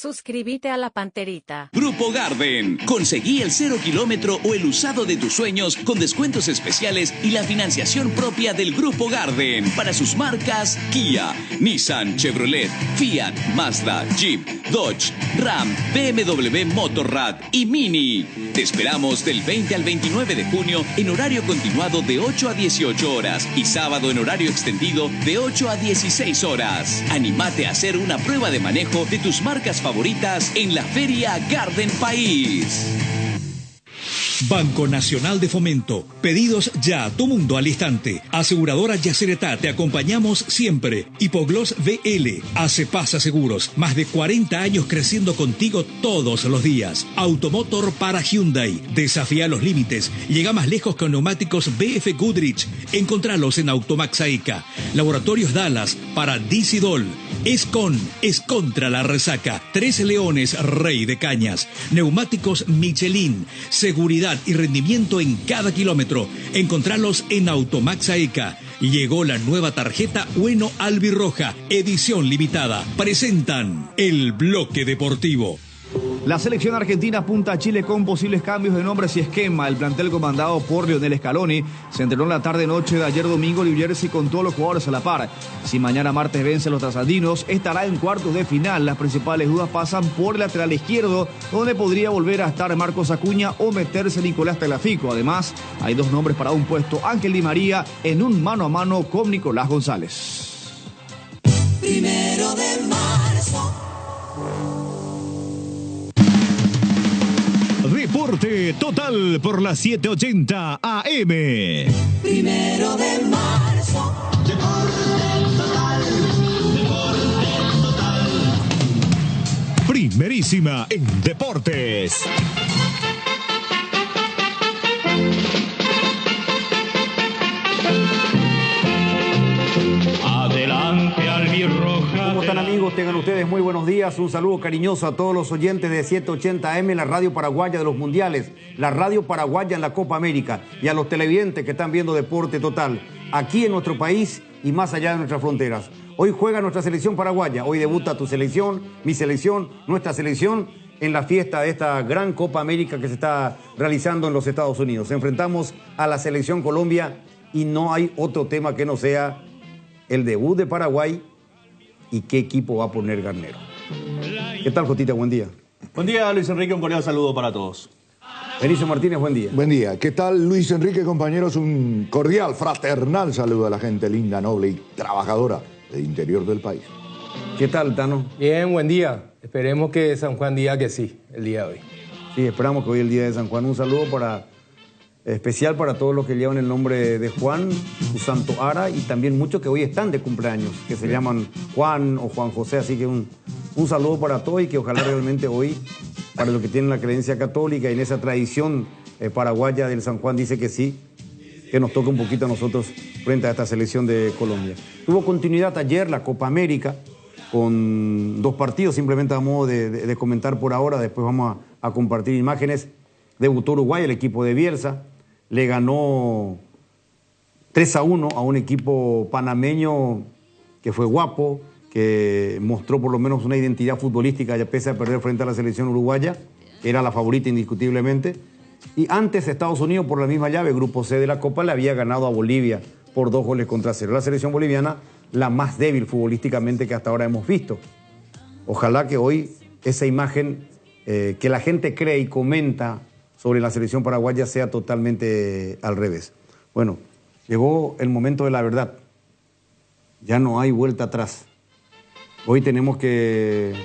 Suscríbete a La Panterita. Grupo Garden. Conseguí el 0 kilómetro o el usado de tus sueños con descuentos especiales y la financiación propia del Grupo Garden para sus marcas Kia, Nissan, Chevrolet, Fiat, Mazda, Jeep, Dodge, Ram, BMW Motorrad y Mini. Te esperamos del 20 al 29 de junio en horario continuado de 8 a 18 horas y sábado en horario extendido de 8 a 16 horas. Anímate a hacer una prueba de manejo de tus marcas favoritas en la Feria Garden País. Banco Nacional de Fomento. Pedidos ya, tu mundo al instante. Aseguradora Yacyretá, te acompañamos siempre. Hipogloss VL, Acepasa Seguros. Más de 40 años creciendo contigo todos los días. Automotor para Hyundai. Desafía los límites. Llega más lejos con neumáticos BF Goodrich. Encontralos en Automax AICA. Laboratorios Dallas para Dicidol. Es contra la resaca. Tres Leones, Rey de Cañas. Neumáticos Michelin. Seguridad y rendimiento en cada kilómetro. Encontralos en Automax AECA. Llegó la nueva tarjeta Bueno Albirroja, edición limitada. Presentan el Bloque Deportivo. La selección argentina apunta a Chile con posibles cambios de nombres y esquema. El plantel comandado por Lionel Scaloni se entrenó en la tarde-noche de ayer domingo en New Jersey con todos los jugadores a la par. Si mañana martes vence a los trasandinos, estará en cuartos de final. Las principales dudas pasan por el lateral izquierdo, donde podría volver a estar Marcos Acuña o meterse Nicolás Tagliafico. Además, hay dos nombres para un puesto: Ángel Di María en un mano a mano con Nicolás González. 1 de marzo. Deporte total por las 7:80 AM. 1 de marzo. Deporte total. Deporte total. Primerísima en deportes. Adelante, albirroja. ¿Cómo están, amigos? Tengan ustedes muy buenos días. Un saludo cariñoso a todos los oyentes de 780 AM, la radio paraguaya de los mundiales, la radio paraguaya en la Copa América, y a los televidentes que están viendo Deporte Total aquí en nuestro país y más allá de nuestras fronteras. Hoy juega nuestra selección paraguaya. Hoy debuta tu selección, mi selección, nuestra selección en la fiesta de esta gran Copa América que se está realizando en los Estados Unidos. Enfrentamos a la selección Colombia y no hay otro tema que no sea el debut de Paraguay y qué equipo va a poner Garnero. ¿Qué tal, Jotita? Buen día. Buen día, Luis Enrique. Un cordial saludo para todos. Benicio Martínez, buen día. Buen día. ¿Qué tal, Luis Enrique, compañeros? Un cordial, fraternal saludo a la gente linda, noble y trabajadora del interior del país. ¿Qué tal, Tano? Bien, buen día. Esperemos que San Juan diga que sí, el día de hoy. Sí, esperamos que hoy es el día de San Juan. Un saludo especial para todos los que llevan el nombre de Juan, su santo Ara, y también muchos que hoy están de cumpleaños, que se llaman Juan o Juan José. Así que un saludo para todos y que ojalá realmente hoy, para los que tienen la creencia católica y en esa tradición paraguaya del San Juan, dice que sí, que nos toque un poquito a nosotros frente a esta selección de Colombia. Tuvo continuidad ayer la Copa América con dos partidos, simplemente a modo de comentar por ahora, después vamos a compartir imágenes. Debutó Uruguay, el equipo de Bielsa, le ganó 3-1 a un equipo panameño que fue guapo, que mostró por lo menos una identidad futbolística, ya pese a perder frente a la selección uruguaya, que era la favorita indiscutiblemente. Y antes Estados Unidos, por la misma llave, Grupo C de la Copa, le había ganado a Bolivia por 2-0. La selección boliviana, la más débil futbolísticamente que hasta ahora hemos visto. Ojalá que hoy esa imagen que la gente cree y comenta sobre la selección paraguaya sea totalmente al revés. Bueno, llegó el momento de la verdad. Ya no hay vuelta atrás. Hoy tenemos que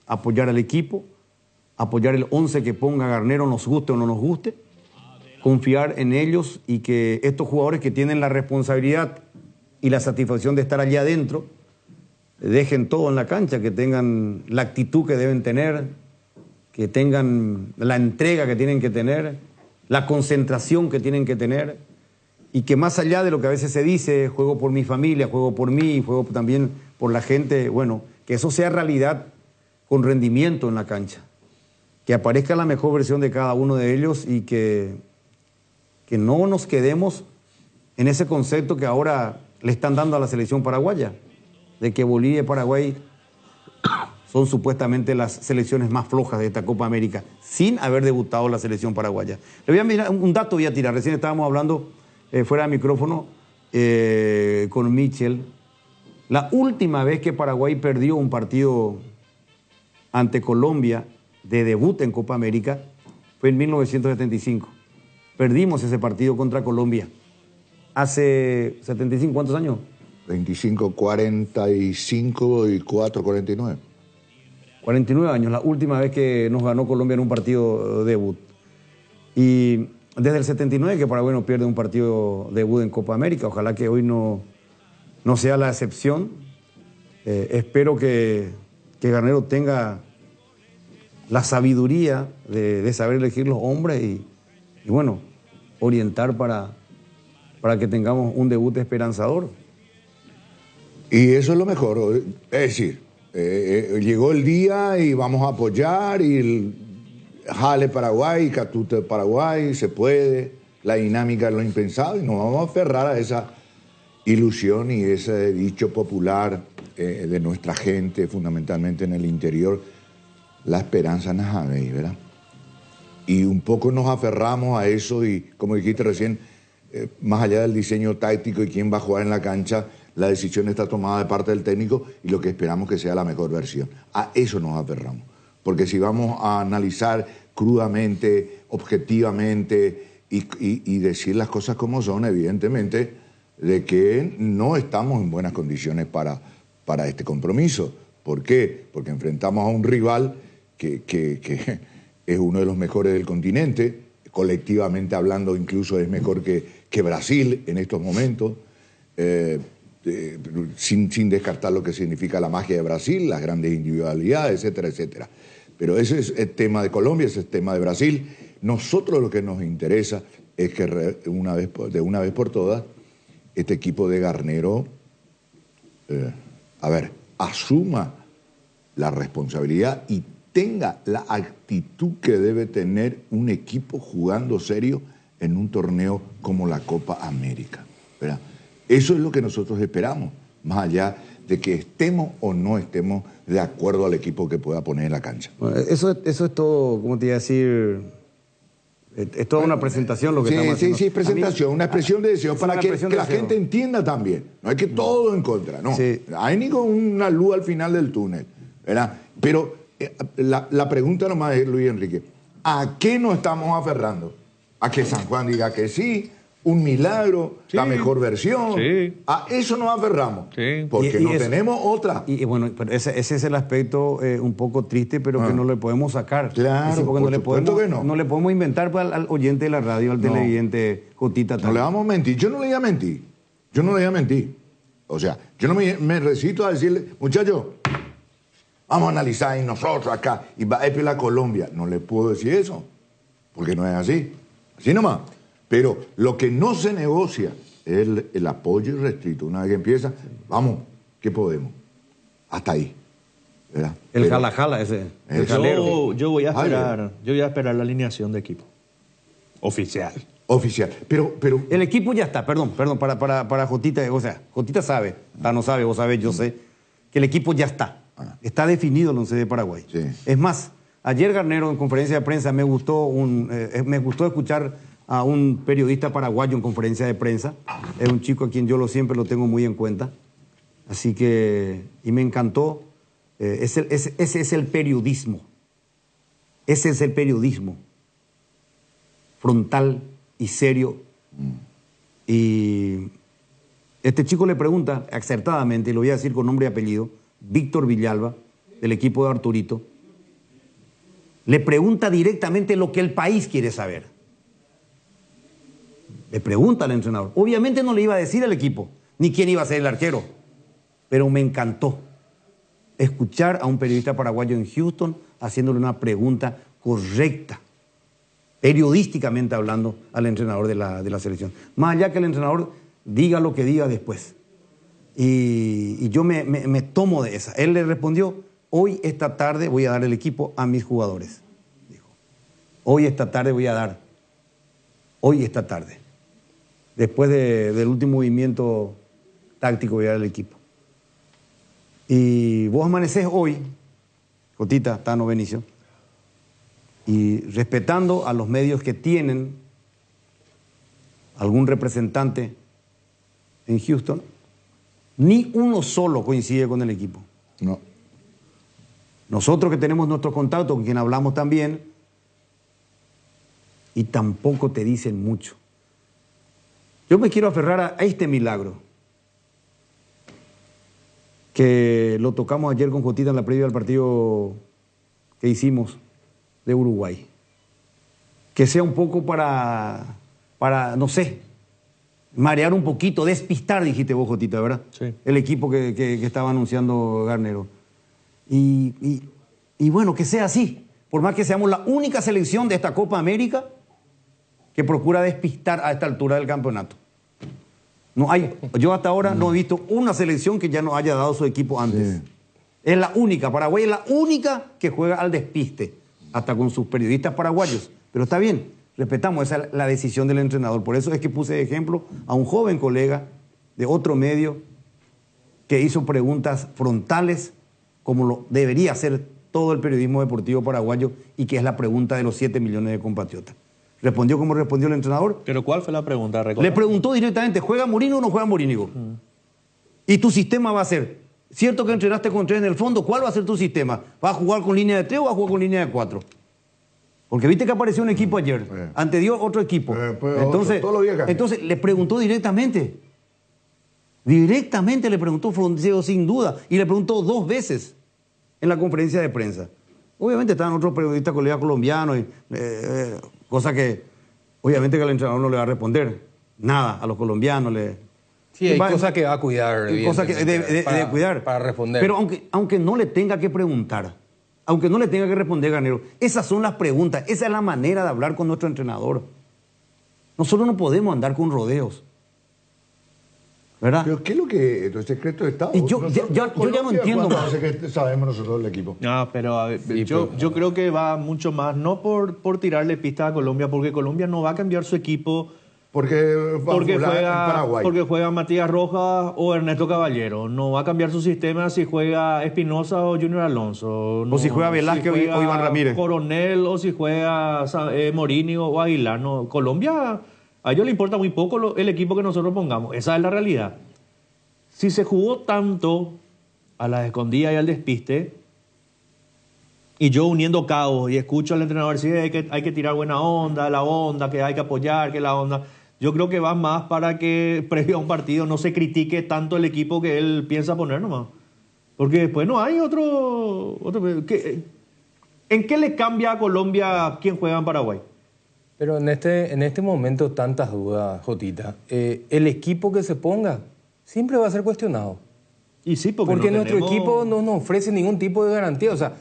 apoyar al equipo, apoyar el 11 que ponga Garnero, nos guste o no nos guste, confiar en ellos y que estos jugadores que tienen la responsabilidad y la satisfacción de estar allí adentro, dejen todo en la cancha, que tengan la actitud que deben tener, que tengan la entrega que tienen que tener, la concentración que tienen que tener, y que más allá de lo que a veces se dice, juego por mi familia, juego por mí, juego también por la gente, bueno, que eso sea realidad con rendimiento en la cancha, que aparezca la mejor versión de cada uno de ellos y que no nos quedemos en ese concepto que ahora le están dando a la selección paraguaya, de que Bolivia y Paraguay son supuestamente las selecciones más flojas de esta Copa América, sin haber debutado la selección paraguaya. Le voy a mirar un dato, voy a tirar. Recién estábamos hablando fuera de micrófono con Michel. La última vez que Paraguay perdió un partido ante Colombia de debut en Copa América fue en 1975. Perdimos ese partido contra Colombia. Hace 75, ¿cuántos años? 25, 45 y 4, 49. 49 años, la última vez que nos ganó Colombia en un partido debut. Y desde el 79 que Paraguay no pierde un partido debut en Copa América. Ojalá que hoy no sea la excepción. Espero que Garnero tenga la sabiduría de saber elegir los hombres y bueno, orientar para que tengamos un debut esperanzador. Y eso es lo mejor. Es decir, llegó el día y vamos a apoyar y jale Paraguay, catute Paraguay, se puede, la dinámica es lo impensable y nos vamos a aferrar a esa ilusión y ese dicho popular de nuestra gente, fundamentalmente en el interior, la esperanza najabe, ¿verdad? Y un poco nos aferramos a eso y, como dijiste recién, más allá del diseño táctico y quién va a jugar en la cancha, la decisión está tomada de parte del técnico y lo que esperamos que sea la mejor versión. A eso nos aferramos. Porque si vamos a analizar crudamente, objetivamente y decir las cosas como son, evidentemente, de que no estamos en buenas condiciones para este compromiso. ¿Por qué? Porque enfrentamos a un rival que es uno de los mejores del continente, colectivamente hablando incluso es mejor que Brasil en estos momentos, sin descartar lo que significa la magia de Brasil, las grandes individualidades, etcétera, etcétera. Pero ese es el tema de Colombia, ese es el tema de Brasil. Nosotros lo que nos interesa es que de una vez por todas este equipo de Garnero, asuma la responsabilidad y tenga la actitud que debe tener un equipo jugando serio en un torneo como la Copa América, ¿verdad? Eso es lo que nosotros esperamos, más allá de que estemos o no estemos de acuerdo al equipo que pueda poner en la cancha. Bueno, eso es todo, ¿cómo te iba a decir? Es toda una presentación lo que estamos haciendo. Sí, presentación, una expresión de deseo para que la gente entienda también. No es que todo en contra, no. Sí. Hay ni con una luz al final del túnel, ¿verdad? Pero la pregunta nomás es, Luis Enrique, ¿a qué nos estamos aferrando? ¿A que San Juan diga que sí? ¿Un milagro? Sí. ¿La mejor versión? Sí. A eso nos aferramos. Sí. Porque no tenemos otra. Y bueno, pero ese es el aspecto un poco triste, pero que no le podemos sacar. Claro, decir, porque no le podemos inventar al oyente de la radio, al televidente Jotita. No le vamos a mentir. Yo no le iba a mentir. O sea, yo no me recito a decirle, muchachos, vamos a analizar y nosotros acá, y va a la Colombia. No le puedo decir eso, porque no es así. Así nomás. Pero lo que no se negocia es el apoyo irrestricto. Una vez que empieza, vamos, ¿qué podemos? Hasta ahí, ¿verdad? El jala ese. El jalero. Yo voy a esperar la alineación de equipo. Oficial. Pero el equipo ya está, perdón, para Jotita, o sea, Jotita sabe, no sabe, vos sabés, yo sé, que el equipo ya está. Está definido el 11 de Paraguay. Sí. Es más, ayer Garnero en conferencia de prensa me gustó escuchar a un periodista paraguayo en conferencia de prensa. Es un chico a quien yo siempre lo tengo muy en cuenta. Así que, y me encantó. Ese es el periodismo. Ese es el periodismo. Frontal y serio. Y este chico le pregunta acertadamente, y lo voy a decir con nombre y apellido, Víctor Villalba, del equipo de Arturito, le pregunta directamente lo que el país quiere saber. Le pregunta al entrenador. Obviamente no le iba a decir al equipo, ni quién iba a ser el arquero, pero me encantó escuchar a un periodista paraguayo en Houston haciéndole una pregunta correcta, periodísticamente hablando, al entrenador de la selección. Más allá que el entrenador diga lo que diga después. Y yo me tomo de esa. Él le respondió, hoy, esta tarde, voy a dar el equipo a mis jugadores. Dijo, hoy, esta tarde, voy a dar. Hoy, esta tarde. Después del último movimiento táctico, voy a dar el equipo. Y vos amanecés hoy Jotita, Tano, Benicio, y respetando a los medios que tienen algún representante en Houston, ni uno solo coincide con el equipo. No. Nosotros que tenemos nuestro contacto, con quien hablamos también, y tampoco te dicen mucho. Yo me quiero aferrar a este milagro, que lo tocamos ayer con Jotita en la previa del partido que hicimos de Uruguay. Que sea un poco para no sé, marear un poquito, despistar, dijiste vos, Jotita, ¿verdad? Sí. El equipo que estaba anunciando Garnero. Y bueno, que sea así. Por más que seamos la única selección de esta Copa América que procura despistar a esta altura del campeonato. No hay, yo hasta ahora no he visto una selección que ya no haya dado su equipo antes. Sí. Es la única, Paraguay es la única que juega al despiste, hasta con sus periodistas paraguayos. Pero está bien, respetamos, esa es la decisión del entrenador. Por eso es que puse de ejemplo a un joven colega de otro medio que hizo preguntas frontales, como lo debería hacer todo el periodismo deportivo paraguayo, y que es la pregunta de los 7 millones de compatriotas. ¿Respondió como respondió el entrenador? ¿Pero cuál fue la pregunta? Le preguntó directamente, ¿juega Mourinho o no juega Mourinho? Y tu sistema va a ser, cierto que entrenaste con 3 en el fondo, ¿cuál va a ser tu sistema? ¿Va a jugar con línea de 3 o va a jugar con línea de 4? Porque viste que apareció un equipo ayer, antedió otro equipo. Entonces le preguntó directamente. Directamente le preguntó Fronteo sin duda, y le preguntó 2 veces en la conferencia de prensa. Obviamente estaban otros periodistas, colegas colombianos, cosa que obviamente que el entrenador no le va a responder nada a los colombianos. Sí, hay cosas que va a cuidar. Cosas que debe cuidar. Para responder. Pero aunque no le tenga que preguntar, aunque no le tenga que responder Garnero, esas son las preguntas, esa es la manera de hablar con nuestro entrenador. Nosotros no podemos andar con rodeos. ¿Verdad? ¿Pero qué es lo que el secreto de Estado? Yo ya no entiendo más. Sabemos nosotros del equipo. No, pero a ver, yo creo que va mucho más, no por tirarle pista a Colombia, porque Colombia no va a cambiar su equipo porque juega Matías Rojas o Ernesto Caballero. No va a cambiar su sistema si juega Espinosa o Junior Alonso. No, o si juega Velázquez o Iván Ramírez. Coronel, o si juega Mourinho o Aguilar. No, Colombia, a ellos le importa muy poco el equipo que nosotros pongamos. Esa es la realidad. Si se jugó tanto a las escondidas y al despiste, y yo uniendo cabos y escucho al entrenador decir hay que tirar buena onda, la onda, que hay que apoyar, que la onda. Yo creo que va más para que previo a un partido no se critique tanto el equipo que él piensa poner nomás. Porque después no hay otro ¿en qué le cambia a Colombia quién juega en Paraguay? Pero en este momento tantas dudas, Jotita. El equipo que se ponga siempre va a ser cuestionado. Y sí, porque nuestro equipo no nos ofrece ningún tipo de garantía. O sea,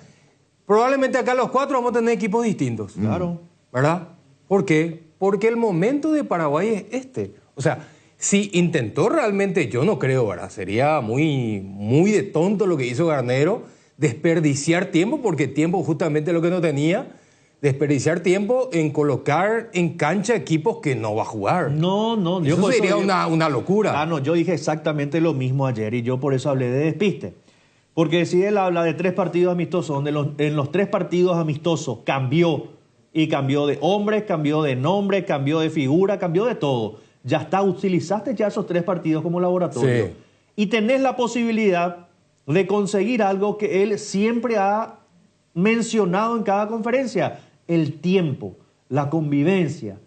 probablemente acá los 4 vamos a tener equipos distintos. Claro. ¿Verdad? ¿Por qué? Porque el momento de Paraguay es este. O sea, si intentó realmente, yo no creo, ¿verdad? Sería muy, muy de tonto lo que hizo Garnero, desperdiciar tiempo, porque tiempo justamente lo que no tenía, desperdiciar tiempo en colocar en cancha equipos que no va a jugar. No. Eso sería una locura. No, yo dije exactamente lo mismo ayer y yo por eso hablé de despiste. Porque si él habla de 3 partidos amistosos, donde en los 3 partidos amistosos cambió, y cambió de hombres, cambió de nombre, cambió de figura, cambió de todo. Ya está, utilizaste ya esos 3 partidos como laboratorio. Sí. Y tenés la posibilidad de conseguir algo que él siempre ha mencionado en cada conferencia: el tiempo, la convivencia.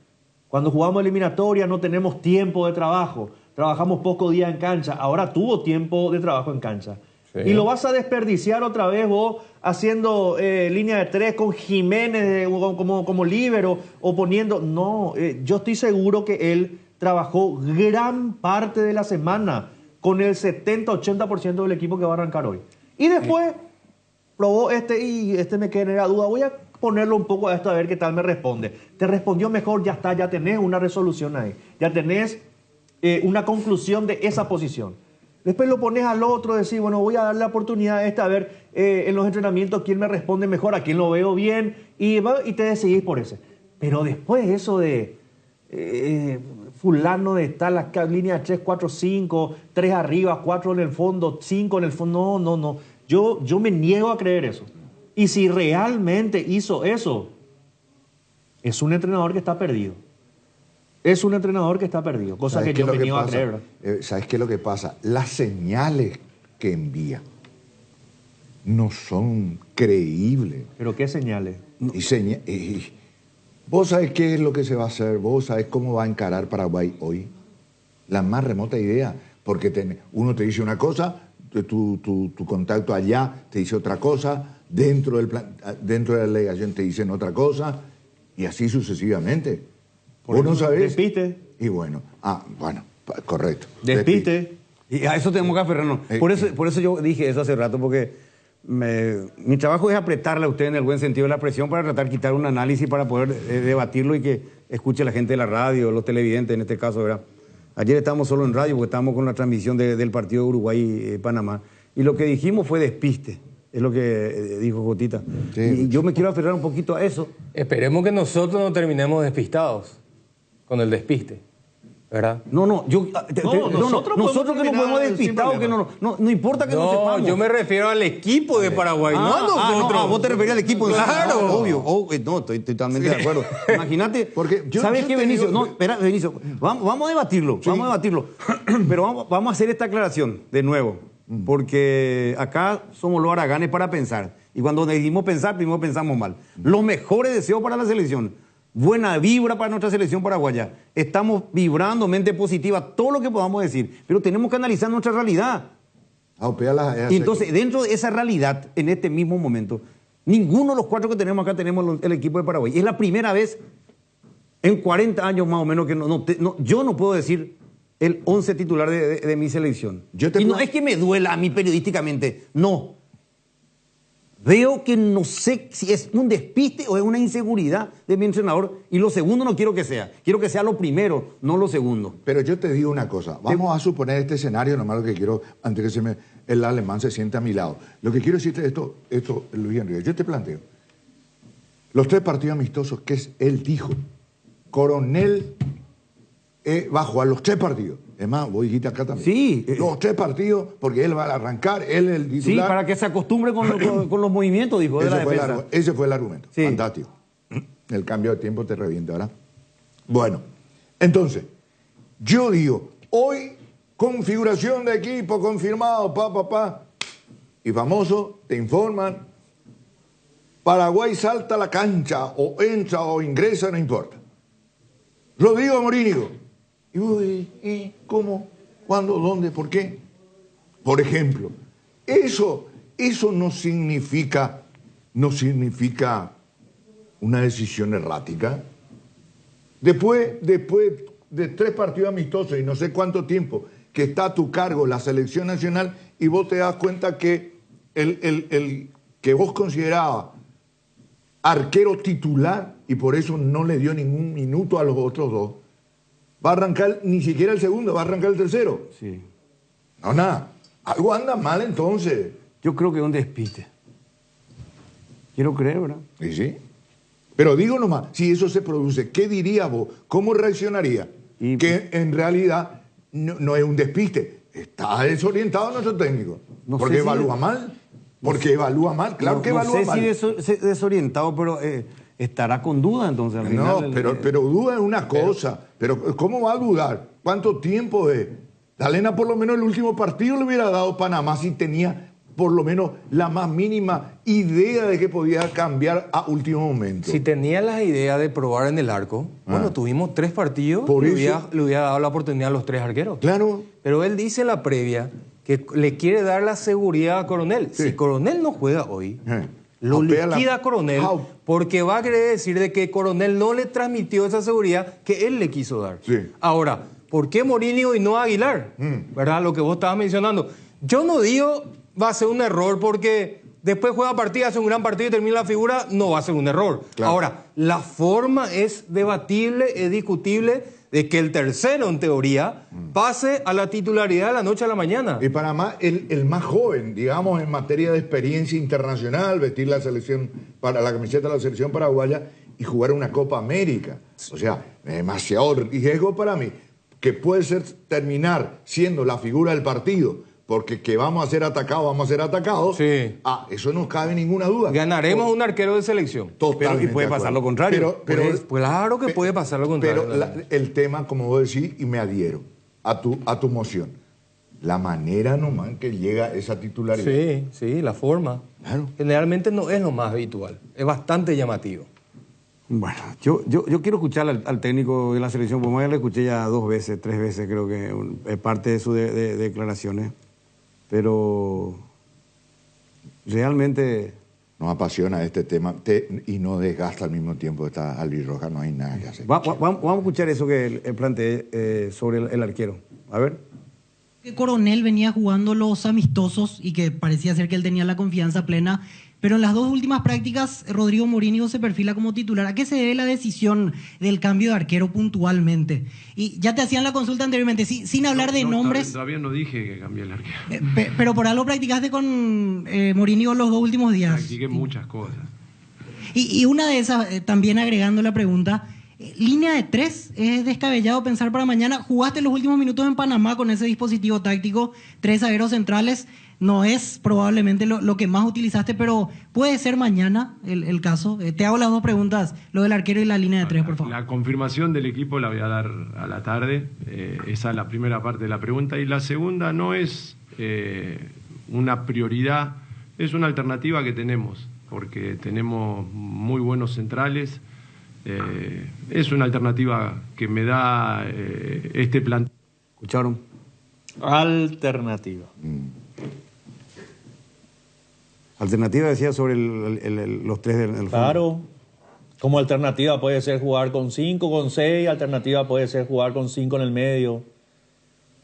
Cuando jugamos eliminatoria no tenemos tiempo de trabajo, trabajamos poco día en cancha. Ahora tuvo tiempo de trabajo en cancha. Sí. Y lo vas a desperdiciar otra vez vos haciendo línea de 3 con Jiménez como líbero o poniendo... No, yo estoy seguro que él trabajó gran parte de la semana con el 70-80% del equipo que va a arrancar hoy. Y después probó y me genera duda. Voy a ponerlo un poco a esto a ver qué tal me responde. Te respondió mejor, ya está, ya tenés una resolución ahí. Ya tenés una conclusión de esa posición. Después lo pones al otro, decir, bueno, voy a darle la oportunidad a ver en los entrenamientos quién me responde mejor, a quién lo veo bien, y te decidís por ese. Pero después eso de fulano de tal, la línea 3, 4, 5, 3 arriba, 4 en el fondo, 5 en el fondo, no. Yo me niego a creer eso. Y si realmente hizo eso, es un entrenador que está perdido. Es un entrenador que está perdido, cosa que yo me niego a creer. ¿Sabes qué es lo que pasa? Las señales que envía no son creíbles. ¿Pero qué señales? ¿Vos sabés qué es lo que se va a hacer? ¿Vos sabés cómo va a encarar Paraguay hoy? La más remota idea. Porque uno te dice una cosa, tu contacto allá te dice otra cosa, dentro de la delegación te dicen otra cosa, y así sucesivamente. ¿Vos no sabés? Despiste. Y bueno, correcto. Despiste. Y a eso tenemos que aferrarnos. Por eso yo dije eso hace rato, porque mi trabajo es apretarle a usted en el buen sentido de la presión para tratar de quitar un análisis para poder debatirlo y que escuche la gente de la radio, los televidentes en este caso, ¿verdad? Ayer estábamos solo en radio porque estábamos con la transmisión del partido de Uruguay-Panamá. Y lo que dijimos fue despiste, es lo que dijo Jotita. Sí. Y yo me quiero aferrar un poquito a eso. Esperemos que nosotros no terminemos despistados con el despiste, ¿verdad? Nosotros que no podemos despistados, que no importa que no sepamos. No, yo me refiero al equipo de Paraguay, no a nosotros. Vos te referías al equipo. Claro. Obvio. No, estoy totalmente de acuerdo. Imagínate, ¿sabes qué, Benicio? Espera, Benicio, vamos a debatirlo, Pero vamos a hacer esta aclaración de nuevo, porque acá somos los haraganes para pensar. Y cuando decidimos pensar, primero pensamos mal. Los mejores deseos para la selección. Buena vibra para nuestra selección paraguaya. Estamos vibrando, mente positiva, todo lo que podamos decir. Pero tenemos que analizar nuestra realidad. Y entonces, dentro de esa realidad, en este mismo momento, ninguno de los 4 que tenemos acá tenemos el equipo de Paraguay. Es la primera vez en 40 años más o menos que yo no puedo decir el 11 titular de mi selección. Y no es que me duela a mí periodísticamente, no. Veo que no sé si es un despiste o es una inseguridad de mi entrenador. Y lo segundo no quiero que sea. Quiero que sea lo primero, no lo segundo. Pero yo te digo una cosa. Vamos a suponer este escenario, nomás lo que quiero, antes que el alemán se siente a mi lado. Lo que quiero decirte es esto, Luis Enrique. Yo te planteo. Los 3 partidos amistosos que él dijo. Coronel va a jugar los 3 partidos. Es más, vos dijiste acá también. Sí. Los 3 partidos, porque él va a arrancar, él es el titular. Sí, para que se acostumbre con los movimientos, dijo, de la defensa. Ese fue el argumento. Sí. Fantástico. El cambio de tiempo te revienta, ¿verdad? Bueno, entonces, yo digo, hoy, configuración de equipo confirmado, y famoso, te informan, Paraguay salta a la cancha, o entra o ingresa, no importa. Rodrigo Morínigo. ¿Y cómo? ¿Cuándo? ¿Dónde? ¿Por qué? Por ejemplo, eso no significa una decisión errática. Después de 3 partidos amistosos y no sé cuánto tiempo que está a tu cargo la selección nacional y vos te das cuenta que el que vos considerabas arquero titular y por eso no le dio ningún minuto a los otros 2, va a arrancar ni siquiera el segundo, va a arrancar el tercero. Sí. No, nada. Algo anda mal entonces. Yo creo que es un despiste. Quiero creer, ¿verdad? Sí. Pero digo nomás, si eso se produce, ¿qué dirías vos? ¿Cómo reaccionaría? Que en realidad no es un despiste. Está desorientado nuestro técnico. Porque evalúa mal. Claro que evalúa mal. No sé si desorientado, pero estará con duda entonces al final. No, pero duda es una cosa. Pero ¿cómo va a dudar? ¿Cuánto tiempo es? Dalena por lo menos el último partido le hubiera dado Panamá si tenía por lo menos la más mínima idea de que podía cambiar a último momento. Si tenía la idea de probar en el arco, bueno, tuvimos 3 partidos, le hubiera dado la oportunidad a los 3 arqueros. Claro. Pero él dice en la previa que le quiere dar la seguridad a Coronel. Sí. Si Coronel no juega hoy, lo liquida a Coronel porque va a querer decir de que Coronel no le transmitió esa seguridad que él le quiso dar. Sí. Ahora, ¿por qué Morínigo y no Aguilar? ¿Verdad? Lo que vos estabas mencionando. Yo no digo va a ser un error porque después juega partida, hace un gran partido y termina la figura, no va a ser un error. Claro. Ahora, la forma es debatible, es discutible de que el tercero, en teoría, pase a la titularidad de la noche a la mañana. Y Panamá, el más joven, digamos, en materia de experiencia internacional, vestir la selección, para la camiseta de la selección paraguaya y jugar una Copa América. O sea, demasiado riesgo para mí, que puede ser terminar siendo la figura del partido, Porque que vamos a ser atacados, Sí. Eso no cabe ninguna duda. Ganaremos un arquero de selección. Totalmente y puede de pasar acuerdo. lo contrario. Pero, Claro que puede pasar lo contrario. Pero el tema, como vos decís, y me adhiero a tu moción, la manera nomás en que llega esa titularidad. Sí, la forma. Claro. Generalmente no es lo más habitual. Es bastante llamativo. Bueno, yo quiero escuchar al técnico de la selección, porque ya lo escuché ya 2 veces, 3 veces, creo que es parte de sus declaraciones, pero realmente... Nos apasiona este tema y no desgasta al mismo tiempo esta albirroja, no hay nada que hacer. Vamos a escuchar eso que él planteé sobre el arquero. A ver. Que Coronel venía jugando los amistosos y que parecía ser que él tenía la confianza plena, pero en las 2 últimas prácticas Rodrigo Morínigo se perfila como titular. ¿A qué se debe la decisión del cambio de arquero puntualmente? Y ya te hacían la consulta anteriormente, sin hablar de nombres. Todavía no dije que cambié el arquero. Pero por algo practicaste con Morínigo los 2 últimos días. Practiqué muchas cosas. Y una de esas, también agregando la pregunta, línea de 3, es descabellado pensar para mañana. Jugaste los últimos minutos en Panamá con ese dispositivo táctico, 3 zagueros centrales. No es probablemente lo que más utilizaste, pero puede ser mañana el caso. Te hago las 2 preguntas, lo del arquero y la línea de 3, por favor. La confirmación del equipo la voy a dar a la tarde. Esa es la primera parte de la pregunta. Y la segunda no es una prioridad, es una alternativa que tenemos, porque tenemos muy buenos centrales. Es una alternativa que me da este plan. ¿Escucharon? Alternativa. Alternativa decía sobre los 3 del fondo. Claro. Como alternativa puede ser jugar con 5, con 6. Alternativa puede ser jugar con 5 en el medio.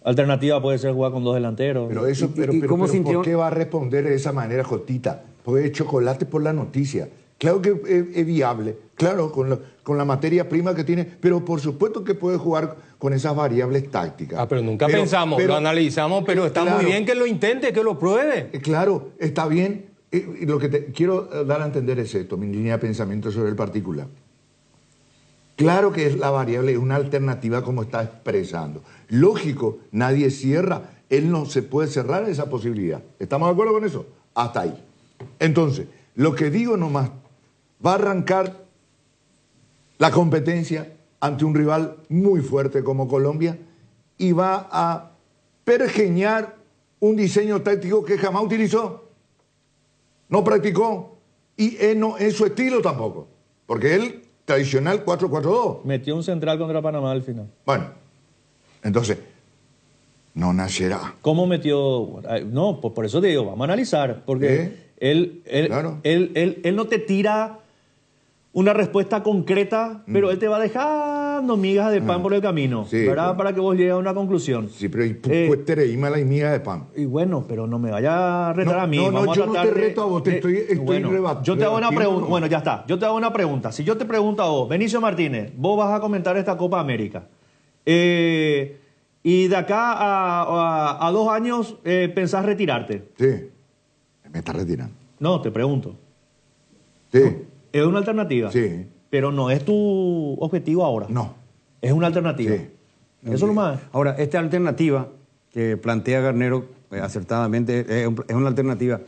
Alternativa puede ser jugar con 2 delanteros. Pero ¿por qué va a responder de esa manera, Jotita? Porque es chocolate por la noticia. Claro que es viable, claro, con la materia prima que tiene, pero por supuesto que puede jugar con esas variables tácticas. Pero nunca pensamos, lo analizamos, pero está muy bien que lo intente, que lo pruebe. Claro, está bien. Lo que te quiero dar a entender es esto, mi línea de pensamiento sobre el particular. Claro que es la variable, es una alternativa como está expresando. Lógico, nadie cierra, él no se puede cerrar esa posibilidad. ¿Estamos de acuerdo con eso? Hasta ahí. Entonces, lo que digo nomás, va a arrancar la competencia ante un rival muy fuerte como Colombia y va a pergeñar un diseño táctico que jamás utilizó, no practicó y no es su estilo tampoco, porque él tradicional 4-4-2. Metió un central contra Panamá al final. Bueno, entonces, no nacerá. ¿Cómo metió? No, pues por eso te digo, vamos a analizar, porque él no te tira una respuesta concreta, pero él te va dejando migas de pan por el camino, ¿verdad? Para que vos llegues a una conclusión. Sí, pero pues tereíma las migas de pan. Y bueno, pero no me vaya a retar a mí. No, vamos yo a no tratar te reto a vos, yo te hago una pregunta. Bueno, ya está. Yo te hago una pregunta. Si yo te pregunto a vos, Benicio Martínez, vos vas a comentar esta Copa América. Y de acá a 2 años pensás retirarte. Sí, me estás retirando. No, te pregunto. Sí. Es una alternativa. Sí. Pero no es tu objetivo ahora. No. Es una alternativa. Sí. Eso es lo más. Ahora, esta alternativa que plantea Garnero acertadamente es una alternativa.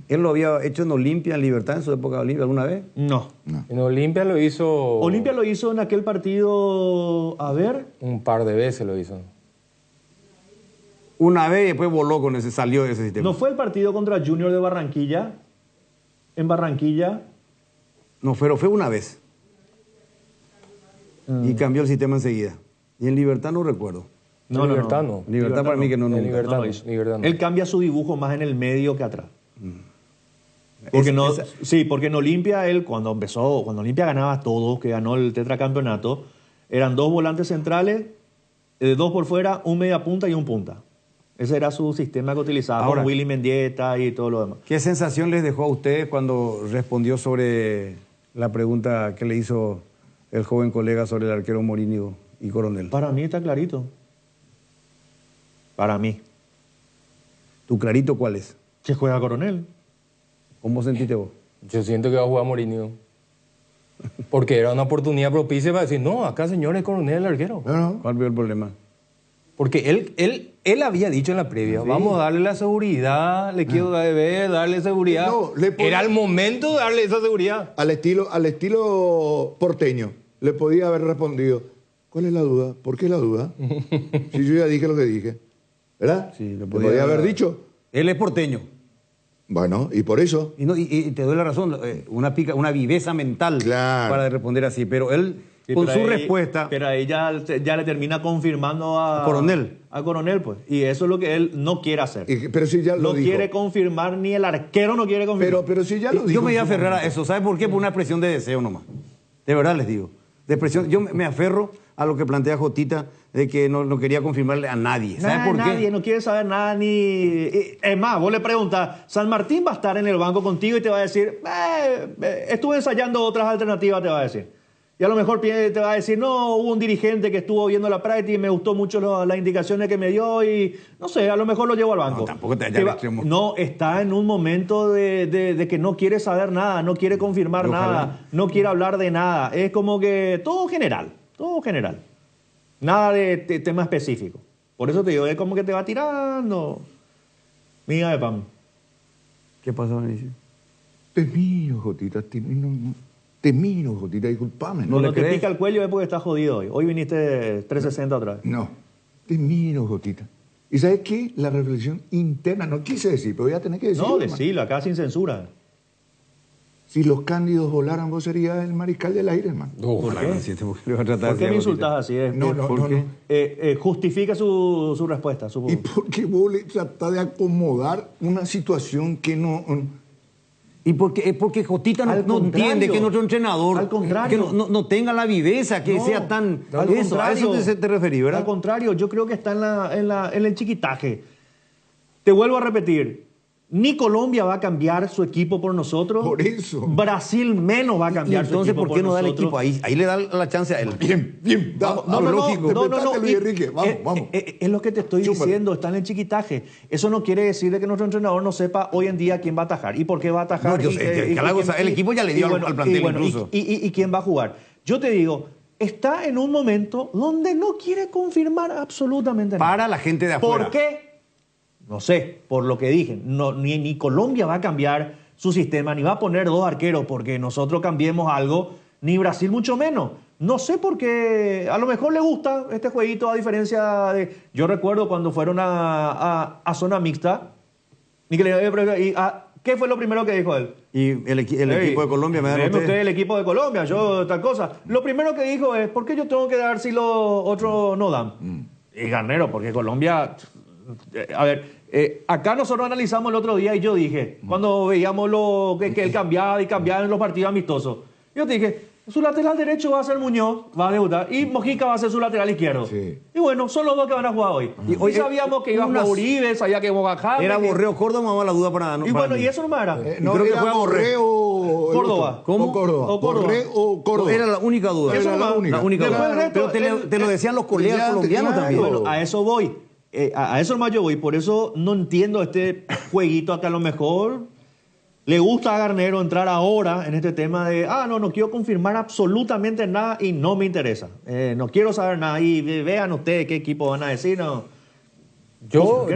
¿Él lo había hecho en Olimpia, en Libertad, en su época de Olimpia, alguna vez? No. En Olimpia lo hizo... Olimpia lo hizo en aquel partido, a ver... Un par de veces lo hizo. Una vez y después voló con ese, salió de ese sistema. ¿No fue el partido contra Junior de Barranquilla? En Barranquilla. No, pero fue una vez. Y cambió el sistema enseguida. Y en Libertad no recuerdo. No, Libertad no. Libertad para mí que no. Libertad no hizo. Él cambia su dibujo más en el medio que atrás. Porque porque en Olimpia él cuando Olimpia ganaba todo, que ganó el tetracampeonato, eran 2 volantes centrales, 2 por fuera, un media punta y un punta. Ese era su sistema que utilizaba con Willy Mendieta y todo lo demás. ¿Qué sensación les dejó a ustedes cuando respondió sobre la pregunta que le hizo el joven colega sobre el arquero Morínigo y Coronel? Para mí está clarito. Para mí. ¿Tu clarito cuál es? Que juega Coronel. ¿Cómo sentiste vos? Yo siento que va a jugar Morínigo. Porque era una oportunidad propicia para decir, no, acá señor es Coronel el arquero. ¿Cuál vio el problema? Porque él había dicho en la previa, vamos a darle la seguridad, le quiero darle seguridad. No, era el momento de darle esa seguridad. Al estilo porteño, le podía haber respondido, ¿cuál es la duda? ¿Por qué la duda? Si yo ya dije lo que dije. ¿Verdad? Sí, le podía haber dicho. Él es porteño. Bueno, y por eso. Y te doy la razón, una viveza mental para responder así, pero él, con su respuesta... Pero ahí ya le termina confirmando a Coronel. A Coronel, pues. Y eso es lo que él no quiere hacer. Pero si ya lo no dijo. quiere confirmar, ni el arquero no quiere confirmar. Pero si ya lo dijo. Yo me voy a aferrar a eso, ¿sabe por qué? Por una expresión de deseo nomás. De verdad les digo. Yo me aferro a lo que plantea Jotita, de que no quería confirmarle a nadie. ¿Sabe por qué? Nadie, no quiere saber nada ni... Es más, vos le preguntas, San Martín va a estar en el banco contigo y te va a decir, estuve ensayando otras alternativas, te va a decir. Y a lo mejor te va a decir, no, hubo un dirigente que estuvo viendo la práctica y me gustó mucho las indicaciones que me dio y, no sé, a lo mejor lo llevo al banco. No, tampoco te vayas al extremo. No, está en un momento de que no quiere saber nada, no quiere confirmar nada, no quiere hablar de nada. Es como que todo general. Nada de tema específico. Por eso te digo, es como que te va tirando. Miga de pan. ¿Qué pasó, Benicio? Te miro, Jotita, disculpame. No te pica el cuello es porque estás jodido hoy. Hoy viniste 360 otra vez. No, te miro, Jotita. ¿Y sabes qué? La reflexión interna, no quise decir, pero voy a tener que decirlo. No, decilo, acá sin censura. Si los cándidos volaran, vos serías el mariscal del aire, hermano. ¿Por qué? ¿Por qué me insultás así? Justifica su respuesta. ¿Y por qué vos le tratás de acomodar una situación que no... Y porque Jotita no entiende que nuestro entrenador... Al contrario. Que no tenga la viveza, que sea tan... A eso te referí, ¿verdad? Al contrario, yo creo que está en el chiquitaje. Te vuelvo a repetir. Ni Colombia va a cambiar su equipo por nosotros. Por eso. Brasil menos va a cambiar su equipo por nosotros. Entonces, ¿por qué no da el equipo? Ahí le da la chance a él. Bien. No. Luis Enrique. Vamos. Es lo que te estoy diciendo, está en el chiquitaje. Eso no quiere decir de que nuestro entrenador no sepa hoy en día quién va a atajar y por qué va a atajar. No, yo sé, el equipo ya le dio al plantel incluso. Y quién va a jugar. Yo te digo, está en un momento donde no quiere confirmar absolutamente nada. Para la gente de afuera. ¿Por qué? No sé, por lo que dije, ni Colombia va a cambiar su sistema, ni va a poner dos arqueros porque nosotros cambiemos algo, ni Brasil mucho menos. No sé por qué, a lo mejor le gusta este jueguito a diferencia de... Yo recuerdo cuando fueron a zona mixta, ¿qué fue lo primero que dijo él? Y el equipo de Colombia me da usted el equipo de Colombia, yo tal cosa. Lo primero que dijo es, ¿por qué yo tengo que dar si los otros no dan? Y Garnero, porque Colombia... A ver, acá nosotros analizamos el otro día y yo dije, cuando veíamos que él cambiaba en los partidos amistosos, yo te dije, su lateral derecho va a ser Muñoz, va a debutar, y Mojica va a ser su lateral izquierdo. Sí. Y bueno, son los dos que van a jugar hoy. Y hoy sabíamos que iba a jugar Uribe, sabía que iba a bajar. Era Borreo Córdoba, más la duda para... Y bueno, y eso no me era. No, creo que fue Borreo Córdoba. ¿Cómo? O Córdoba. O Córdoba. Era la única duda. Era la única duda. Pero te lo decían los colegas colombianos también. Bueno, a eso voy. A eso más yo voy, por eso no entiendo este jueguito acá. A lo mejor le gusta a Garnero entrar ahora en este tema de, no quiero confirmar absolutamente nada y no me interesa. No quiero saber nada y vean ustedes qué equipo van a decir. No. Yo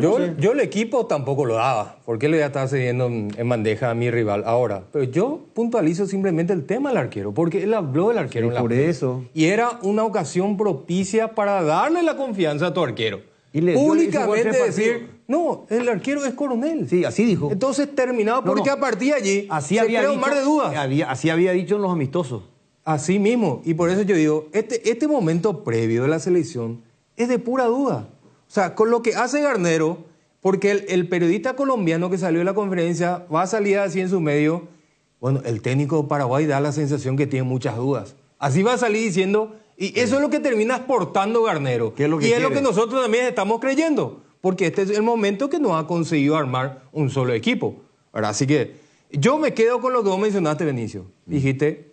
el equipo tampoco lo daba, porque le voy a estar cediendo en bandeja a mi rival ahora. Pero yo puntualizo simplemente el tema del arquero, porque él habló del arquero. Por eso. Y era una ocasión propicia para darle la confianza a tu arquero. Públicamente decir, no, el arquero es Coronel. Sí, así dijo. Entonces terminado, porque a partir de allí así se crea un mar de dudas. Así había dicho en los amistosos. Así mismo. Y por eso yo digo, este momento previo de la selección es de pura duda. O sea, con lo que hace Garnero, porque el periodista colombiano que salió de la conferencia va a salir así en su medio, bueno, el técnico de Paraguay da la sensación que tiene muchas dudas. Así va a salir diciendo... Y eso es lo que termina exportando Garnero. ¿Qué es lo que es lo que nosotros también estamos creyendo. Porque este es el momento que no ha conseguido armar un solo equipo. Ahora, así que yo me quedo con lo que vos mencionaste, Benicio. Dijiste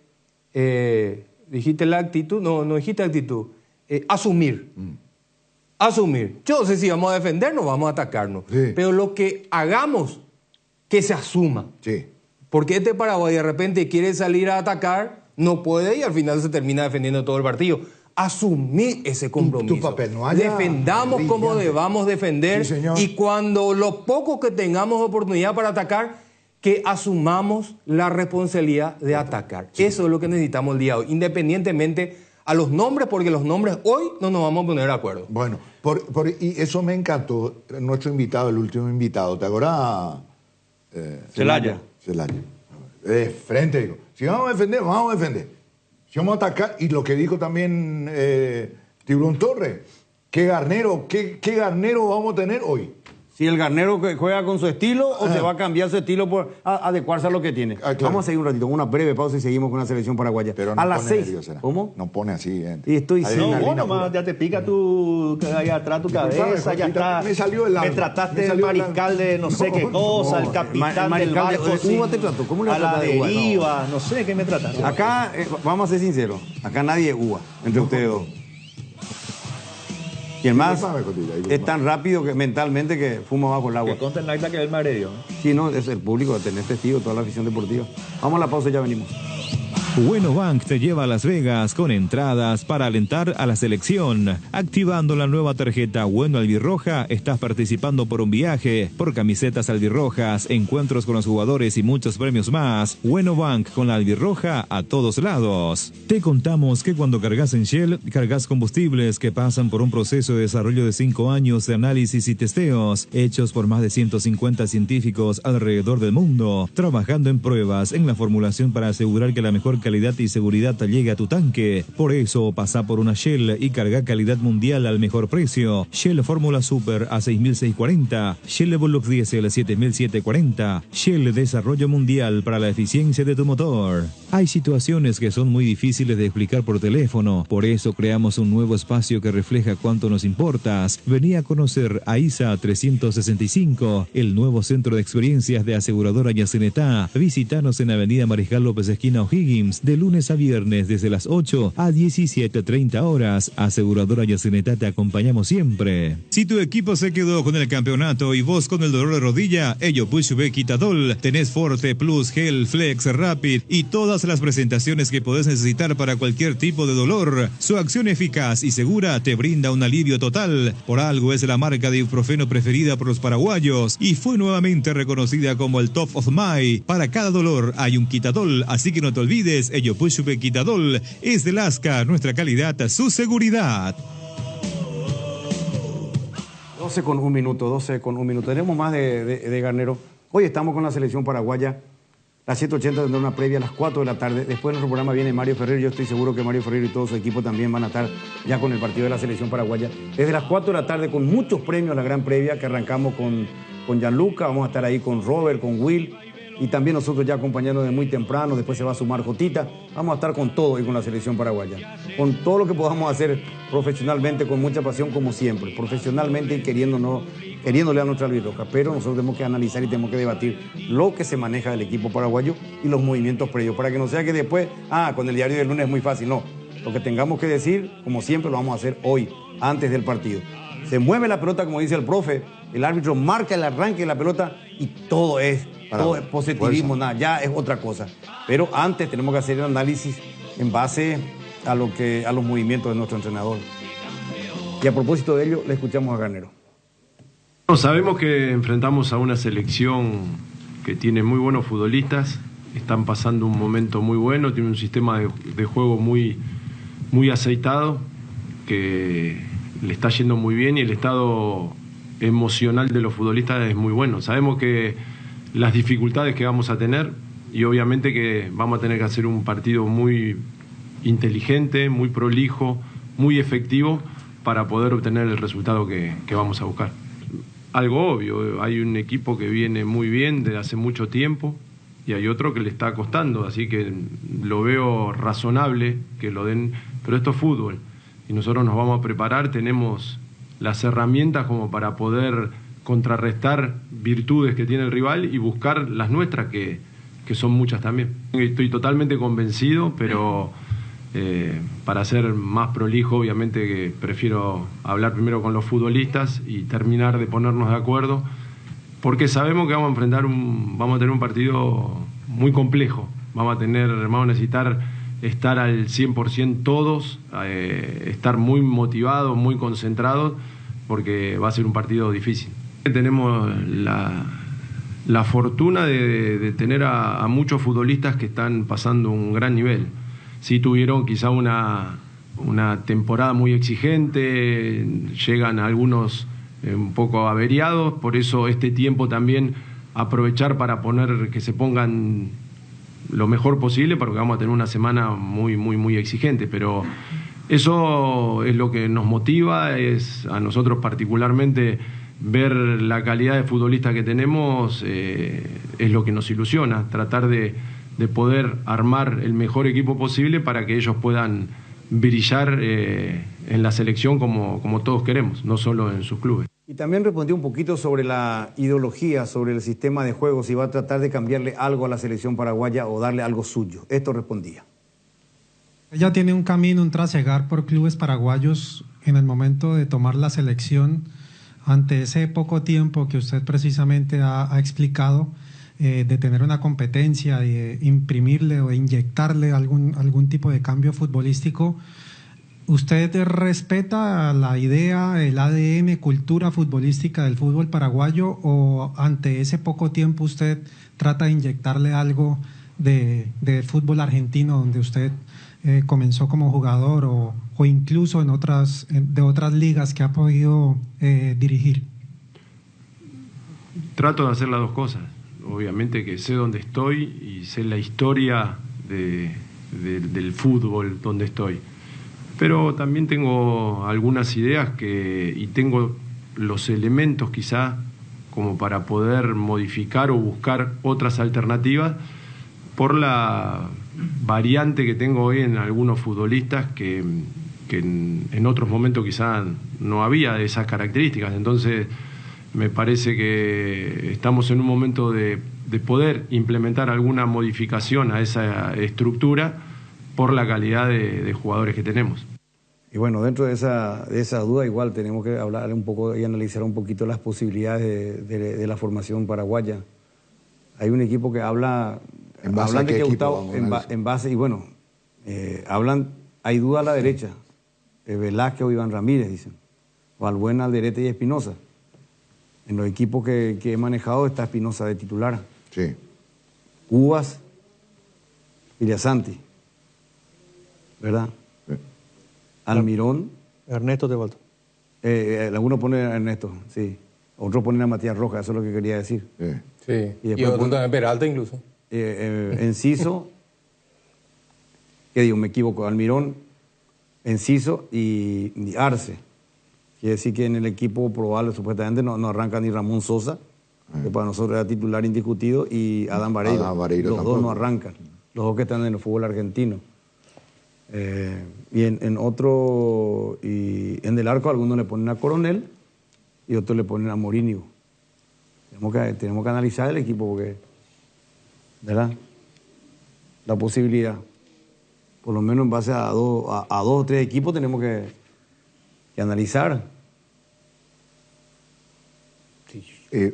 la actitud, no dijiste actitud. Asumir. Asumir. Yo no sé si vamos a defendernos o vamos a atacarnos. Sí. Pero lo que hagamos, que se asuma. Sí. Porque Paraguay de repente quiere salir a atacar... No puede y al final se termina defendiendo todo el partido. asumir ese compromiso. Tu papel, no haya defendamos como brillante. debamos defender, Sí, señor. y cuando lo poco que tengamos oportunidad para atacar, que asumamos la responsabilidad de atacar. Eso es lo que necesitamos el día de hoy, independientemente a los nombres, porque los nombres hoy no nos vamos a poner de acuerdo. Bueno, y eso me encantó, nuestro invitado, el último invitado, ¿te acuerdas? Celaya. De frente, digo, si vamos a defender, vamos a defender. Si vamos a atacar, y lo que dijo también Tiburón Torres, ¿qué garnero vamos a tener hoy? Si el Garnero juega con su estilo o se va a cambiar su estilo por adecuarse a lo que tiene. Claro. Vamos a seguir un ratito, una breve pausa y seguimos con la selección paraguaya. Pero no a las pone 6. nerviosa. ¿Cómo? No pone así, gente. Y estoy Adrenalina No, vos nomás pura. ya te pica tu ahí atrás tu cabeza, ya está. Me salió el alma. Me trataste Me de salió el mariscal alma. de no sé qué cosa, el el capitán del mariscal de barco. uva te trató. ¿Cómo le a la trata de uva? deriva, no sé qué me trataste. Acá, vamos a ser sinceros, acá nadie es uva, entre ustedes dos. Y el más es tan rápido que mentalmente que fuma bajo el agua. Que conta el Naita que es el Maredio. Sí, no, es el público, tener testigo, toda la afición deportiva. Vamos a la pausa y ya venimos. Bueno Bank te lleva a Las Vegas con entradas para alentar a la selección. Activando la nueva tarjeta Bueno Albirroja, estás participando por un viaje, por camisetas albirrojas, encuentros con los jugadores y muchos premios más. Bueno Bank con la albirroja a todos lados. Te contamos que cuando cargas en Shell, cargas combustibles que pasan por un proceso de desarrollo de 5 años de análisis y testeos, hechos por más de 150 científicos alrededor del mundo, trabajando en pruebas en la formulación para asegurar que la mejor calidad y seguridad llegue a tu tanque. Por eso, pasa por una Shell y carga calidad mundial al mejor precio. Shell Fórmula Super a 6.640, Shell Evolux Diesel 7.740, Shell Desarrollo Mundial para la eficiencia de tu motor. Hay situaciones que son muy difíciles de explicar por teléfono, por eso creamos un nuevo espacio que refleja cuánto nos importas. Vení a conocer a ISA 365, el nuevo centro de experiencias de aseguradora Yacenetá. Visítanos en Avenida Mariscal López esquina O'Higgins, de lunes a viernes desde las 8 a 17:30 horas. Aseguradora Yacenetá, te acompañamos siempre. Si tu equipo se quedó con el campeonato y vos con el dolor de rodilla, ello Pushbe Quitadol, tenés Forte Plus, Gel, Flex, Rapid y todas las presentaciones que podés necesitar para cualquier tipo de dolor. Su acción eficaz y segura te brinda un alivio total. Por algo es la marca de ibuprofeno preferida por los paraguayos y fue nuevamente reconocida como el Top of Mind. Para cada dolor hay un Quitadol, así que no te olvides, ello Pushbe Quitadol es de Lasca, nuestra calidad, su seguridad. 12 con un minuto. Tenemos más de Garnero. Hoy estamos con la selección paraguaya. Las 7:80 tendrá una previa a las 4 de la tarde. Después de nuestro programa viene Mario Ferrer. Yo estoy seguro que Mario Ferrer y todo su equipo también van a estar ya con el partido de la selección paraguaya. Desde las 4 de la tarde con muchos premios, la gran previa que arrancamos con Gianluca. Vamos a estar ahí con Robert, con Will. Y también nosotros ya acompañándonos de muy temprano. Después se va a sumar Jotita. Vamos a estar con todo y con la selección paraguaya. Con todo lo que podamos hacer profesionalmente, con mucha pasión como siempre. Profesionalmente y queriéndole a nuestra albirroja. Pero nosotros tenemos que analizar y tenemos que debatir lo que se maneja del equipo paraguayo y los movimientos previos. Para que no sea que después, con el diario del lunes es muy fácil. No. Lo que tengamos que decir, como siempre, lo vamos a hacer hoy, antes del partido. Se mueve la pelota, como dice el profe. El árbitro marca el arranque de la pelota y todo es positivismo, nada, ya es otra cosa. Pero antes tenemos que hacer el análisis en base a los movimientos de nuestro entrenador. Y a propósito de ello, le escuchamos a Garnero. Sabemos que enfrentamos a una selección que tiene muy buenos futbolistas, están pasando un momento muy bueno, tiene un sistema de juego muy aceitado, que le está yendo muy bien y el estado emocional de los futbolistas es muy bueno. Sabemos que las dificultades que vamos a tener y obviamente que vamos a tener que hacer un partido muy inteligente, muy prolijo, muy efectivo para poder obtener el resultado que vamos a buscar. Algo obvio, hay un equipo que viene muy bien desde hace mucho tiempo y hay otro que le está costando, así que lo veo razonable que lo den, pero esto es fútbol y nosotros nos vamos a preparar, tenemos las herramientas como para poder contrarrestar virtudes que tiene el rival y buscar las nuestras, que son muchas también. Estoy totalmente convencido, pero para ser más prolijo, obviamente que prefiero hablar primero con los futbolistas y terminar de ponernos de acuerdo, porque sabemos que vamos a tener un partido muy complejo, vamos a necesitar estar al 100% todos, estar muy motivados, muy concentrados, porque va a ser un partido difícil. Tenemos la fortuna de tener a muchos futbolistas que están pasando un gran nivel. Sí tuvieron quizá una temporada muy exigente, llegan algunos un poco averiados, por eso este tiempo también aprovechar para que se pongan lo mejor posible, porque vamos a tener una semana muy exigente, pero eso es lo que nos motiva, es a nosotros particularmente ver la calidad de futbolista que tenemos, es lo que nos ilusiona, tratar de poder armar el mejor equipo posible para que ellos puedan brillar en la selección como todos queremos, no solo en sus clubes. Y también respondió un poquito sobre la ideología, sobre el sistema de juego, si va a tratar de cambiarle algo a la selección paraguaya o darle algo suyo. Esto respondía. Ella tiene un camino, un trasegar por clubes paraguayos en el momento de tomar la selección, ante ese poco tiempo que usted precisamente ha explicado, de tener una competencia, de imprimirle o inyectarle algún tipo de cambio futbolístico. ¿Usted respeta la idea, el ADN, cultura futbolística del fútbol paraguayo, o ante ese poco tiempo usted trata de inyectarle algo de fútbol argentino, donde usted comenzó como jugador o incluso de otras ligas que ha podido dirigir? Trato de hacer las dos cosas. Obviamente que sé dónde estoy y sé la historia del fútbol donde estoy. Pero también tengo algunas ideas y tengo los elementos quizá como para poder modificar o buscar otras alternativas por la variante que tengo hoy en algunos futbolistas que en otros momentos quizá no había de esas características. Entonces me parece que estamos en un momento de poder implementar alguna modificación a esa estructura por la calidad de jugadores que tenemos. Y bueno, dentro de esa duda igual tenemos que hablar un poco y analizar un poquito las posibilidades de la formación paraguaya. Hay un equipo que habla ¿En base a qué equipo? En base, y bueno, hay duda a la derecha, Velázquez o Iván Ramírez, dicen, Valbuena, Alderete y Espinosa. En los equipos que he manejado está Espinosa de titular. Sí. Uvas, Viriasanti, ¿verdad? Sí. Almirón. Ernesto te falta. Algunos ponen a Ernesto, sí. Otros ponen a Matías Rojas, eso es lo que quería decir. Sí. Y otros también Peralta incluso. Enciso, ¿qué digo? Me equivoco. Almirón, Enciso y Arce. Quiere decir que en el equipo probable supuestamente no arranca ni Ramón Sosa, que para nosotros era titular indiscutido, y Adán Vareiro. Los tampoco. Dos no arrancan, los dos que están en el fútbol argentino. Y en otro, y en el arco algunos le ponen a Coronel y otros le ponen a Morinio. Tenemos que analizar el equipo porque, ¿verdad? La posibilidad, por lo menos en base a dos o tres equipos tenemos que analizar.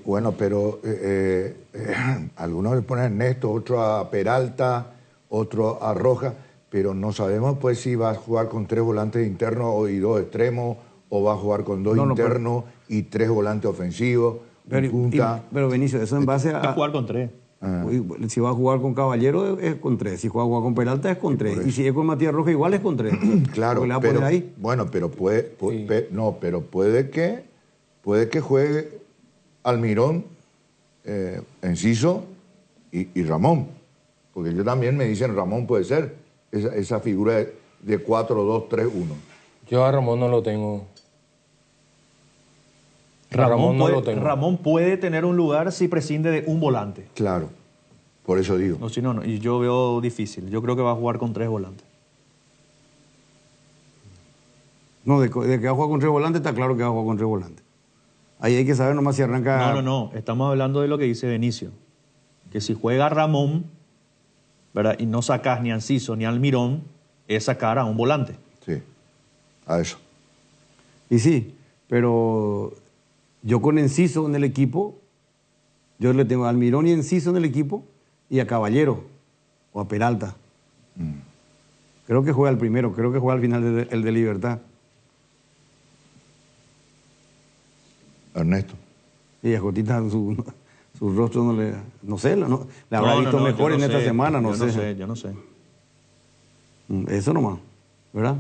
Bueno, pero algunos le ponen a Ernesto, otros a Peralta, otros a Rojas, pero no sabemos pues si va a jugar con 3 volantes internos y 2 extremos, o va a jugar con 2 internos y 3 volantes ofensivos, punta. Pero Benicio, eso en base a... Va a jugar con 3. Si va a jugar con Caballero es con 3, si va a jugar con Peralta es con 3, y si es con Matías Rojas igual es con 3. Claro, le va a poner ahí. Bueno, pero puede que juegue Almirón, Enciso y Ramón, porque yo también me dicen Ramón puede ser esa figura de 4-2-3-1. Yo a Ramón no lo tengo. Ramón puede tener un lugar si prescinde de un volante. Claro, por eso digo. No, y yo veo difícil. Yo creo que va a jugar con 3 volantes. No, de que va a jugar con 3 volantes está claro que va a jugar con 3 volantes. Ahí hay que saber nomás si arranca... No. Estamos hablando de lo que dice Benicio. Que si juega Ramón, ¿verdad? Y no sacas ni a Enciso ni a Almirón, es sacar a un volante. Sí, a eso. Y sí, pero yo con Enciso en el equipo, yo le tengo a Almirón y Enciso en el equipo y a Caballero o a Peralta. Creo que juega el primero, creo que juega al final el de Libertad. Ernesto. Y a Jotita su rostro no sé, le habrá visto mejor en esta semana, no sé. Yo no sé. Eso nomás, ¿verdad?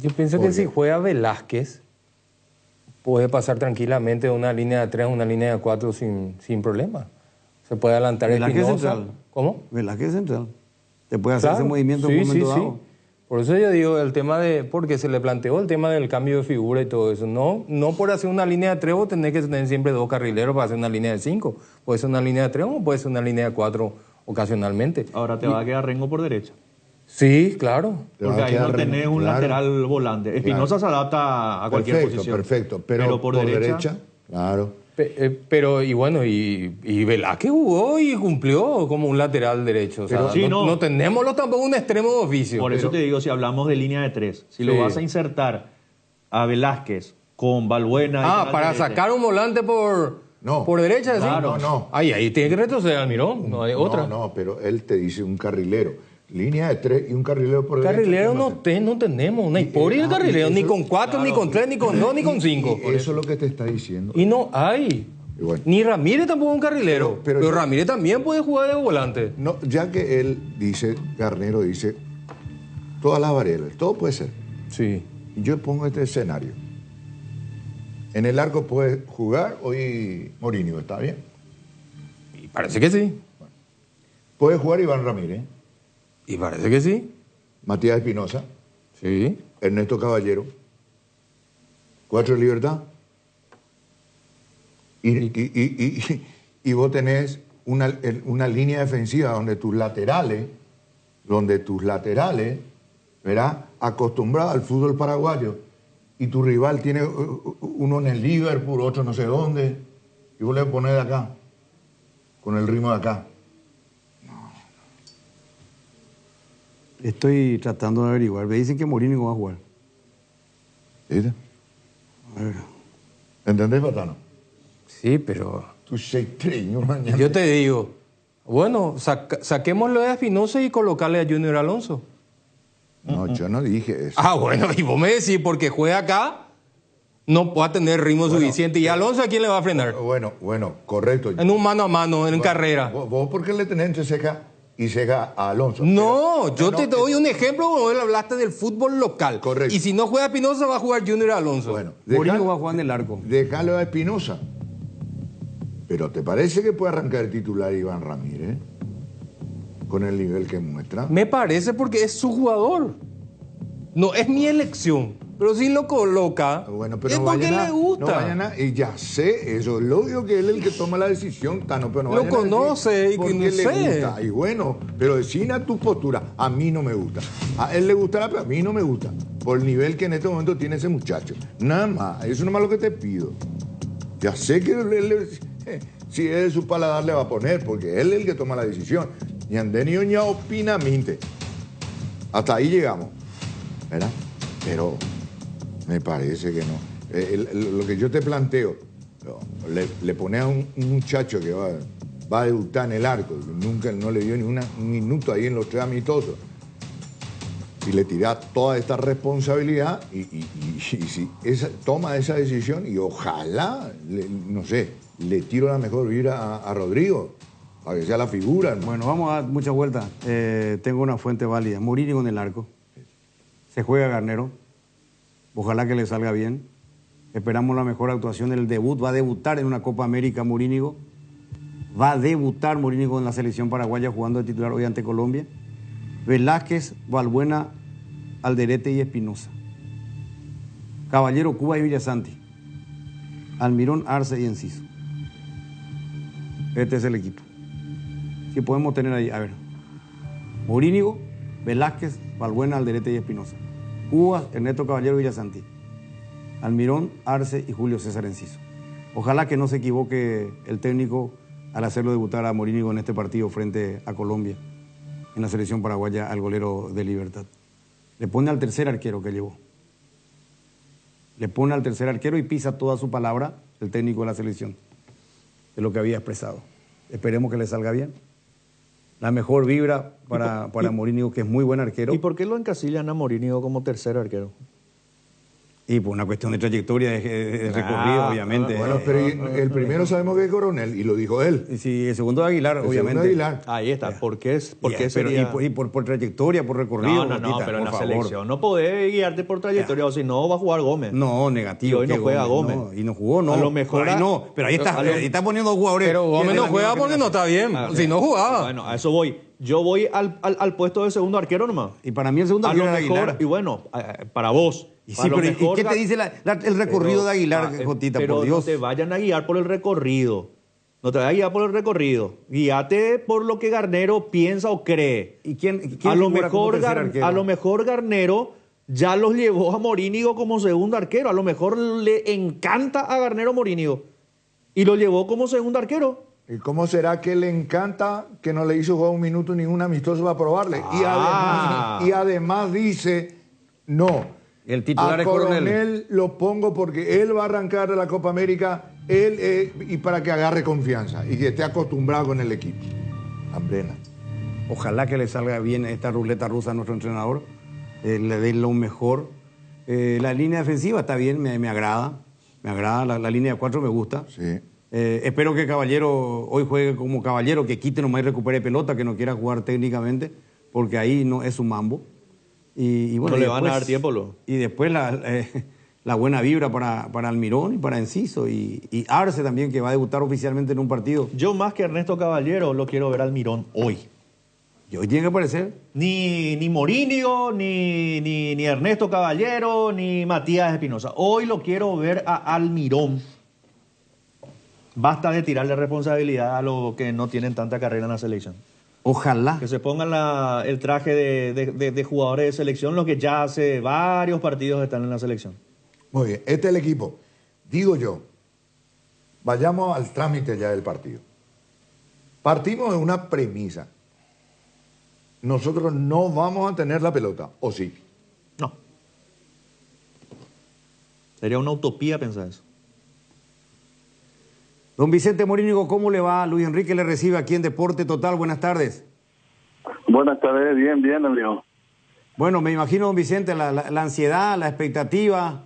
Yo pienso que si juega Velázquez, puede pasar tranquilamente de una línea de 3 a una línea de 4 sin problema. Se puede adelantar el Velázquez Espinosa. central. ¿Cómo? Velázquez central. Te puede hacer Claro, ese movimiento en un momento dado. Por eso yo digo el tema porque se le planteó el tema del cambio de figura y todo eso. No por hacer una línea de 3 vos tenés que tener siempre 2 carrileros para hacer una línea de 5. Puede ser una línea de 3 o puede ser una línea de 4 ocasionalmente. Ahora te va a quedar Rengo por derecha. Sí, claro. Porque ahí no tenés un lateral volante. Espinosa se adapta a cualquier posición. Perfecto, pero por derecha, claro. Pero, y bueno, y Velázquez jugó y cumplió como un lateral derecho. O sea, no tenemos tampoco un extremo de oficio. Por eso te digo, si hablamos de línea de 3, si lo vas a insertar a Velázquez con Valbuena... para derecha, sacar un volante por derecha, claro, ¿sí? no. Ahí tiene que retroceder Almirón, no hay otra. No, pero él te dice un carrilero. Línea de 3 y un carrilero por derecha. Carrilero no tenemos, no hay por el carrilero, ni con 4, ni con 3, ni con 2, ni con 5. Eso es lo que te está diciendo. Y no hay. Bueno. Ni Ramírez tampoco es un carrilero. Pero Ramírez también puede jugar de volante. No, ya que él dice, Garnero dice, todas las variables, todo puede ser. Sí. Yo pongo este escenario. En el arco puede jugar hoy Mourinho, ¿está bien? Y parece que sí. Bueno. Puede jugar Iván Ramírez. Y parece que sí. Matías Espinosa. Sí. Ernesto Caballero. 4 de Libertad. Y vos tenés una línea defensiva donde tus laterales, ¿verdad? Acostumbrados al fútbol paraguayo, y tu rival tiene uno en el Liverpool, otro no sé dónde, y vos le pones de acá, con el ritmo de acá. Estoy tratando de averiguar. Me dicen que Mourinho va a jugar. ¿Viste? A ver. ¿Entendés, Patano? Sí, pero... Tú seitreño mañana. Yo te digo, bueno, saquémoslo de Espinosa y colocarle a Junior Alonso. No, yo no dije eso. Ah, bueno, y vos me decís, porque juega acá, no va a tener ritmo suficiente. ¿Y Alonso a quién le va a frenar? Bueno, correcto. En un mano a mano, en carrera. ¿Vos por qué le tenés entre ceja y ceja a Alonso? No, yo te doy un ejemplo cuando él hablaste del fútbol local. Correcto. Y si no juega Espinosa, va a jugar Junior Alonso. Bueno, Mourinho va a jugar en el arco. Déjalo a Espinosa. Pero ¿te parece que puede arrancar el titular Iván Ramírez? Con el nivel que muestra. Me parece porque es su jugador. No es mi elección. Pero si lo coloca, pero es porque le gusta. Y ya sé, eso es lógico que él es el que toma la decisión, Tano, pero no lo conoce y que no sé. Le gusta. Y bueno, pero decina tu postura. A mí no me gusta. A él le gustará, pero a mí no me gusta. Por el nivel que en este momento tiene ese muchacho. Nada más. Eso no es lo que te pido. Ya sé que si es de su paladar le va a poner, porque él es el que toma la decisión. Ni Andenio ni opina minte. Hasta ahí llegamos. ¿Verdad? Pero me parece que no. Lo que yo te planteo, le pones a un muchacho que va a debutar en el arco, que nunca no le dio ni un minuto ahí en los 3 amistosos, y le tirás toda esta responsabilidad y si toma esa decisión, y ojalá, no sé, le tiro la mejor vibra a Rodrigo, para que sea la figura, hermano. Bueno, vamos a dar mucha vuelta. Tengo una fuente válida. Mourinho en el arco. Se juega Garnero. Ojalá que le salga bien. Esperamos la mejor actuación del debut. Va a debutar en una Copa América Mourinho. Va a debutar Mourinho en la selección paraguaya jugando de titular hoy ante Colombia. Velázquez, Valbuena, Alderete y Espinosa. Caballero, Cuba y Villasanti. Almirón, Arce y Enciso. Este es el equipo. Si podemos tener ahí, a ver. Mourinho, Velázquez, Valbuena, Alderete y Espinosa. Cuba, Ernesto Caballero y Villasanti. Almirón, Arce y Julio César Enciso. Ojalá que no se equivoque el técnico al hacerlo debutar a Mourinho en este partido frente a Colombia, en la selección paraguaya, al golero de Libertad. Le pone al tercer arquero que llevó. Le pone al tercer arquero y pisa toda su palabra el técnico de la selección, de lo que había expresado. Esperemos que le salga bien. la mejor vibra para Morínigo, que es muy buen arquero. ¿Y por qué lo encasillan a Morínigo como tercer arquero? Y por una cuestión de trayectoria, de recorrido, obviamente. Bueno, pero el primero sabemos que es Coronel, y lo dijo él. Y sí, el segundo Aguilar, El obviamente. segundo Aguilar. Ahí está. ¿Por qué Pero, sería...? y por trayectoria, por recorrido. No, Botita, pero en la por favor. selección no podés guiarte por trayectoria, o si no va a jugar Gómez. No, negativo. Y hoy no juega Gómez. No, y no jugó, no. A lo mejor... Ahí no, pero ahí está, ahí está poniendo jugadores. Pero Gómez no juega porque no está bien. Si no jugaba. Bueno, a eso voy. Yo voy al puesto de segundo arquero nomás. Y para mí el segundo a lo arquero era mejor, Aguilar. y bueno, para vos. Y sí, pero ¿y qué te dice el recorrido de Aguilar, Jotita, pero por Dios? no te vayan a guiar por el recorrido. No te vayan a guiar por el recorrido. Guíate por lo que Garnero piensa o cree. ¿Y quién a lo figura como mejor tercer arquero? a lo mejor Garnero ya los llevó a Morínigo como segundo arquero. A lo mejor le encanta a Garnero Morínigo. Y lo llevó como segundo arquero. ¿Y cómo será que le encanta que no le hizo jugar un minuto ningún amistoso para probarle? Y además dice, no, el titular a es Coronel. Coronel lo pongo porque él va a arrancar de la Copa América y para que agarre confianza y que esté acostumbrado con el equipo. Ambrena. Ojalá que le salga bien esta ruleta rusa a nuestro entrenador, le dé lo mejor. La línea defensiva está bien, me agrada. Me agrada, la línea de 4 me gusta. Sí. Espero que Caballero hoy juegue como Caballero, que quite nomás y recupere pelota, que no quiera jugar técnicamente, porque ahí no es su mambo. Y bueno, no le van a dar tiempo. Y después la buena vibra para Almirón y para Enciso. Y Arce también, que va a debutar oficialmente en un partido. Yo más que Ernesto Caballero lo quiero ver al Almirón hoy. ¿Y hoy tiene que aparecer? Ni Morínigo, ni Ernesto Caballero, ni Matías Espinosa. Hoy lo quiero ver a Almirón. Basta de tirarle responsabilidad a los que no tienen tanta carrera en la selección. Ojalá. Que se pongan el traje de jugadores de selección, los que ya hace varios partidos están en la selección. Muy bien, este es el equipo. Digo yo, vayamos al trámite ya del partido. Partimos de una premisa. Nosotros no vamos a tener la pelota, ¿o sí? No. Sería una utopía pensar eso. Don Vicente Morínigo, ¿cómo le va? Luis Enrique le recibe aquí en Deporte Total. Buenas tardes. Buenas tardes, bien, amigo. Bueno, me imagino, don Vicente, la ansiedad, la expectativa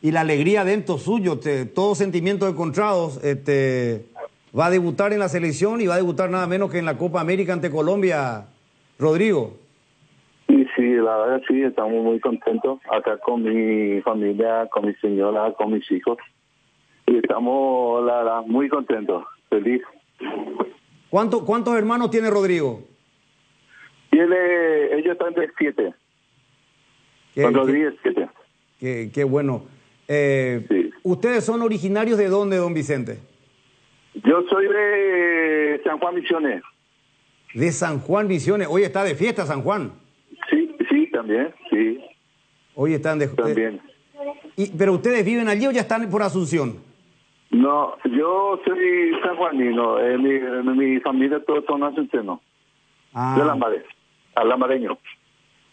y la alegría dentro suyo, todos sentimientos encontrados. Va a debutar en la selección y va a debutar nada menos que en la Copa América ante Colombia, Rodrigo. Y sí, la verdad sí, estamos muy contentos acá con mi familia, con mi señora, con mis hijos. Y estamos, la verdad, muy contentos, feliz. ¿Cuántos hermanos tiene Rodrigo? Ellos están de 7. Con Rodríguez 7. Qué bueno. Sí. ¿Ustedes son originarios de dónde, don Vicente? Yo soy de San Juan Misiones. De San Juan Misiones. Hoy está de fiesta San Juan. Sí, también, sí. Hoy están de... También. ¿Pero ustedes viven allí o ya están por Asunción? No, yo soy sanjuanino. Mi familia todos son asuncenos. De Lambaré, al lambareño.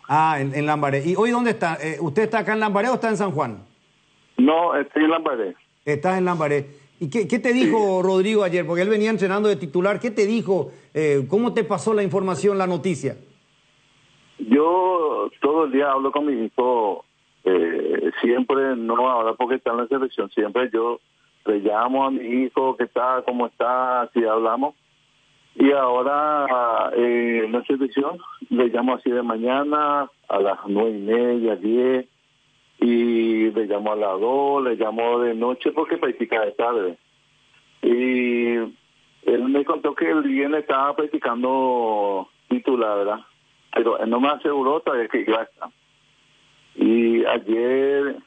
En Lambaré. ¿Y hoy dónde está? ¿Usted está acá en Lambaré o está en San Juan? No, estoy en Lambaré. Estás en Lambaré. ¿Y qué te dijo Rodrigo ayer? Porque él venía entrenando de titular. ¿Qué te dijo? ¿Cómo te pasó la información, la noticia? Yo todo el día hablo con mi hijo. Siempre, no ahora porque está en la selección, siempre yo le llamo a mi hijo que está, cómo está, así hablamos. Y ahora en la selección le llamo así de mañana a las 9:30, 10, y le llamo a las 2, le llamo de noche porque practica de tarde. Y él me contó que el viernes estaba practicando titular, ¿verdad? Pero él no me aseguró todavía que iba a estar. Y ayer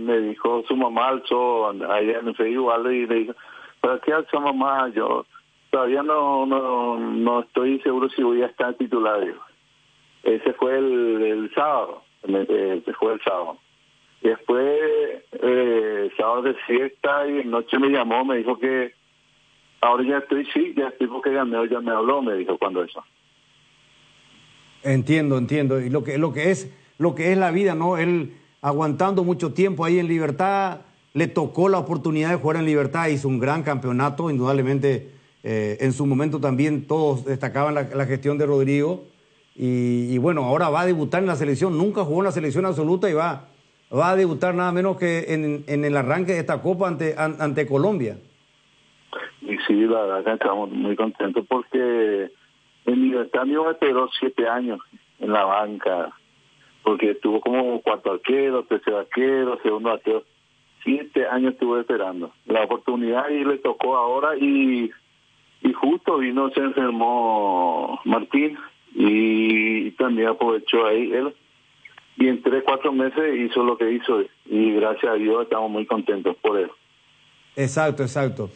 me dijo su mamá, alzó allá en Facebook, y le dijo, ¿para qué alzó mamá? Yo todavía no estoy seguro si voy a estar titular. Ese fue el sábado. Después, sábado de fiesta, y en noche me llamó, me dijo que ahora ya estoy porque Garnero ya me habló, me dijo cuando eso. Entiendo. Y lo que es la vida, ¿no? Él aguantando mucho tiempo ahí en Libertad, le tocó la oportunidad de jugar en Libertad, hizo un gran campeonato, indudablemente En su momento también todos destacaban la gestión de Rodrigo. Y bueno, ahora va a debutar en la selección. Nunca jugó en la selección absoluta y va a debutar nada menos que en el arranque de esta Copa ante Colombia. Y sí, la verdad que estamos muy contentos porque en Libertad me esperó 7 años en la banca, porque estuvo como cuarto arquero, tercer arquero, segundo arquero. 7 años estuve esperando la oportunidad y le tocó ahora y justo vino, se enfermó Martín y también aprovechó ahí él. Y en 3-4 meses hizo lo que hizo y gracias a Dios estamos muy contentos por él. Exacto.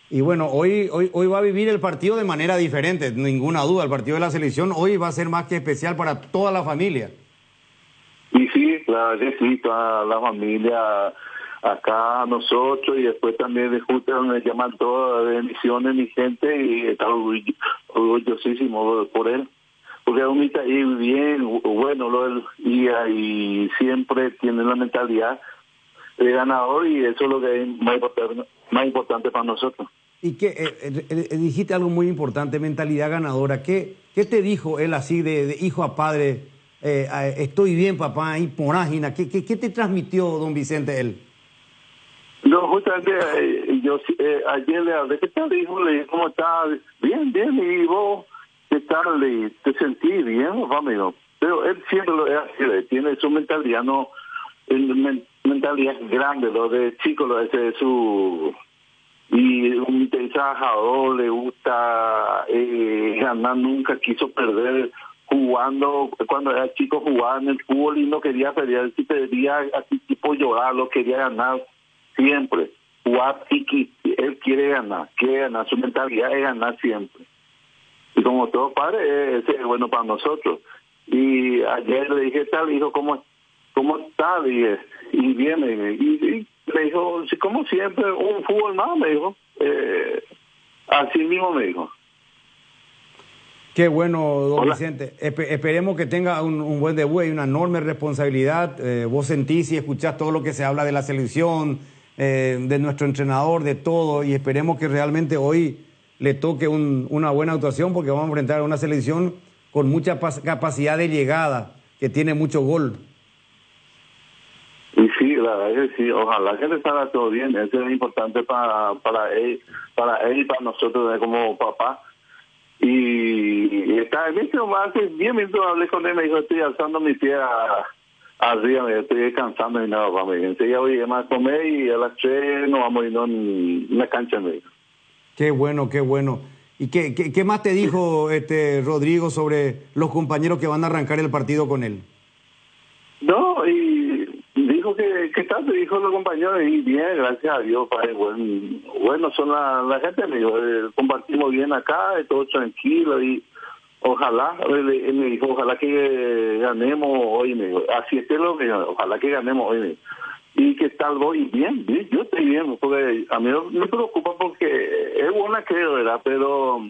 Y bueno, hoy va a vivir el partido de manera diferente, ninguna duda. El partido de la selección hoy va a ser más que especial para toda la familia. Y sí, claro que sí, toda la familia acá, nosotros, y después también de justo me llaman todas las emisiones, mi gente, y está orgullosísimo por él. Porque es un ahí bien, bueno, y siempre tiene la mentalidad de ganador y eso es lo que es más importante para nosotros. Y que dijiste algo muy importante, mentalidad ganadora. ¿Qué te dijo él así de hijo a padre? Estoy bien, papá, y porágina. ¿Qué te transmitió don Vicente él? No, justamente yo ayer le hablé, ¿qué tal, hijo? Le dije, ¿cómo estás? Bien, y vos, ¿qué tal? ¿Te sentís bien, amigo? Pero él siempre lo es así, tiene su mentalidad, no, mentalidad grande, lo de chico, lo de su... Y un trabajador, le gusta ganar, nunca quiso perder jugando. Cuando era chico jugaba en el fútbol y no quería perder, si perdía así tipo llorar, lo quería ganar siempre. Jugar y él quiere ganar, su mentalidad es ganar siempre. Y como todo padre, ese es bueno para nosotros. Y ayer le dije, tal, hijo, ¿cómo está? Y viene, y me dijo, como siempre, un fútbol más, me dijo. Así mismo me dijo. Qué bueno, don Vicente. Esperemos que tenga un buen debut y una enorme responsabilidad. Vos sentís y escuchás todo lo que se habla de la selección, de nuestro entrenador, de todo, y esperemos que realmente hoy le toque una buena actuación, porque vamos a enfrentar a una selección con mucha capacidad de llegada, que tiene mucho gol. Y sí, la verdad que sí, ojalá que le salga todo bien, eso es importante para él y para nosotros como papá. Y está en hace 10 minutos hablé con él, me dijo, estoy alzando mi pie arriba, me estoy descansando y nada, papá, me dijo, enseguida voy a comer y a las 3 nos vamos a ir en una cancha, me dijo. Qué bueno. ¿Y qué más te dijo Rodrigo sobre los compañeros que van a arrancar el partido con él? No, y dijo que tanto dijo los compañeros, y bien, gracias a Dios, padre, bueno son la gente, me dijo, compartimos bien acá, todo tranquilo, y ojalá, él me dijo, ojalá que ganemos hoy, me dijo, así es lo que ojalá que ganemos hoy, me dijo. Y que tal voy bien, yo estoy bien, porque a mí me preocupa porque es buena, creo, ¿verdad? Pero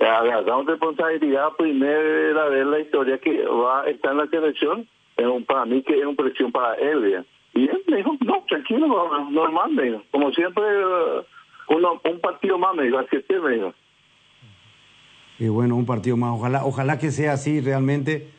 agarramos responsabilidad primera de la historia que va a estar en la selección, para mí que es una presión para él, ¿verdad? Y él me dijo, no, tranquilo, normal, me dijo, como siempre, un partido más, me dijo, así es, me dijo. Y bueno, un partido más, ojalá que sea así realmente.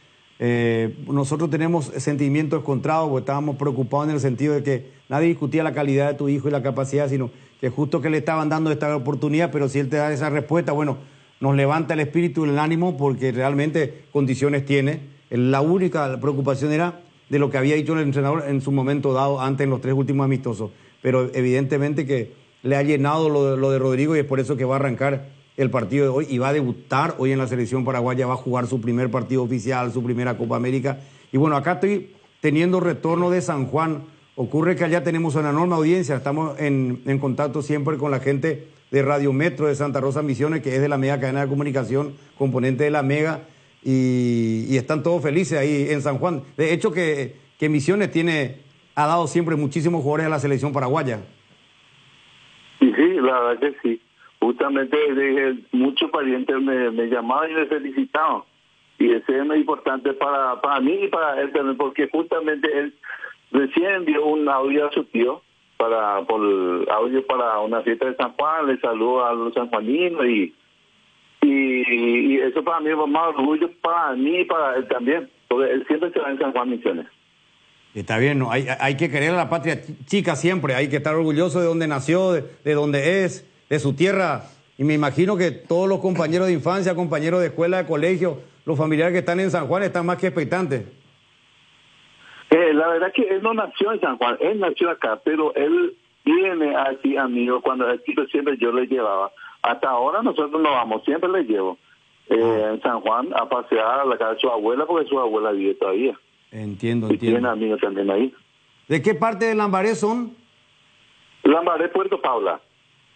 Nosotros tenemos sentimientos encontrados, porque estábamos preocupados en el sentido de que nadie discutía la calidad de tu hijo y la capacidad, sino que justo que le estaban dando esta oportunidad, pero si él te da esa respuesta, bueno, nos levanta el espíritu y el ánimo, porque realmente condiciones tiene. La única preocupación era de lo que había dicho el entrenador en su momento dado antes en los 3 últimos amistosos, pero evidentemente que le ha llenado lo de Rodrigo, y es por eso que va a arrancar el partido de hoy y va a debutar hoy en la selección paraguaya, va a jugar su primer partido oficial, su primera Copa América. Y bueno, acá estoy teniendo retorno de San Juan. Ocurre que allá tenemos una enorme audiencia, estamos en contacto siempre con la gente de Radio Metro de Santa Rosa Misiones, que es de la Mega Cadena de Comunicación, componente de la Mega, y están todos felices ahí en San Juan. De hecho que Misiones ha dado siempre muchísimos jugadores a la selección paraguaya. Y sí, la verdad que sí. Justamente muchos parientes me llamaban y me felicitaban. Y ese es muy importante para mí y para él también, porque justamente él recién envió un audio a su tío por audio para una fiesta de San Juan. Les saludo a los sanjuaninos y eso para mí es más orgullo para mí y para él también, porque él siempre se va en San Juan Misiones. Está bien, ¿no? Hay que querer a la patria chica siempre, hay que estar orgulloso de donde nació, de donde es, de su tierra. Y me imagino que todos los compañeros de infancia, compañeros de escuela, de colegio, los familiares que están en San Juan están más que expectantes. La verdad que él no nació en San Juan, él nació acá, pero él viene aquí, amigo, cuando era chico siempre yo le llevaba. Hasta ahora nosotros no vamos, siempre le llevo en San Juan a pasear a la casa de su abuela, porque su abuela vive todavía. Entiendo. Y tiene amigos también ahí. ¿De qué parte de Lambaré son? Lambaré, Puerto Paula.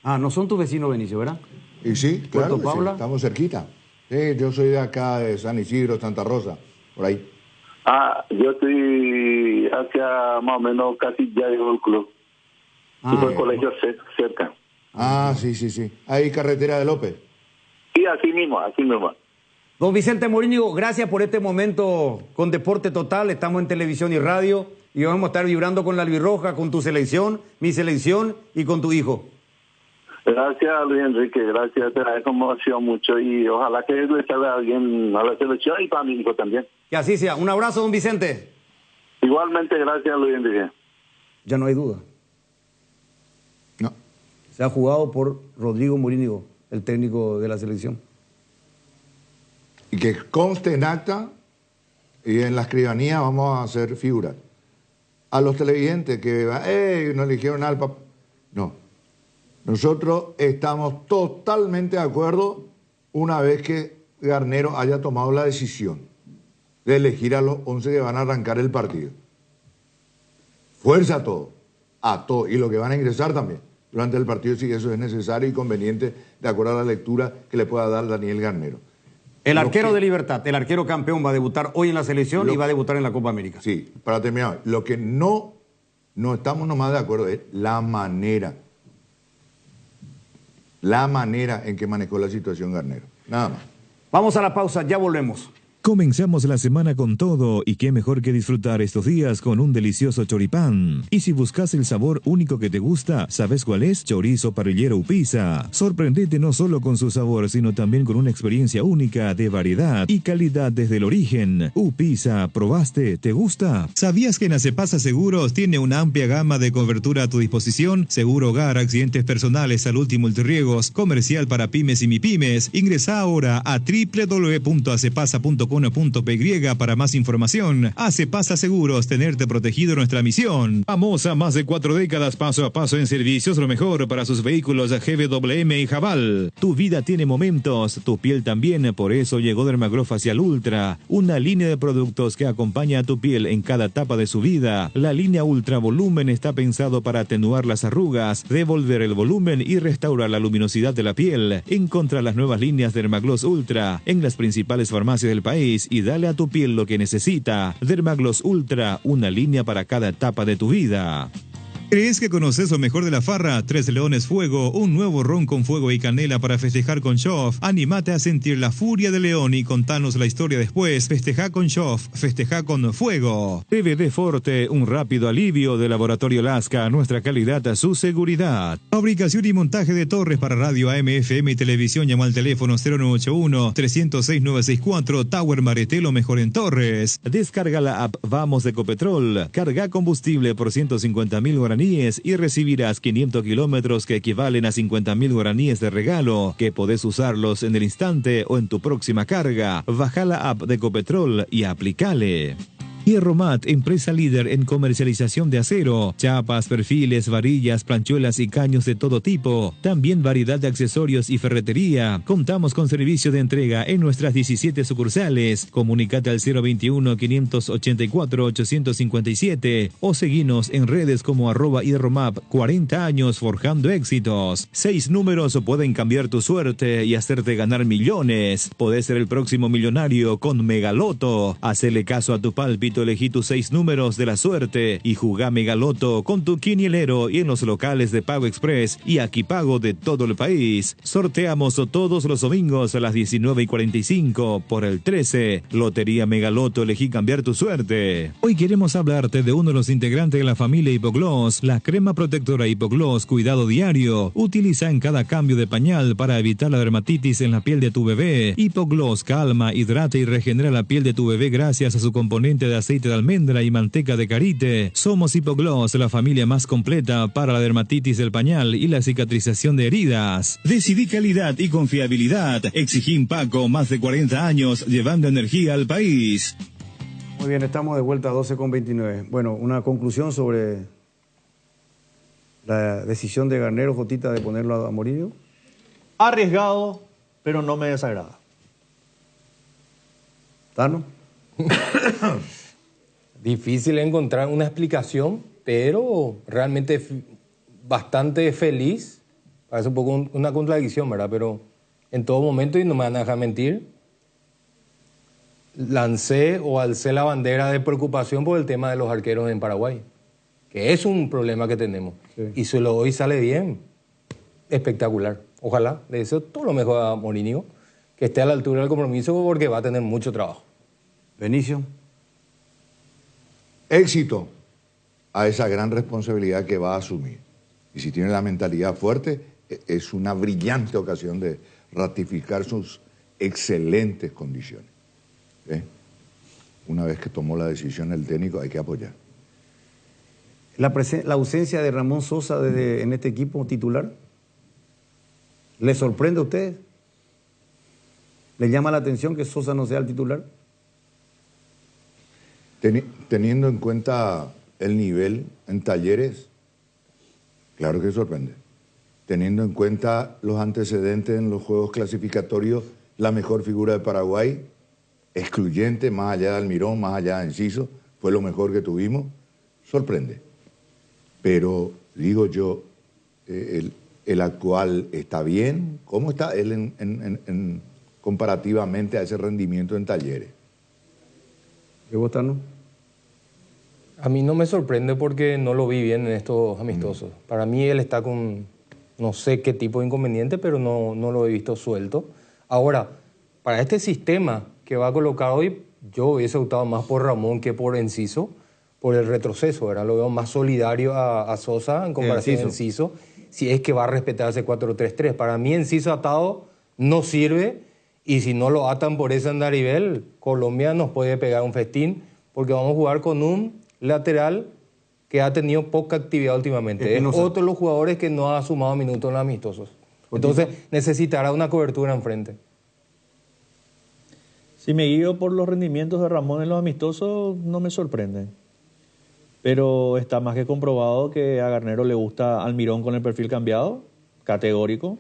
Ah, no son tus vecinos, Benicio, ¿verdad? Y sí, claro, Puerto Paula. sí, estamos cerquita. Sí, yo soy de acá, de San Isidro, Santa Rosa, por ahí. Yo estoy hacia más o menos casi ya llegó el club. Y el colegio cerca. Sí. Ahí carretera de López. Sí, así mismo. Don Vicente Morínigo, gracias por este momento con Deporte Total. Estamos en televisión y radio y vamos a estar vibrando con la albirroja, con tu selección, mi selección y con tu hijo. Gracias, Luis Enrique. Gracias, te agradezco mucho y ojalá que le salga bien a la selección y para mi hijo también. Que así sea. Un abrazo, don Vicente. Igualmente, gracias, Luis Enrique. Ya no hay duda. No. Se ha jugado por Rodrigo Morínigo, el técnico de la selección. Y que conste en acta y en la escribanía vamos a hacer figuras. A los televidentes que no eligieron al papá. No. Nosotros estamos totalmente de acuerdo una vez que Garnero haya tomado la decisión de elegir a los 11 que van a arrancar el partido. Fuerza a todo, y lo que van a ingresar también durante el partido, si eso es necesario y conveniente, de acuerdo a la lectura que le pueda dar Daniel Garnero. El arquero de Libertad, el arquero campeón, va a debutar hoy en la selección y va a debutar en la Copa América. Sí, para terminar, lo que no estamos nomás de acuerdo es la manera en que manejó la situación Garnero. Nada más. Vamos a la pausa, ya volvemos. Comenzamos la semana con todo y qué mejor que disfrutar estos días con un delicioso choripán. Y si buscas el sabor único que te gusta, ¿sabes cuál es? Chorizo parrillero Upisa. Sorprendete no solo con su sabor, sino también con una experiencia única de variedad y calidad desde el origen. Upisa, ¿probaste? ¿Te gusta? ¿Sabías que en Acepasa Seguros tiene una amplia gama de cobertura a tu disposición? Seguro hogar, accidentes personales, salud y multirriegos, comercial para pymes y mipymes. Ingresa ahora a www.acepasa.com.py para más información. Acepasa Seguros, tenerte protegido nuestra misión. Famosa más de 4 décadas paso a paso en servicios, lo mejor para sus vehículos GWM y Jabal. Tu vida tiene momentos, tu piel también, por eso llegó Dermaglow Facial Ultra, una línea de productos que acompaña a tu piel en cada etapa de su vida. La línea Ultra Volumen está pensado para atenuar las arrugas, devolver el volumen y restaurar la luminosidad de la piel. Encontra las nuevas líneas Dermagloss Ultra en las principales farmacias del país y dale a tu piel lo que necesita. Dermagloss Ultra, una línea para cada etapa de tu vida. ¿Crees que conoces lo mejor de la farra? Tres Leones Fuego, un nuevo ron con fuego y canela para festejar con Shoff. Anímate a sentir la furia de León y contanos la historia después. Festeja con Shoff, festeja con fuego. PVD Forte, un rápido alivio de Laboratorio Lasca, nuestra calidad a su seguridad. Fabricación y montaje de torres para radio AM, FM y televisión. Llama al teléfono 0981-306-964, Tower Maretelo, mejor en Torres. Descarga la app Vamos de Ecopetrol. Carga combustible por 150.000 guaraníes y recibirás 500 kilómetros que equivalen a 50.000 guaraníes de regalo, que podés usarlos en el instante o en tu próxima carga. Baja la app de Ecopetrol y aplicale. Hierromat, empresa líder en comercialización de acero, chapas, perfiles, varillas, planchuelas y caños de todo tipo. También variedad de accesorios y ferretería. Contamos con servicio de entrega en nuestras 17 sucursales. Comunicate al 021-584-857 o seguinos en redes como @hierromap. 40 años forjando éxitos. 6 números pueden cambiar tu suerte y hacerte ganar millones. Podés ser el próximo millonario con Megaloto. Hacele caso a tu pálpito Éxito, elegí tus 6 números de la suerte y jugá Megaloto con tu quinielero y en los locales de Pago Express y Aquí Pago de todo el país. Sorteamos todos los domingos a las 19:45 por el 13. Lotería Megaloto, elegí cambiar tu suerte. Hoy queremos hablarte de uno de los integrantes de la familia Hipogloss, la crema protectora Hipogloss Cuidado Diario. Utiliza en cada cambio de pañal para evitar la dermatitis en la piel de tu bebé. Hipogloss calma, hidrata y regenera la piel de tu bebé gracias a su componente de aceite de almendra y manteca de karité. Somos Hipogloss, la familia más completa para la dermatitis del pañal y la cicatrización de heridas. Decidí calidad y confiabilidad. Exigí Paco, más de 40 años llevando energía al país. Muy bien, estamos de vuelta a 12:29. Bueno, una conclusión sobre la decisión de Garnero, Jotita, de ponerlo a Morillo. Arriesgado, pero no me desagrada. ¿Tano? Difícil encontrar una explicación, pero realmente bastante feliz. Parece un poco una contradicción, ¿verdad? Pero en todo momento, y no me van a dejar mentir, alcé la bandera de preocupación por el tema de los arqueros en Paraguay, que es un problema que tenemos. Sí. Y si hoy sale bien, espectacular. Ojalá, le deseo todo lo mejor a Morínigo, que esté a la altura del compromiso porque va a tener mucho trabajo. Benicio. Éxito a esa gran responsabilidad que va a asumir. Y si tiene la mentalidad fuerte, es una brillante ocasión de ratificar sus excelentes condiciones. Una vez que tomó la decisión el técnico, hay que apoyar. La ausencia de Ramón Sosa en este equipo titular, ¿le sorprende a ustedes? ¿Le llama la atención que Sosa no sea el titular? Teniendo en cuenta el nivel en Talleres, claro que sorprende. Teniendo en cuenta los antecedentes en los juegos clasificatorios, la mejor figura de Paraguay, excluyente, más allá de Almirón, más allá de Enciso, fue lo mejor que tuvimos, sorprende. Pero, digo yo, el actual está bien. ¿Cómo está él comparativamente a ese rendimiento en Talleres? ¿Qué votan? A mí no me sorprende porque no lo vi bien en estos amistosos. Para mí él está con no sé qué tipo de inconveniente, pero no lo he visto suelto. Ahora, para este sistema que va a colocar hoy, yo hubiese optado más por Ramón que por Enciso, por el retroceso, ¿verdad? Lo veo más solidario a Sosa en comparación a Enciso, si es que va a respetar ese 4-3-3. Para mí Enciso atado no sirve, y si no lo atan por ese andarivel, Colombia nos puede pegar un festín, porque vamos a jugar con un lateral que ha tenido poca actividad últimamente. Es otro de los jugadores que no ha sumado minutos en los amistosos. Entonces necesitará una cobertura enfrente. Si me guío por los rendimientos de Ramón en los amistosos, no me sorprende. Pero está más que comprobado que a Garnero le gusta Almirón con el perfil cambiado, categórico,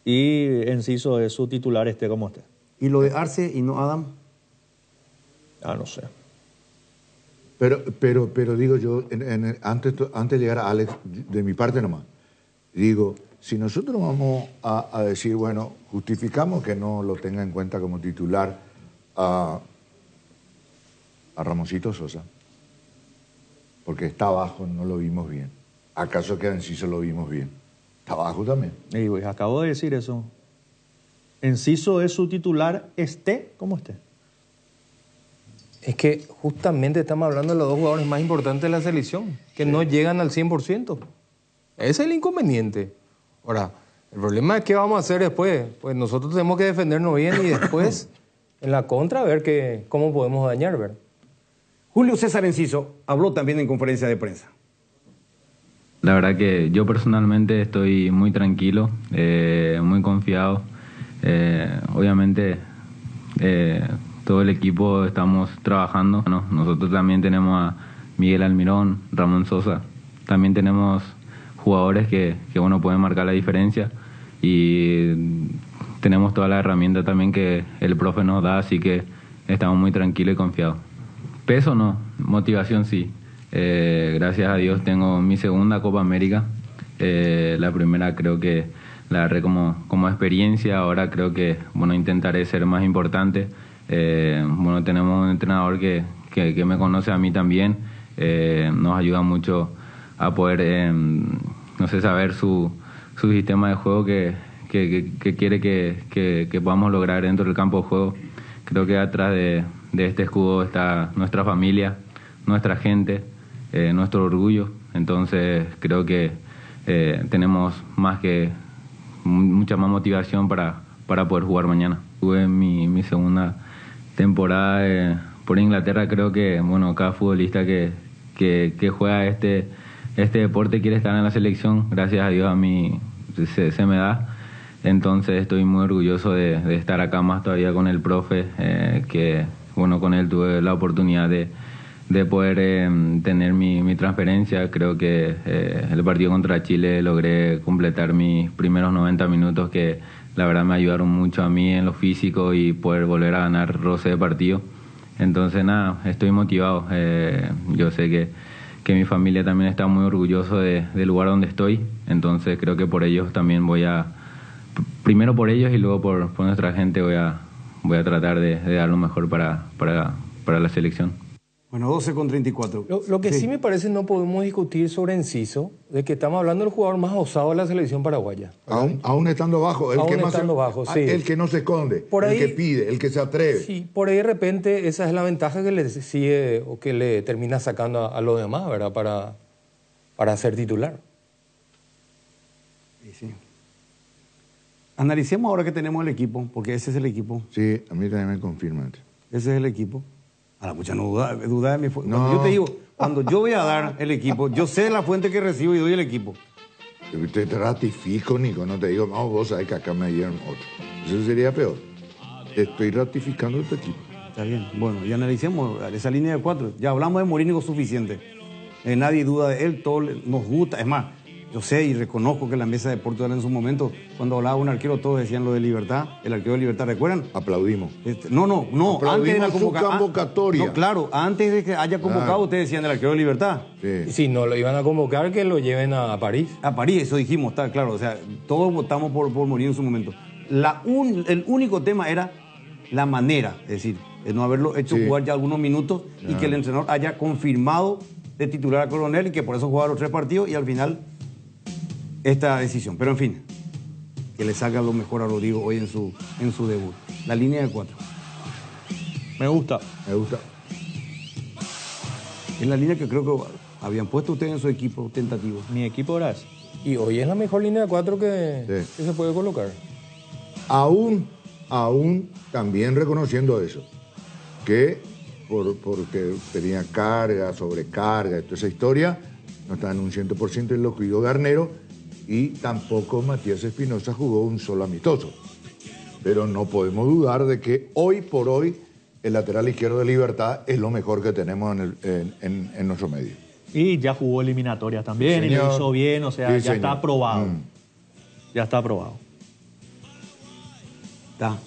y Enciso es su titular, esté como esté. ¿Y lo de Arce y no Adam? No sé. Pero digo yo, antes de llegar a Alex, de mi parte nomás, digo, si nosotros vamos a decir, bueno, justificamos que no lo tenga en cuenta como titular a Ramoncito Sosa, porque está abajo, no lo vimos bien. ¿Acaso que a Enciso lo vimos bien? Está abajo también. Y pues, acabo de decir eso. Enciso es su titular, esté como esté. Es que justamente estamos hablando de los dos jugadores más importantes de la selección, que no llegan al 100%. Ese es el inconveniente. Ahora, el problema es qué vamos a hacer después. Pues nosotros tenemos que defendernos bien y después, en la contra, ver cómo podemos dañar, ¿verdad? Julio César Enciso habló también en conferencia de prensa. La verdad que yo personalmente estoy muy tranquilo, muy confiado. Obviamente todo el equipo estamos trabajando, ¿no? Nosotros también tenemos a Miguel Almirón, Ramón Sosa. También tenemos jugadores que bueno, pueden marcar la diferencia. Y tenemos toda la herramienta también que el profe nos da, así que estamos muy tranquilos y confiados. Peso no, motivación sí. Gracias a Dios tengo mi segunda Copa América. La primera creo que la agarré como experiencia. Ahora creo que bueno, intentaré ser más importante. Bueno, tenemos un entrenador que que me conoce a mí también, nos ayuda mucho a poder, no sé, saber su sistema de juego que quiere que podamos lograr dentro del campo de juego. Creo que atrás de este escudo está nuestra familia, nuestra gente, nuestro orgullo. Entonces creo que tenemos mucha más motivación para poder jugar mañana. Tuve mi segunda temporada por Inglaterra. Creo que cada futbolista que juega este deporte quiere estar en la selección. Gracias a Dios a mí se me da. Entonces estoy muy orgulloso de estar acá, más todavía con el profe, que con él tuve la oportunidad de poder tener mi transferencia. Creo que el partido contra Chile logré completar mis primeros 90 minutos, que la verdad me ayudaron mucho a mí en lo físico y poder volver a ganar roce de partido. Entonces nada, estoy motivado. Yo sé que mi familia también está muy orgulloso del lugar donde estoy. Entonces creo que por ellos también primero por ellos y luego por nuestra gente voy a tratar de dar lo mejor para la selección. Bueno, 12:34. Lo que sí me parece, no podemos discutir sobre Enciso, de que estamos hablando del jugador más osado de la selección paraguaya. Aún estando bajo. El sí. El que no se esconde, por ahí, el que pide, el que se atreve. Sí, por ahí de repente esa es la ventaja que le sigue o que le termina sacando a los demás, ¿verdad? Para ser titular. Sí. Analicemos ahora que tenemos el equipo, porque ese es el equipo. Sí, a mí también me confirma. Ese es el equipo. A la mucha no duda de mi fuente. No. Yo te digo, cuando yo voy a dar el equipo, yo sé la fuente que recibo y doy el equipo. Te ratifico, Nico, no te digo, no, vos sabés que acá me dieron otro. Eso sería peor. Te estoy ratificando tu equipo. Está bien. Bueno, ya analicemos esa línea de 4. Ya hablamos de Morínigo suficiente. Nadie duda de él, todos nos gusta. Es más, yo sé y reconozco que la mesa de Portugal en su momento, cuando hablaba un arquero, todos decían lo de Libertad, el arquero de Libertad, ¿recuerdan? Aplaudimos. No, aplaudimos antes de la convocatoria. No, claro, antes de que haya convocado, ustedes decían el arquero de Libertad. Sí. Si no lo iban a convocar, que lo lleven a París. A París, eso dijimos, está claro. O sea, todos votamos por morir en su momento. El único tema era la manera, es decir, de no haberlo hecho jugar ya algunos minutos y que el entrenador haya confirmado de titular a Coronel y que por eso jugaba los 3 partidos y al final esta decisión. Pero en fin, que le salga lo mejor a Rodrigo hoy en su debut. La línea de 4. Me gusta. Es la línea que creo que habían puesto ustedes en su equipo tentativo. Mi equipo era ese. Y hoy es la mejor línea de 4 que se puede colocar. Aún también reconociendo eso, que porque tenía carga, sobrecarga, toda esa historia, no estaba en un 100% en lo que cuidó Garnero, y tampoco Matías Espinosa jugó un solo amistoso. Pero no podemos dudar de que hoy por hoy el lateral izquierdo de Libertad es lo mejor que tenemos en nuestro medio. Y ya jugó eliminatorias también, sí, y lo hizo bien, o sea, sí, ya señor. está aprobado. Ya está aprobado. Está.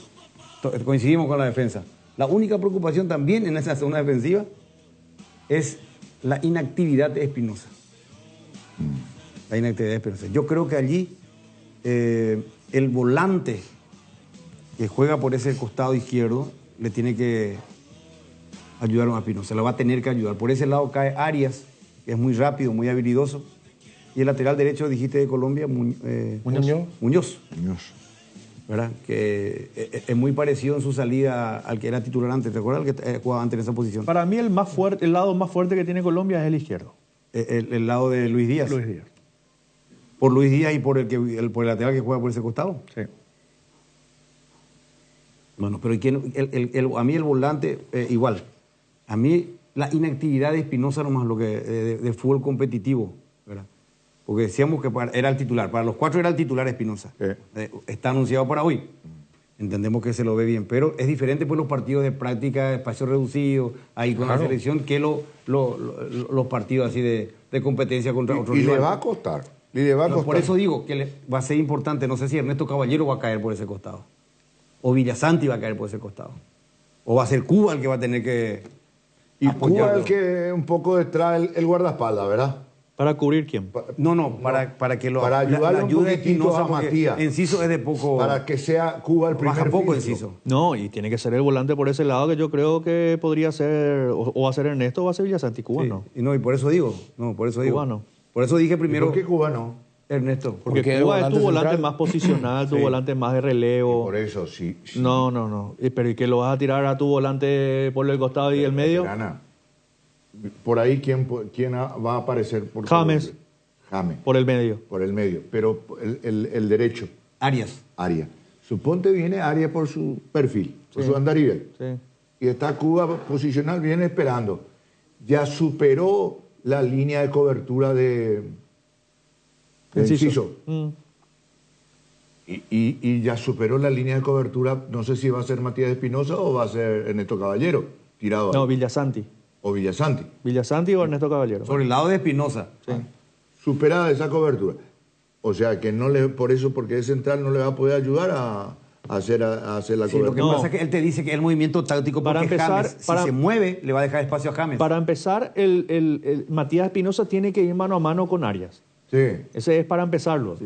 Coincidimos con la defensa. La única preocupación también en esa zona defensiva es la inactividad de Espinosa. La inactividad de Espinosa. Yo creo que allí el volante que juega por ese costado izquierdo le tiene que ayudar a Espinosa. Le va a tener que ayudar. Por ese lado cae Arias, que es muy rápido, muy habilidoso. Y el lateral derecho, dijiste, de Colombia, Muñoz. ¿Verdad? Que es muy parecido en su salida al que era titular antes. ¿Te acuerdas? Al que jugaba antes en esa posición. Para mí el lado más fuerte que tiene Colombia es el izquierdo. El lado de Luis Díaz. Por Luis Díaz y por el lateral que juega por ese costado. Sí. Bueno, pero a mí el volante, igual. A mí la inactividad de Espinosa nomás lo que de fútbol competitivo, ¿verdad? Porque decíamos que era el titular. Para los 4 era el titular Espinosa. Está anunciado para hoy. Entendemos que se lo ve bien. Pero es diferente por los partidos de práctica, espacio reducido, ahí con la selección, que los partidos así de competencia contra otros rivales. Y le va a costar. Por eso digo que va a ser importante. No sé si Ernesto Caballero va a caer por ese costado. O Villasanti va a caer por ese costado. O va a ser Cuba el que va a tener que y apoyarlo. Cuba el que un poco detrás el guardaespaldas, ¿verdad? ¿Para cubrir quién? Para que lo Para ayudarle un ayude poquitito Espinosa, a porque Matías. Enciso es de poco. Para que sea Cuba el primer baja poco filtro. Enciso. No, y tiene que ser el volante por ese lado, que yo creo que podría ser, o va a ser Ernesto o va a ser Villasanti, cubano. Sí, y por eso digo. Cubano. Por eso dije primero. ¿Por qué cubano? Ernesto. Porque Cuba es tu volante más posicional, tu Sí. volante más de relevo. Por eso, sí. No. Pero ¿y que lo vas a tirar a tu volante por el costado y el medio? Veterana. Por ahí, ¿quién va a aparecer? James. James. Por el medio. Por el medio. Pero el derecho. Arias. Suponte viene Arias por su perfil, por Sí. su andarivel. Sí. Y está Cuba posicional, viene esperando. Ya superó la línea de cobertura de Enciso. Y ya superó la línea de cobertura, no sé si va a ser Matías Espinosa o va a ser Ernesto Caballero, tirado No, ahí. Villasanti. O Villasanti. Villasanti o Ernesto Caballero. Sobre el lado de Espinosa. Sí. Superada esa cobertura. O sea que por eso, porque es central, no le va a poder ayudar a hacer la Sí, lo cobertura. que pasa es que él te dice que el movimiento táctico, Para porque empezar, James, si se mueve, le va a dejar espacio a James. Para empezar, el Matías Espinosa tiene que ir mano a mano con Arias. Sí. Ese es para empezarlo.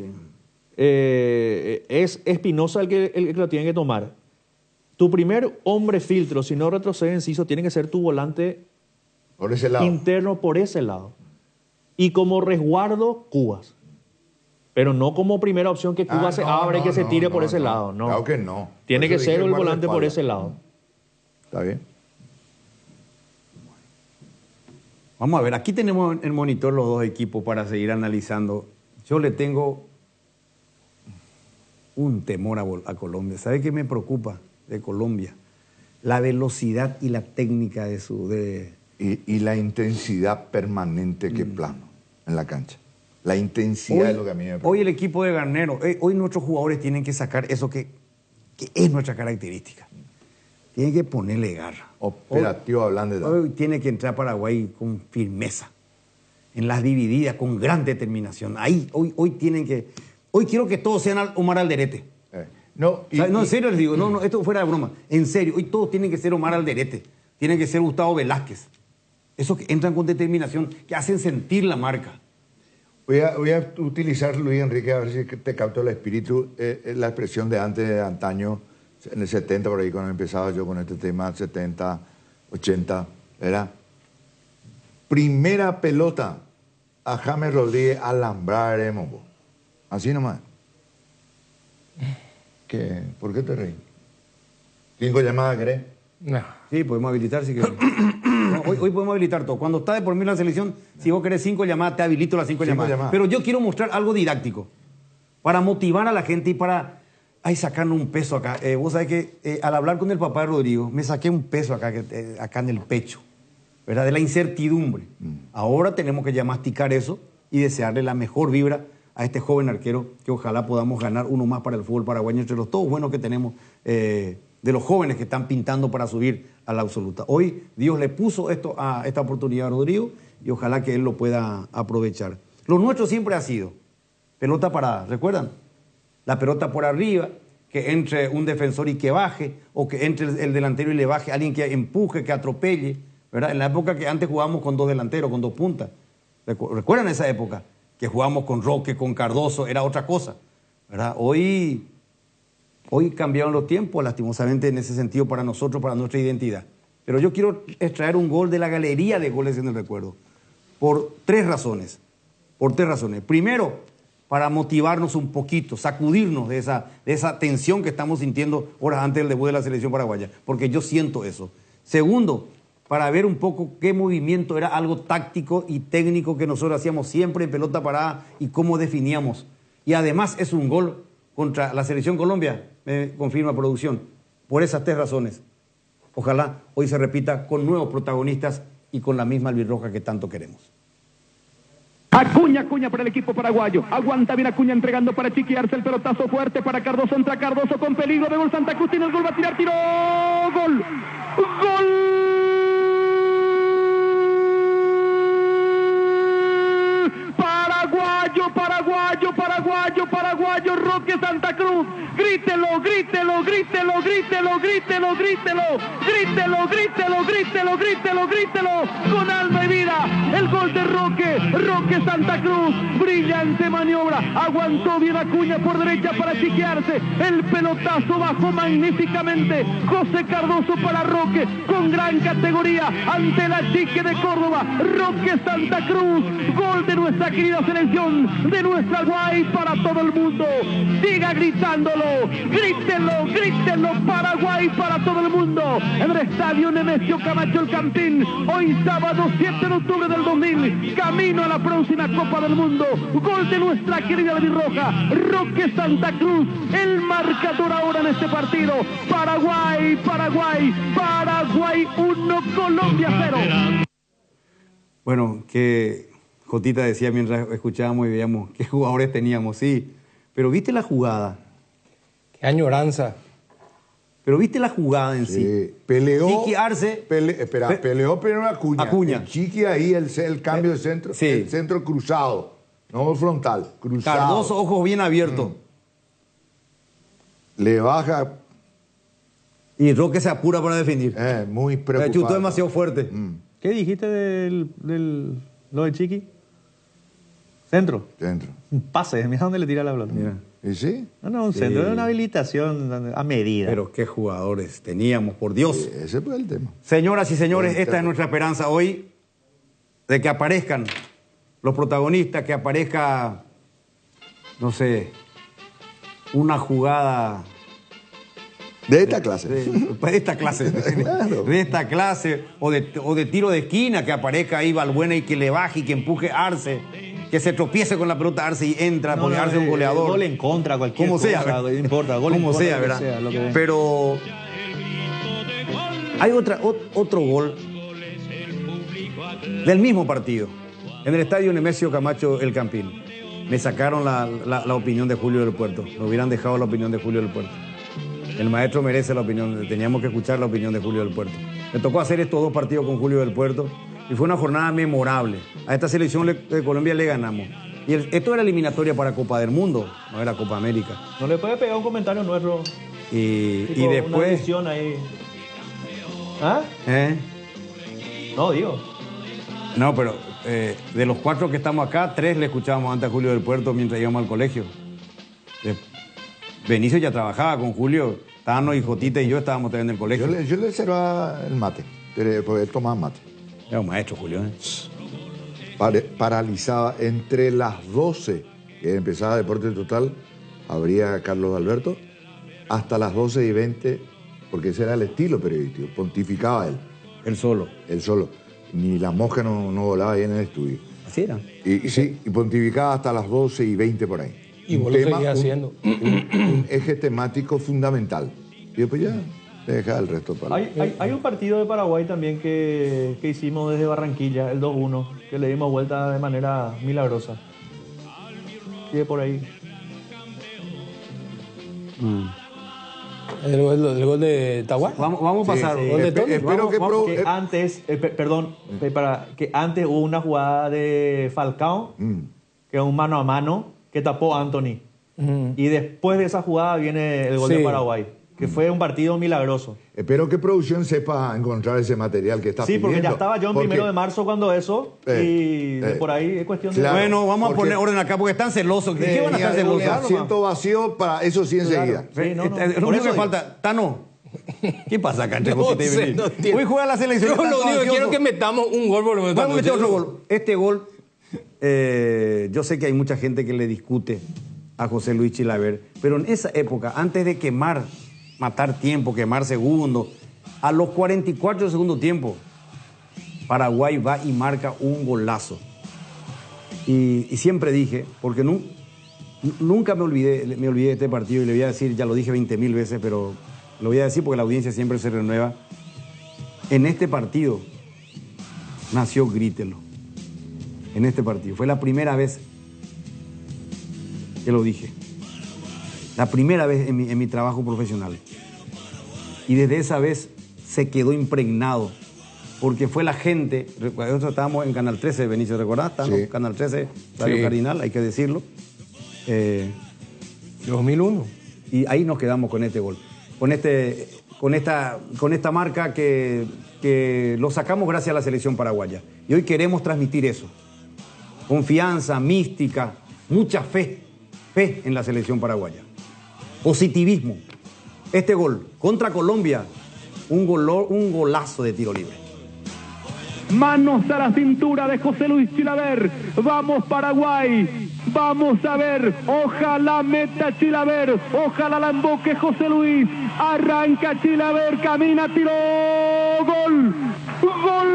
Es Espinosa el que lo tiene que tomar. Tu primer hombre filtro, si no retrocede Enciso, tiene que ser tu volante Por ese lado. interno por ese lado. Y como resguardo, Cubas. Pero no como primera opción que Cuba se abre y que se tire por ese lado. No. Claro que no. Tiene Por que eso ser dije el volante por guardaespaldas. ese lado. Está bien. Vamos a ver, aquí tenemos en el monitor los dos equipos para seguir analizando. Yo le tengo un temor a Colombia. ¿Sabe qué me preocupa de Colombia? La velocidad y la técnica de su... Y la intensidad permanente que plano en la cancha. La intensidad es lo que a mí me preocupa. Hoy el equipo de Garnero, hoy nuestros jugadores tienen que sacar eso que es nuestra característica. Tienen que ponerle garra. Operativo hablando de... Hoy tiene que entrar Paraguay con firmeza. En las divididas, con gran determinación. Hoy tienen que... Hoy quiero que todos sean Omar Alderete. No, en serio les digo, no, esto fuera de broma. En serio, hoy todos tienen que ser Omar Alderete. Tienen que ser Gustavo Velázquez. Esos que entran con determinación, que hacen sentir la marca. Voy a utilizar, Luis Enrique, a ver si te capto el espíritu, la expresión de antes, de antaño, en el 70, por ahí cuando empezaba yo con este tema, 70, 80, era primera pelota a James Rodríguez alambrar el mombo. Así nomás. ¿Por qué te reí? 5 llamadas, ¿querés? No. Sí, podemos habilitar si querés. No, hoy podemos habilitar todo. Cuando está de por mí la selección, si vos querés 5 llamadas, te habilito las 5 llamadas. Pero yo quiero mostrar algo didáctico para motivar a la gente y para sacarnos un peso acá. Vos sabés que al hablar con el papá de Rodrigo, me saqué un peso acá en el pecho, ¿verdad? De la incertidumbre. Ahora tenemos que ya masticar eso y desearle la mejor vibra a este joven arquero, que ojalá podamos ganar uno más para el fútbol paraguayo, entre los todos buenos que tenemos, de los jóvenes que están pintando para subir a la absoluta. Hoy Dios le puso esta oportunidad a Rodrigo y ojalá que él lo pueda aprovechar. Lo nuestro siempre ha sido pelota parada, ¿recuerdan? La pelota por arriba, que entre un defensor y que baje, o que entre el delantero y le baje, alguien que empuje, que atropelle, ¿verdad? En la época que antes jugábamos con 2 delanteros, con 2 puntas. ¿Recuerdan esa época? Que jugábamos con Roque, con Cardoso, era otra cosa, ¿verdad? Hoy cambiaron los tiempos, lastimosamente en ese sentido para nosotros, para nuestra identidad. Pero yo quiero extraer un gol de la galería de goles en el recuerdo, por 3 razones. Primero, para motivarnos un poquito, sacudirnos de esa tensión que estamos sintiendo horas antes del debut de la selección paraguaya, porque yo siento eso. Segundo, para ver un poco qué movimiento era algo táctico y técnico que nosotros hacíamos siempre en pelota parada y cómo definíamos. Y además es un gol contra la selección Colombia, me confirma producción, por esas 3 razones. Ojalá hoy se repita con nuevos protagonistas y con la misma albirroja que tanto queremos. Acuña para el equipo paraguayo. Aguanta bien Acuña entregando para chiquearse el pelotazo fuerte para Cardoso. Entra Cardoso con peligro de gol. Santa Cruz tiene el gol, va a tirar, tiró. ¡Gol! ¡Gol! Paraguayo, Roque Santa Cruz. Grítelo. Con alma y vida. El gol de Roque. Roque Santa Cruz, brillante maniobra, aguantó bien Acuña por derecha para chiquearse, el pelotazo bajó magníficamente, José Cardoso para Roque, con gran categoría, ante la chique de Córdoba, Roque Santa Cruz, gol de nuestra querida selección, de nuestra Guay para todo el mundo, siga gritándolo, grítenlo, Paraguay para todo el mundo, en el estadio Nemesio Camacho El Campín, hoy sábado 7 de octubre del 2000, camino a la próxima Copa del Mundo, gol de nuestra querida albirroja, Roque Santa Cruz, el marcador ahora en este partido, Paraguay 1, Colombia 0. Bueno, que Jotita decía mientras escuchábamos y veíamos qué jugadores teníamos, sí, pero ¿viste la jugada? Qué añoranza. Pero ¿viste la jugada en sí? Peleó. Chiqui Arce. Peleó primero Acuña. El Chiqui ahí, el cambio de centro. Sí. El centro cruzado. No frontal. Cruzado. Cardoso, ojos bien abiertos. Le baja. Y Roque se apura para definir. Muy preocupado. Chutó demasiado fuerte. ¿Qué dijiste lo de Chiqui? Centro. Un pase, mira dónde le tira la pelota. Mira. ¿Y sí? No, un centro, era una habilitación a medida. Pero qué jugadores teníamos, por Dios. Sí, ese fue el tema. Señoras y señores, esta es nuestra esperanza hoy de que aparezcan los protagonistas, que aparezca, no sé, una jugada... De esta clase. De esta clase. Claro. De esta clase, o de tiro de esquina, que aparezca ahí Balbuena y que le baje y que empuje Arce. Que se tropiece con la pelota Arce y entra, porque Arce es un goleador. Gol en contra, cualquier como cosa, sea, no importa. Gol como en contra, sea, lo que ¿verdad? sea, lo que Pero hay otro gol del mismo partido, en el estadio Nemesio Camacho El Campín. Me sacaron la opinión de Julio del Puerto. Me hubieran dejado la opinión de Julio del Puerto. El maestro merece la opinión, teníamos que escuchar la opinión de Julio del Puerto. Me tocó hacer estos 2 partidos con Julio del Puerto y fue una jornada memorable. A esta selección de Colombia le ganamos. Y esto era eliminatoria para Copa del Mundo, no era Copa América. ¿No le puede pegar un comentario nuestro? Y Una después... edición ahí. ¿Ah? No, digo. No, pero de los 4 que estamos acá, 3 le escuchábamos antes a Julio del Puerto mientras íbamos al colegio. Benicio ya trabajaba con Julio, Tano y Jotita y yo estábamos también en el colegio. Yo le servaba el mate, porque él tomaba mate. Era un maestro, Julio. Paralizaba entre las 12 que empezaba Deporte Total, abría Carlos Alberto, hasta las 12:20, porque ese era el estilo periodístico, pontificaba él. Él solo. Él solo. Ni la mosca no volaba ahí en el estudio. Así era. Y pontificaba hasta las 12:20 por ahí. Y vos lo seguías haciendo. Un eje temático fundamental. Y después ya te dejaba el resto para... Hay un partido de Paraguay también que hicimos desde Barranquilla, el 2-1, que le dimos vuelta de manera milagrosa. Sigue por ahí. ¿El gol de Tahuá? Vamos a pasar. Sí. ¿Gol de Tony? Espero que antes, que antes hubo una jugada de Falcao, que es un mano a mano, que tapó a Anthony. Y después de esa jugada viene el gol de Paraguay, que fue un partido milagroso. Espero que producción sepa encontrar ese material que está pidiendo. Sí, porque ya estaba yo en 1 de marzo cuando eso, y por ahí es cuestión de... Claro, bueno, vamos a poner orden acá porque están celosos. ¿Qué van a estar celosos? Asiento vacío para eso sí enseguida. Sí, lo único que falta, Tano, ¿qué pasa acá entre Josita y Benítez? Hoy juega la selección. Yo lo único que quiero es que metamos un gol por lo menos. Vamos a meter otro gol. Este gol, yo sé que hay mucha gente que le discute a José Luis Chilaver, pero en esa época, antes de matar tiempo, quemar segundos, a los 44 del segundo tiempo, Paraguay va y marca un golazo. Y siempre dije, porque nunca me olvidé de este partido, y le voy a decir, ya lo dije 20.000 veces, pero lo voy a decir porque la audiencia siempre se renueva. En este partido nació Grítelo. En este partido. Fue la primera vez que lo dije. La primera vez en mi trabajo profesional. Y desde esa vez se quedó impregnado. Porque fue la gente... Nosotros estábamos en Canal 13, Benicio, ¿recordás? Sí. Canal 13, Radio Cardinal, hay que decirlo. 2001. Y ahí nos quedamos con este gol. Con esta marca que lo sacamos gracias a la selección paraguaya. Y hoy queremos transmitir eso. confianza, mística, mucha fe en la selección paraguaya. Positivismo. Este gol contra Colombia, un golazo de tiro libre. Manos a la cintura de José Luis Chilaver. Vamos Paraguay. Vamos a ver. Ojalá meta Chilaver. Ojalá la emboque José Luis. Arranca Chilaver. Camina, tiró. Gol. Gol.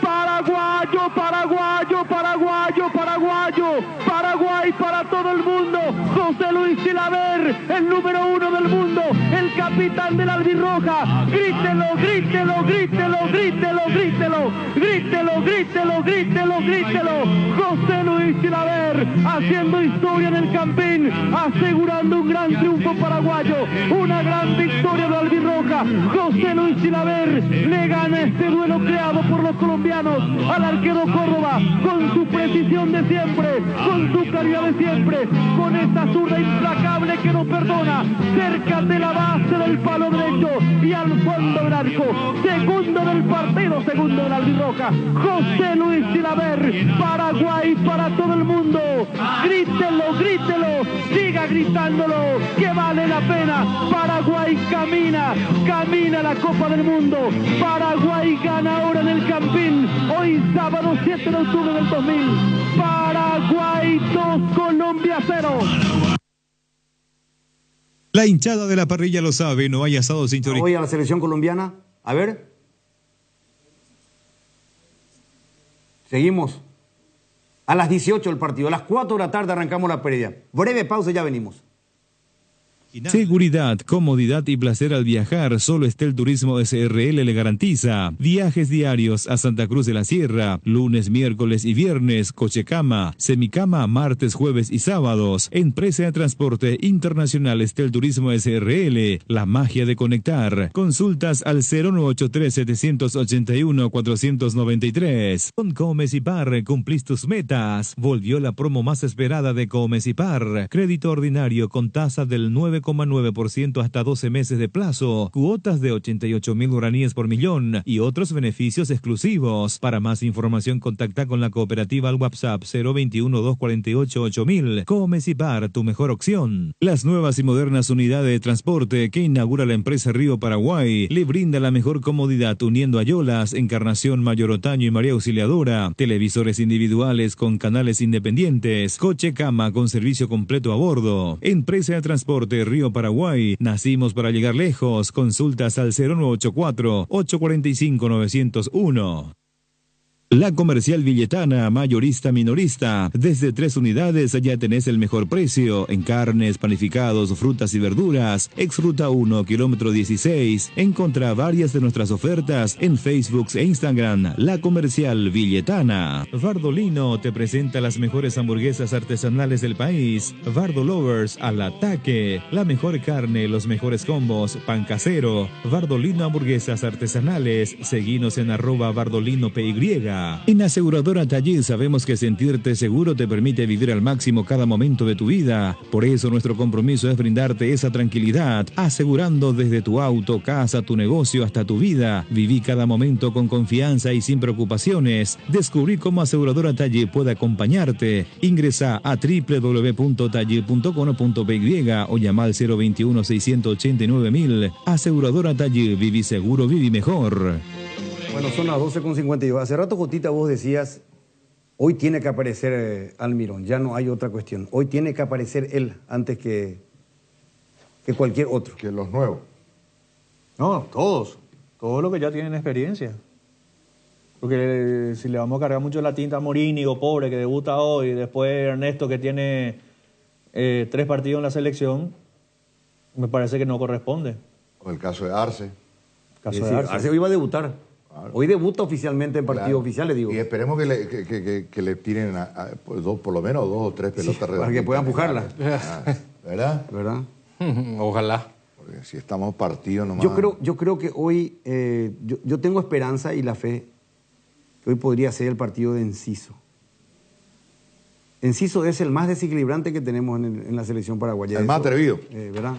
Paraguayo, paraguayo, paraguayo, paraguayo. Paraguay para todo el mundo. José Luis Chilaver, el número 1 del mundo, el capitán de la albirroja. Grítelo, grítelo, grítelo, grítelo, grítelo, grítelo, grítelo, grítelo, grítelo. José Luis Chilaver haciendo historia en el Campín, asegurando un gran triunfo paraguayo, una gran victoria de la albirroja. José Luis Chilaver le gana este duelo creado por los colombianos al arquero Córdoba, con su precisión de siempre, con su calidad de siempre, con esta zurda implacable que no perdona, cerca de la base del palo derecho y al fondo del arco. Segundo del partido, segundo de la albirroja, José Luis Chilaver. Paraguay para todo el mundo. Grítelo, grítelo, siga gritándolo, que vale la pena. Paraguay camina, camina la Copa del Mundo. Paraguay gana ahora en el Campín, hoy sábado 7 de octubre del 2000. Paraguay 2, Colombia 0. La hinchada de la parrilla lo sabe, no hay asado sin chorizo. Hoy a la selección colombiana, a ver. Seguimos. A las 18 el partido, a las 4 de la tarde arrancamos la previa. Breve pausa y ya venimos. Seguridad, comodidad y placer al viajar, solo Estel Turismo SRL le garantiza. Viajes diarios a Santa Cruz de la Sierra, lunes, miércoles y viernes, cochecama, semicama, martes, jueves y sábados. Empresa de Transporte Internacional Estel Turismo SRL, la magia de conectar. Consultas al 0983-781-493. Con Comes y Par, cumplís tus metas. Volvió la promo más esperada de Comes y Par. Crédito ordinario con tasa del 9,9% hasta 12 meses de plazo, cuotas de 88.000 guaraníes por millón y otros beneficios exclusivos. Para más información contacta con la cooperativa al WhatsApp 021-248-8000. Comes y Par, tu mejor opción. Las nuevas y modernas unidades de transporte que inaugura la empresa Río Paraguay le brinda la mejor comodidad uniendo Ayolas, Encarnación, Mayor Otaño y María Auxiliadora, televisores individuales con canales independientes, coche cama con servicio completo a bordo. Empresa de Transporte Río Paraguay, nacimos para llegar lejos. Consultas al 0984-845-901. La Comercial Villetana, mayorista minorista. Desde 3 unidades ya tenés el mejor precio en carnes, panificados, frutas y verduras. Ex Ruta 1, kilómetro 16. Encontrá varias de nuestras ofertas en Facebook e Instagram. La Comercial Villetana. Bardolino te presenta las mejores hamburguesas artesanales del país. Bardo Lovers al ataque. La mejor carne, los mejores combos, pan casero. Bardolino Hamburguesas Artesanales. Seguinos en @BardolinoPY. En Aseguradora Taller sabemos que sentirte seguro te permite vivir al máximo cada momento de tu vida. Por eso nuestro compromiso es brindarte esa tranquilidad, asegurando desde tu auto, casa, tu negocio hasta tu vida. Viví cada momento con confianza y sin preocupaciones. Descubrí cómo Aseguradora Taller puede acompañarte. Ingresa a www.taller.com.py o llama al 021-689.000. Aseguradora Taller, viví seguro, viví mejor. Bueno, son las 12:52. Hace rato, Jotita, vos decías, hoy tiene que aparecer Almirón, ya no hay otra cuestión. Hoy tiene que aparecer él antes que cualquier otro. Que los nuevos. No, todos los que ya tienen experiencia. Porque si le vamos a cargar mucho la tinta a Morínigo, pobre, que debuta hoy, después Ernesto, que tiene 3 partidos en la selección, me parece que no corresponde. O el caso de Arce. Arce hoy va a debutar. Hoy debuta oficialmente en partido oficial, le digo. Y esperemos que le tiren por lo menos 2 o 3 pelotas redondas. Para que pueda empujarla. ¿Verdad? ¿Verdad? Ojalá. Porque si estamos partidos nomás. Yo creo que hoy, yo tengo esperanza y la fe que hoy podría ser el partido de Enciso. Enciso es el más desequilibrante que tenemos en la selección paraguaya. El más atrevido. ¿Verdad?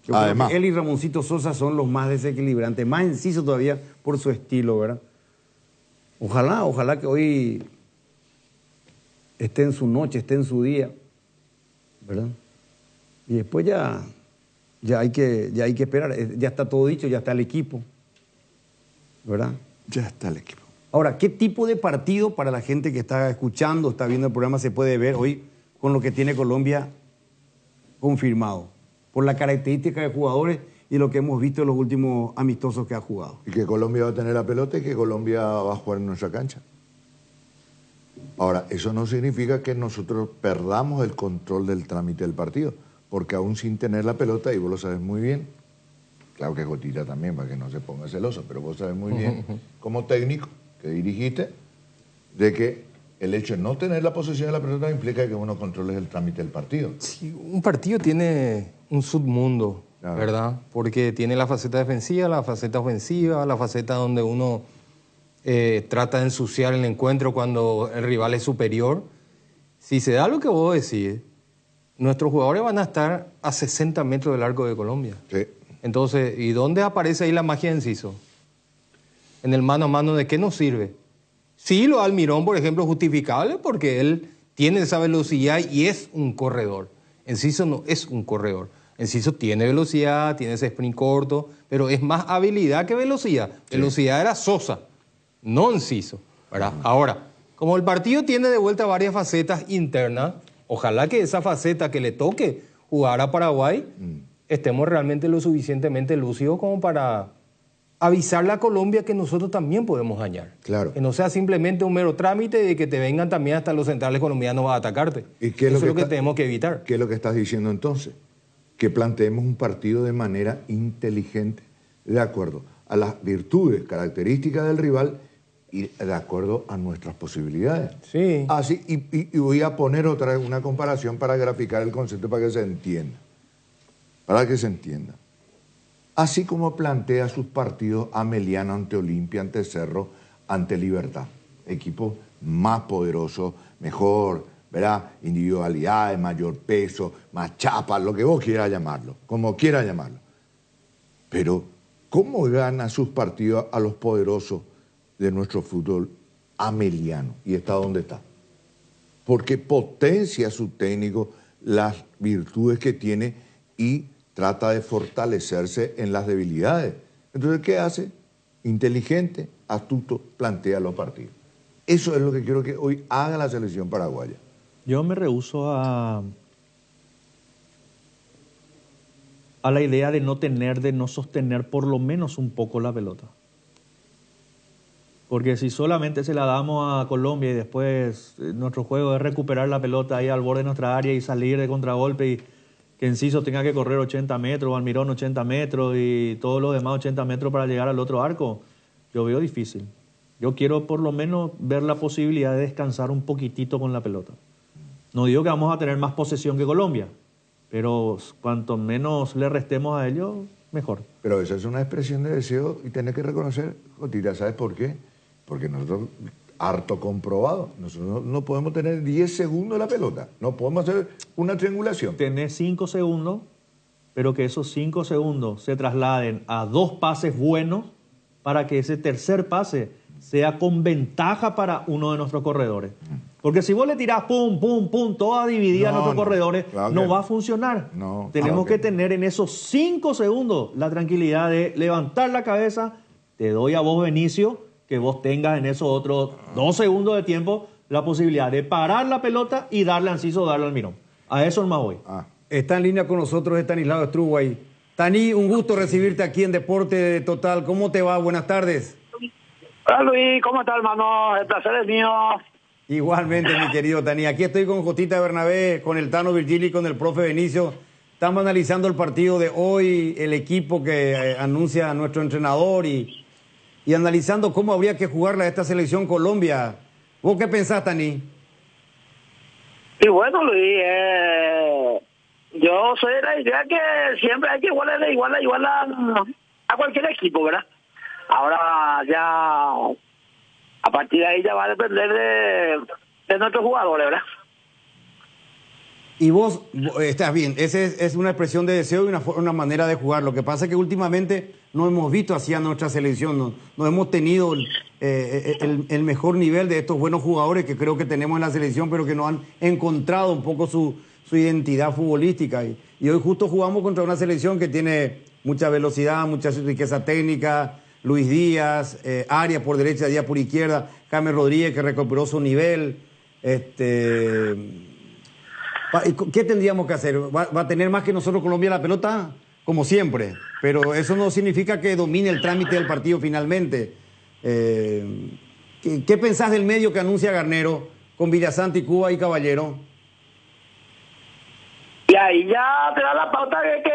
Yo Además. creo que él y Ramoncito Sosa son los más desequilibrantes, más Enciso todavía por su estilo, ¿verdad? Ojalá que hoy esté en su noche, esté en su día, ¿verdad? Y después ya hay que esperar. Ya está todo dicho, ya está el equipo, ¿verdad? Ya está el equipo. Ahora, ¿qué tipo de partido para la gente que está escuchando, está viendo el programa, se puede ver hoy con lo que tiene Colombia confirmado? Por la característica de jugadores y lo que hemos visto en los últimos amistosos que ha jugado. Y que Colombia va a tener la pelota y que Colombia va a jugar en nuestra cancha. Ahora, eso no significa que nosotros perdamos el control del trámite del partido, porque aún sin tener la pelota, y vos lo sabes muy bien, claro que Jotita también, para que no se ponga celoso, pero vos sabes muy bien, como técnico que dirigiste, de que el hecho de no tener la posesión de la pelota implica que uno controle el trámite del partido. Sí, un partido tiene un submundo, ¿verdad? Porque tiene la faceta defensiva, la faceta ofensiva, la faceta donde uno trata de ensuciar el encuentro cuando el rival es superior. Si se da lo que vos decís, nuestros jugadores van a estar a 60 metros del arco de Colombia. Sí. Entonces, ¿y dónde aparece ahí la magia de Enciso? En el mano a mano, ¿de qué nos sirve? Sí, lo de Almirón, por ejemplo, es justificable porque él tiene esa velocidad y es un corredor. Enciso no es un corredor. Enciso tiene velocidad, tiene ese sprint corto, pero es más habilidad que velocidad. Sí. Velocidad era Sosa, no Enciso, ¿verdad? Ahora, como el partido tiene de vuelta varias facetas internas, ojalá que esa faceta que le toque jugar a Paraguay estemos realmente lo suficientemente lúcidos como para avisarle a Colombia que nosotros también podemos dañar. Claro. Que no sea simplemente un mero trámite de que te vengan también hasta los centrales colombianos a atacarte. ¿Y qué Eso es lo que tenemos que evitar. ¿Qué es lo que estás diciendo entonces? Que planteemos un partido de manera inteligente, de acuerdo a las virtudes, características del rival y de acuerdo a nuestras posibilidades. Sí. Así, y voy a poner otra vez una comparación para graficar el concepto para que se entienda. Para que se entienda. Así como plantea sus partidos Ameliano ante Olimpia, ante Cerro, ante Libertad. Equipos más poderosos, mejor, ¿verdad? Individualidades, mayor peso, más chapas, lo que vos quieras llamarlo, como quieras llamarlo. Pero, ¿cómo gana sus partidos a los poderosos de nuestro fútbol Ameliano? ¿Y está donde está? Porque potencia su técnico, las virtudes que tiene y trata de fortalecerse en las debilidades. Entonces, ¿qué hace? Inteligente, astuto, plantea los partidos. Eso es lo que quiero que hoy haga la selección paraguaya. Yo me rehúso a la idea de no sostener por lo menos un poco la pelota. Porque si solamente se la damos a Colombia y después nuestro juego es recuperar la pelota ahí al borde de nuestra área y salir de contragolpe y que Enciso tenga que correr 80 metros, Almirón 80 metros y todos los demás 80 metros para llegar al otro arco, yo veo difícil. Yo quiero por lo menos ver la posibilidad de descansar un poquitito con la pelota. No digo que vamos a tener más posesión que Colombia, pero cuanto menos le restemos a ellos, mejor. Pero esa es una expresión de deseo y tenés que reconocer, Jotita, ¿sabes por qué? Porque nosotros, harto comprobado, nosotros no podemos tener 10 segundos la pelota, no podemos hacer una triangulación. Tenés 5 segundos, pero que esos 5 segundos se trasladen a 2 pases buenos para que ese tercer pase sea con ventaja para uno de nuestros corredores. Porque si vos le tirás pum, pum, pum, toda dividida a nuestros corredores, claro no va a funcionar. No, tenemos que tener en esos 5 segundos la tranquilidad de levantar la cabeza. Te doy a vos, Benicio, que vos tengas en esos otros 2 segundos de tiempo la posibilidad de parar la pelota y darle a Enciso o darle al Almirón. A eso más voy. Está en línea con nosotros Estanislao Struway. Tani, un gusto recibirte aquí en Deporte Total. ¿Cómo te va? Buenas tardes. Hola Luis, ¿cómo estás, hermano? El placer es mío. Igualmente, mi querido Tani. Aquí estoy con Jotita Bernabé, con el Tano Virgili y con el profe Benicio. Estamos analizando el partido de hoy, el equipo que anuncia a nuestro entrenador y analizando cómo habría que jugarla esta selección Colombia. ¿Vos qué pensás, Tani? Sí, bueno, Luis, yo soy de la idea que siempre hay que igual a cualquier equipo, ¿verdad? Ahora ya, a partir de ahí ya va a depender de nuestros jugadores, ¿verdad? Y vos estás bien, esa es una expresión de deseo y una manera de jugar. Lo que pasa es que últimamente no hemos visto así a nuestra selección, no hemos tenido el mejor nivel de estos buenos jugadores que creo que tenemos en la selección, pero que no han encontrado un poco su identidad futbolística. Y hoy justo jugamos contra una selección que tiene mucha velocidad, mucha riqueza técnica, Luis Díaz, Arias por derecha, Díaz por izquierda, James Rodríguez que recuperó su nivel. ¿Qué tendríamos que hacer? ¿Va a tener más que nosotros Colombia la pelota? Como siempre, pero eso no significa que domine el trámite del partido finalmente. ¿Qué pensás del medio que anuncia Garnero con Villasante, Cuba y Caballero? Y ahí ya te da la pauta de que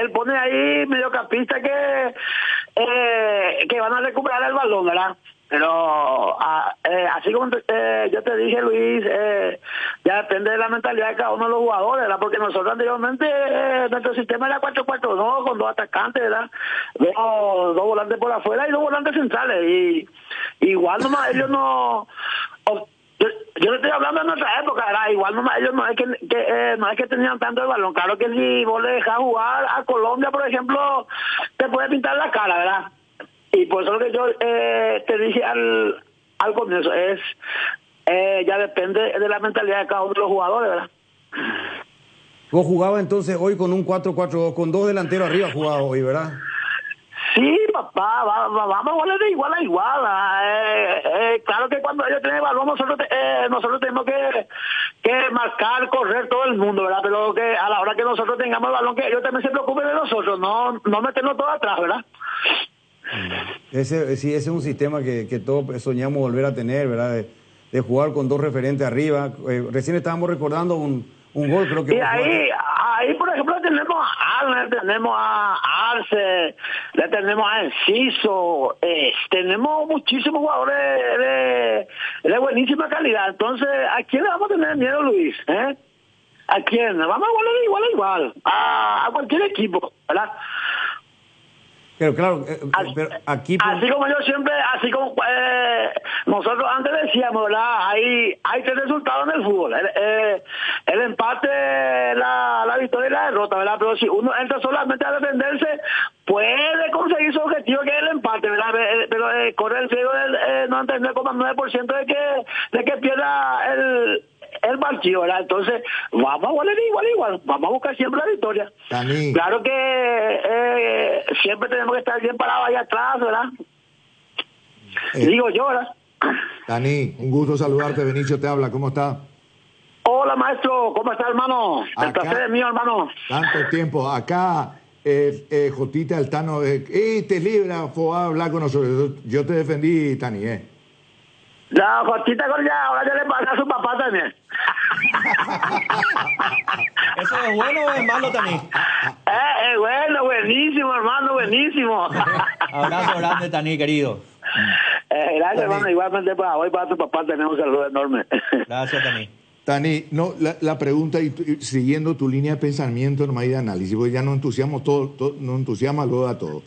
él pone ahí mediocampista que van a recuperar el balón, ¿verdad? Pero así como yo te dije, Luis, ya depende de la mentalidad de cada uno de los jugadores, ¿verdad? Porque nosotros anteriormente, nuestro sistema era 4-4-2 con 2 atacantes, ¿verdad? Dos volantes por afuera y 2 volantes centrales. Y igual nomás ellos no... Yo estoy hablando de nuestra época, ¿verdad? Igual nomás ellos no es que tenían tanto el balón. Claro que si vos le dejás jugar a Colombia, por ejemplo, te puede pintar la cara, ¿verdad? Y por eso lo que yo te dije al comienzo es, ya depende de la mentalidad de cada uno de los jugadores, ¿verdad? Vos jugabas entonces hoy con un 4-4-2, con 2 delanteros arriba jugaba hoy, ¿verdad? Sí, papá, vamos a jugar de igual a igual. Claro que cuando ellos tienen balón, nosotros tenemos que marcar, correr todo el mundo, ¿verdad? Pero que a la hora que nosotros tengamos el balón, que ellos también se preocupen de nosotros, no meternos todo atrás, ¿verdad? Ese es un sistema que todos soñamos volver a tener, ¿verdad? De jugar con 2 referentes arriba. Recién estábamos recordando un gol, creo que... Y ahí, por ejemplo, tenemos a Alner, tenemos a Arce, le tenemos a Enciso, tenemos muchísimos jugadores de buenísima calidad. Entonces, ¿a quién le vamos a tener miedo, Luis? ¿A quién? Vamos a jugar de igual a igual, a cualquier equipo, ¿verdad? Pero claro, pero aquí... Así como yo siempre, nosotros antes decíamos, ¿verdad? Hay 3 resultados en el fútbol. El empate, la victoria y la derrota, ¿verdad? Pero si uno entra solamente a defenderse, puede conseguir su objetivo, que es el empate, ¿verdad? Pero corre el riesgo del 99,9% de que pierda el partido, ¿verdad? Entonces, vamos a jugar igual. Vamos a buscar siempre la victoria. Dani. Claro que siempre tenemos que estar bien parados ahí atrás, ¿verdad? Digo yo, ¿verdad? Dani, un gusto saludarte. Benicio te habla. ¿Cómo está? Hola, maestro. ¿Cómo está, hermano? El placer es mío, hermano. Tanto tiempo. Acá, Jotita Altano, te libra, fue a hablar con nosotros. Yo te defendí, Tani, La Jotita ahora ya le pasa a su papá también. ¿Eso es bueno o es malo, Tani? Es bueno, buenísimo, hermano, buenísimo. Abrazo grande, Tani, querido. Gracias, hermano. Igualmente para hoy, para tu papá, tenemos un saludo enorme. Gracias, Tani. Tani, no, la pregunta, y siguiendo tu línea de pensamiento, nomás y de análisis, porque ya nos entusiasma luego a todo.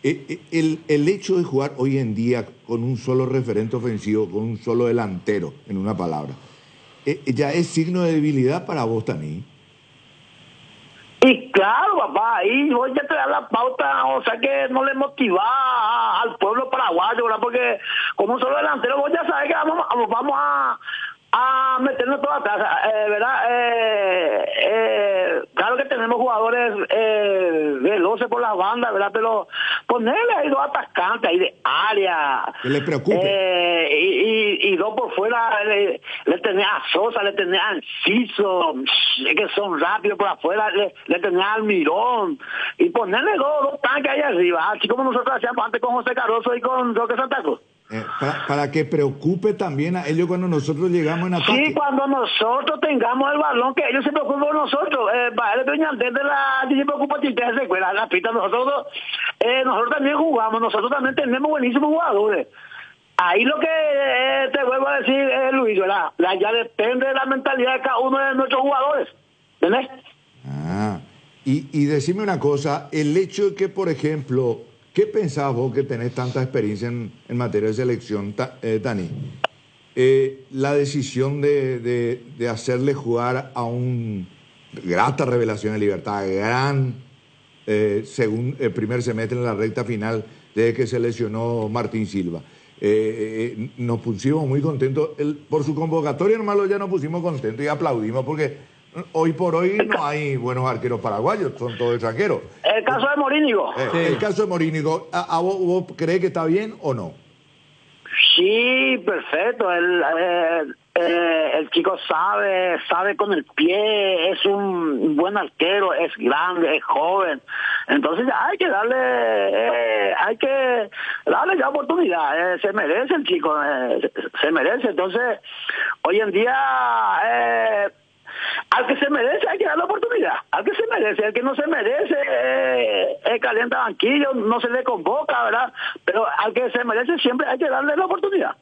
El hecho de jugar hoy en día con un solo referente ofensivo, con un solo delantero, en una palabra, ¿ya es signo de debilidad para vos, Tani? Y claro, papá, ahí voy a te dar la pauta, o sea que no le motiva al pueblo paraguayo, ¿verdad? Porque con un solo delantero vos ya sabes que vamos a meternos todo atrás, ¿verdad? Claro que tenemos jugadores veloces por las bandas, ¿verdad? Pero ponerle ahí 2 atacantes ahí de área. Que le preocupe. Y 2 por fuera, le tenía a Sosa, le tenía a Enciso, que son rápidos por afuera, le tenía a Almirón. Y ponerle 2 tanques ahí arriba, así como nosotros hacíamos antes con José Cardoso y con Roque Santa Cruz. Para que preocupe también a ellos cuando nosotros llegamos en ataque. Sí, cuando nosotros tengamos el balón, que ellos se preocupen por nosotros. Desde la se preocupa si te secuela la pista. Nosotros también jugamos, nosotros también tenemos buenísimos jugadores. Ahí lo que te vuelvo a decir, Luis, ¿verdad? Ya depende de la mentalidad de cada uno de nuestros jugadores. ¿Entendés? Y decime una cosa, el hecho de que, por ejemplo, ¿qué pensás vos que tenés tanta experiencia en materia de selección, Tani? La decisión de hacerle jugar a un grata revelación de Libertad, gran según el primer semestre en la recta final desde que se lesionó Martín Silva. Nos pusimos muy contentos. Por su convocatoria, hermano, ya nos pusimos contentos y aplaudimos porque hoy por hoy no hay buenos arqueros paraguayos, son todos extranjeros. El caso de Morínigo. El caso de Morínigo, ¿a vos crees que está bien o no? Sí, perfecto. El chico sabe con el pie, es un buen arquero, es grande, es joven. Entonces ya hay que darle ya oportunidad. Se merece el chico, se merece. Entonces, hoy en día, al que se merece hay que darle oportunidad. Al que se merece, al que no se merece, calienta banquillo, no se le convoca, ¿verdad? Pero al que se merece siempre hay que darle la oportunidad.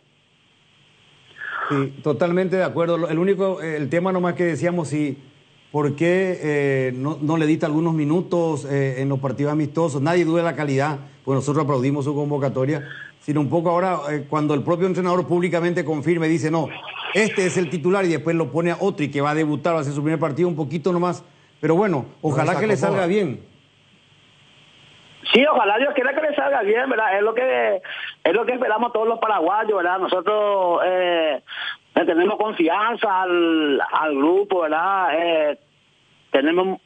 Sí, totalmente de acuerdo. El tema nomás que decíamos, ¿por qué no le diste algunos minutos en los partidos amistosos? Nadie duda de la calidad, pues nosotros aplaudimos su convocatoria, sino un poco ahora cuando el propio entrenador públicamente confirme, dice, no, este es el titular y después lo pone a otro y que va a debutar, va a hacer su primer partido un poquito nomás. Pero bueno, ojalá que le salga bien. Sí, ojalá Dios quiera que le salga bien, ¿verdad? Es lo que esperamos todos los paraguayos, ¿verdad? Nosotros le tenemos confianza al grupo, ¿verdad? Tenemos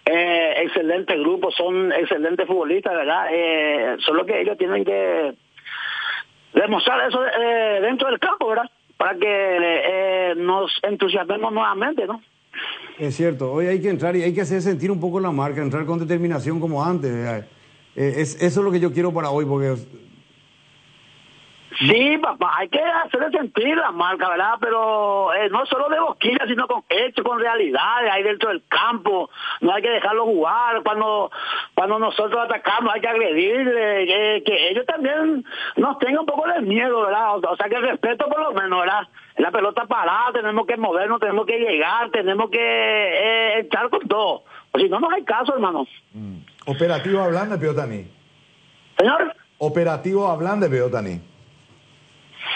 excelente grupo, son excelentes futbolistas, ¿verdad? Solo que ellos tienen que demostrar eso dentro del campo, ¿verdad? Para que nos entusiasmemos nuevamente, ¿no? Es cierto, hoy hay que entrar y hay que hacer sentir un poco la marca, entrar con determinación como antes. Eso es lo que yo quiero para hoy, porque... Sí, papá, hay que hacerle sentir la marca, ¿verdad? Pero no solo de boquilla, sino con hechos, con realidades, ahí dentro del campo. No hay que dejarlo jugar. Cuando nosotros atacamos hay que agredirle, que ellos también nos tengan un poco de miedo, ¿verdad? O sea, que el respeto por lo menos, ¿verdad? La pelota parada, tenemos que movernos, tenemos que llegar, tenemos que echar con todo. O si no, no hay caso, hermano. Operativo hablando de Piotani. Señor. Operativo hablando de Piotani.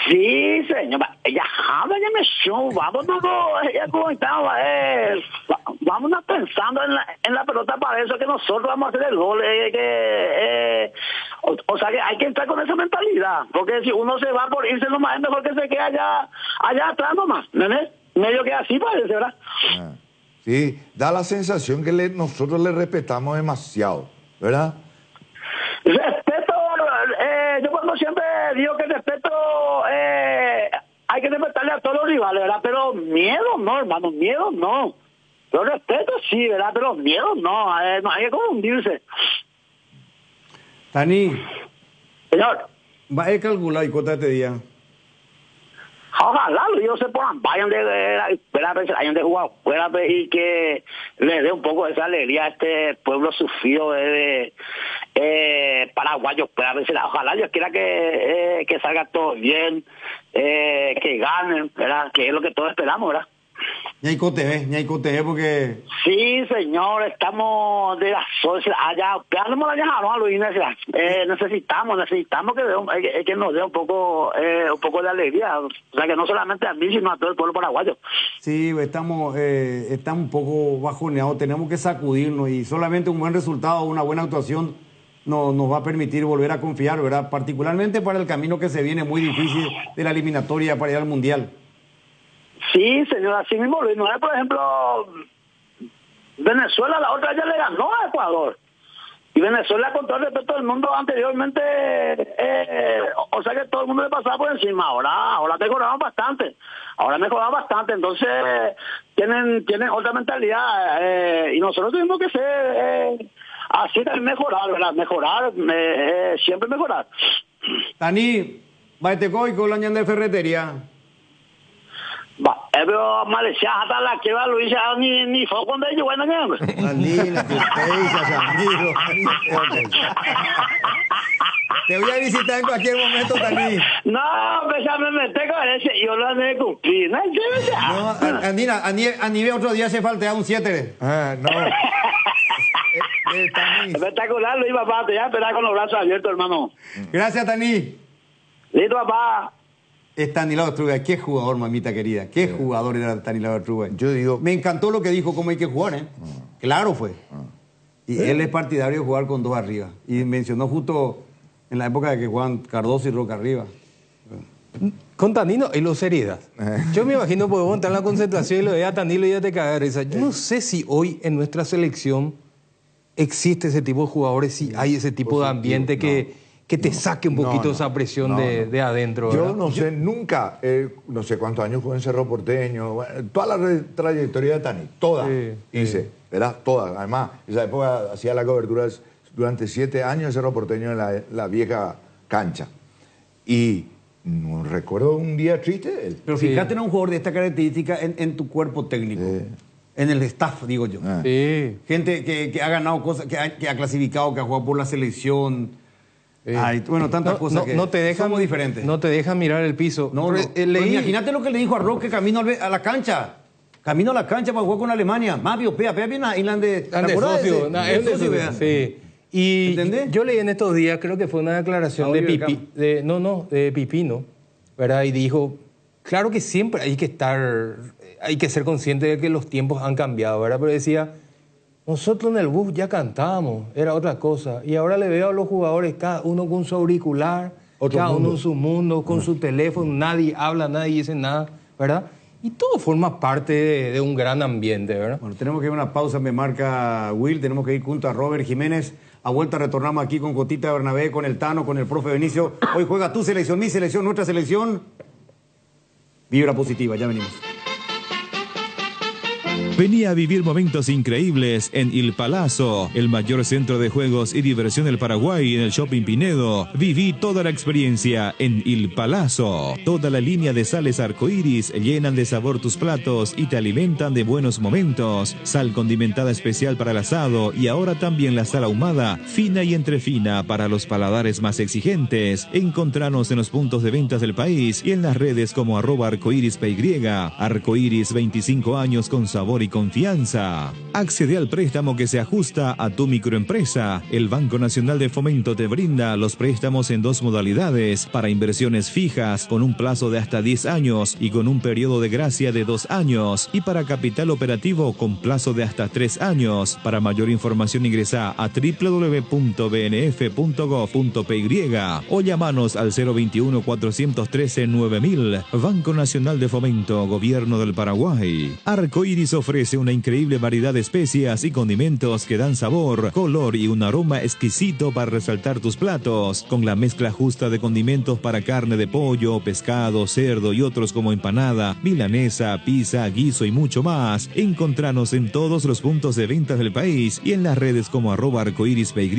Sí, señor. Ella habla, ya me show. Vámonos, ella comentaba, vámonos pensando en la pelota para eso que nosotros vamos a hacer el gol. O sea que hay que entrar con esa mentalidad, porque si uno se va por irse nomás, es mejor que se quede allá atrás nomás, ¿no? Medio que así parece, ¿verdad? Sí, da la sensación que nosotros le respetamos demasiado, ¿verdad? Respeto, yo cuando siempre digo que respeto, hay que respetarle a todos los rivales, ¿verdad? Pero miedo no, hermano, miedo no. Yo respeto sí, ¿verdad? Pero miedo no, no hay que confundirse. Tani. Señor. ¿Va a calcular y cuota este día? Ojalá ellos se pongan, vayan de jugar fuera y que le dé un poco de esa alegría a este pueblo sufrido de paraguayos. Ojalá Dios quiera que salga todo bien, que ganen, ¿verdad? Que es lo que todos esperamos, ¿verdad? Ñaico TV, porque... Sí, señor, estamos de la allá, necesitamos que nos dé un poco de alegría, o sea, que no solamente a mí, sino a todo el pueblo paraguayo. Sí, estamos un poco bajoneados, tenemos que sacudirnos y solamente un buen resultado, una buena actuación nos va a permitir volver a confiar, ¿verdad? Particularmente para el camino que se viene muy difícil de la eliminatoria para ir al Mundial. Sí, señor, así mismo, Luis. Por ejemplo, Venezuela la otra ya le ganó a Ecuador. Y Venezuela, con todo el respeto del mundo, anteriormente, o sea que todo el mundo le pasaba por encima. Ahora mejoraron bastante. Entonces, tienen otra mentalidad. Y nosotros tenemos que ser así también mejorar, ¿verdad? Siempre mejorar. Tani, Baetecoy con la ñanda de ferretería. Pero Malaysia hasta la que va Luis ni fue cuando ellos van a Andina, te voy a visitar en cualquier momento, Tani. No, pues ya me metí con ese, yo lo he de cumplir. No, Andina, a nivel otro día hace falta un 7. No. Espectacular, Luis, papá, te voy a esperar con los brazos abiertos, hermano. Gracias, Tani. Listo, papá. Stanislao Struga, qué jugador, mamita querida. Qué jugador era Stanislao Struga. Yo digo... Me encantó lo que dijo, cómo hay que jugar, ¿eh? Claro fue. Y él es partidario de jugar con 2 arriba. Y mencionó justo en la época de que jugaban Cardoso y Roca arriba. Con Tanino y los heridas. Yo me imagino podemos estar en la concentración y lo veía a Tanilo y ya te caga de risa. Yo no sé si hoy en nuestra selección existe ese tipo de jugadores, si hay ese tipo de ambiente que te saque un poquito esa presión de adentro. Yo ¿verdad? no sé, nunca, no sé cuántos años jugué en Cerro Porteño, bueno, toda la trayectoria de Tani, toda hice, ¿verdad? Toda. Además, esa época hacía la cobertura durante 7 años en Cerro Porteño en la vieja cancha. Y no recuerdo un día triste. Pero fíjate en un jugador de esta característica en tu cuerpo técnico. En el staff, digo yo. Gente que ha ganado cosas, que ha clasificado, que ha jugado por la selección. Ay, bueno, tantas cosas que somos diferentes. No te dejan mirar el piso. Pero imagínate lo que le dijo a Roque camino a la cancha. Camino a la cancha para jugar con Alemania. Mavio, pea bien a Irlande. ¿Te acuerdas de ese? Sí. Y yo leí en estos días, creo que fue una declaración de Pipino, ¿verdad? Y dijo, claro que siempre hay que ser consciente de que los tiempos han cambiado, ¿verdad? Pero decía, nosotros en el bus ya cantábamos, era otra cosa. Y ahora le veo a los jugadores, cada uno con su auricular, cada uno en su mundo, con su teléfono, nadie habla, nadie dice nada, ¿verdad? Y todo forma parte de un gran ambiente, ¿verdad? Bueno, tenemos que ir a una pausa, me marca Will, tenemos que ir junto a Robert Jiménez. A vuelta retornamos aquí con Cotita Bernabé, con el Tano, con el profe Benicio. Hoy juega tu selección, mi selección, nuestra selección. Vibra positiva, ya venimos. Venía a vivir momentos increíbles en Il Palazzo, el mayor centro de juegos y diversión del Paraguay, en el Shopping Pinedo. Viví toda la experiencia en Il Palazzo. Toda la línea de sales arcoíris llenan de sabor tus platos y te alimentan de buenos momentos. Sal condimentada especial para el asado y ahora también la sal ahumada, fina y entrefina para los paladares más exigentes. Encontranos en los puntos de ventas del país y en las redes como @arcoirispy. Arcoiris, 25 años con sabor y confianza. Accede al préstamo que se ajusta a tu microempresa. El Banco Nacional de Fomento te brinda los préstamos en 2 modalidades: para inversiones fijas con un plazo de hasta 10 años y con un periodo de gracia de 2 años, y para capital operativo con plazo de hasta 3 años. Para mayor información ingresa a www.bnf.gov.py o llamanos al 021 413 9000. Banco Nacional de Fomento, Gobierno del Paraguay. Arcoiris ofrece una increíble variedad de especias y condimentos que dan sabor, color y un aroma exquisito para resaltar tus platos, con la mezcla justa de condimentos para carne de pollo, pescado, cerdo y otros como empanada, milanesa, pizza, guiso y mucho más. Encontranos en todos los puntos de ventas del país y en las redes como @arcoirispy.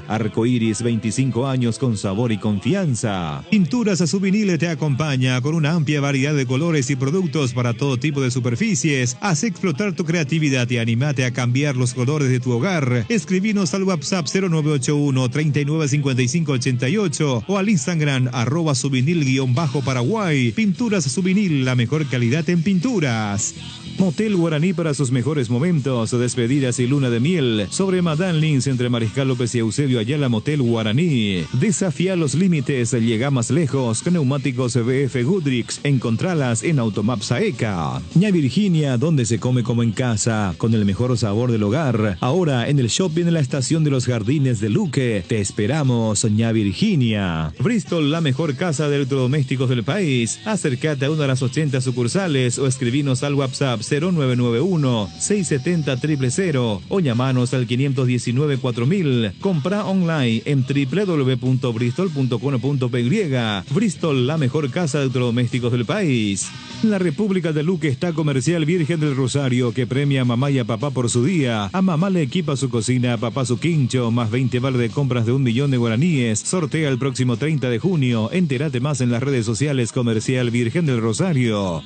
Arcoiris, 25 años con sabor y confianza. Pinturas Subinil te acompaña con una amplia variedad de colores y productos para todo tipo de superficies. Haz explotar tu creatividad y animate a cambiar los colores de tu hogar. Escribinos al WhatsApp 0981 395588 o al Instagram @subinil_Paraguay. Pinturas Subinil, la mejor calidad en pinturas. Motel Guaraní para sus mejores momentos, despedidas y luna de miel. Sobre Madame Lins entre Mariscal López y Eusebio Ayala. Motel Guaraní. Desafía los límites, llega más lejos. Neumáticos BF Goodrich, encontralas en Automaps AECA. Ña Virginia, donde se come como en casa, con el mejor sabor del hogar. Ahora en el shopping en la estación de los Jardines de Luque. Te esperamos, Ña Virginia. Bristol, la mejor casa de electrodomésticos del país. Acércate a una de las 80 sucursales o escribinos al WhatsApp 0991 670 000 o llamanos al 519 4000. Compra online en www.bristol.com.py. Bristol, la mejor casa de electrodomésticos del país. La República de Luque está Comercial Virgen del Rosario, que premia a mamá y a papá por su día. A mamá le equipa su cocina, a papá su quincho, más 20 vale de compras de 1 millón de guaraníes. Sortea el próximo 30 de junio. Entérate más en las redes sociales. Comercial Virgen del Rosario.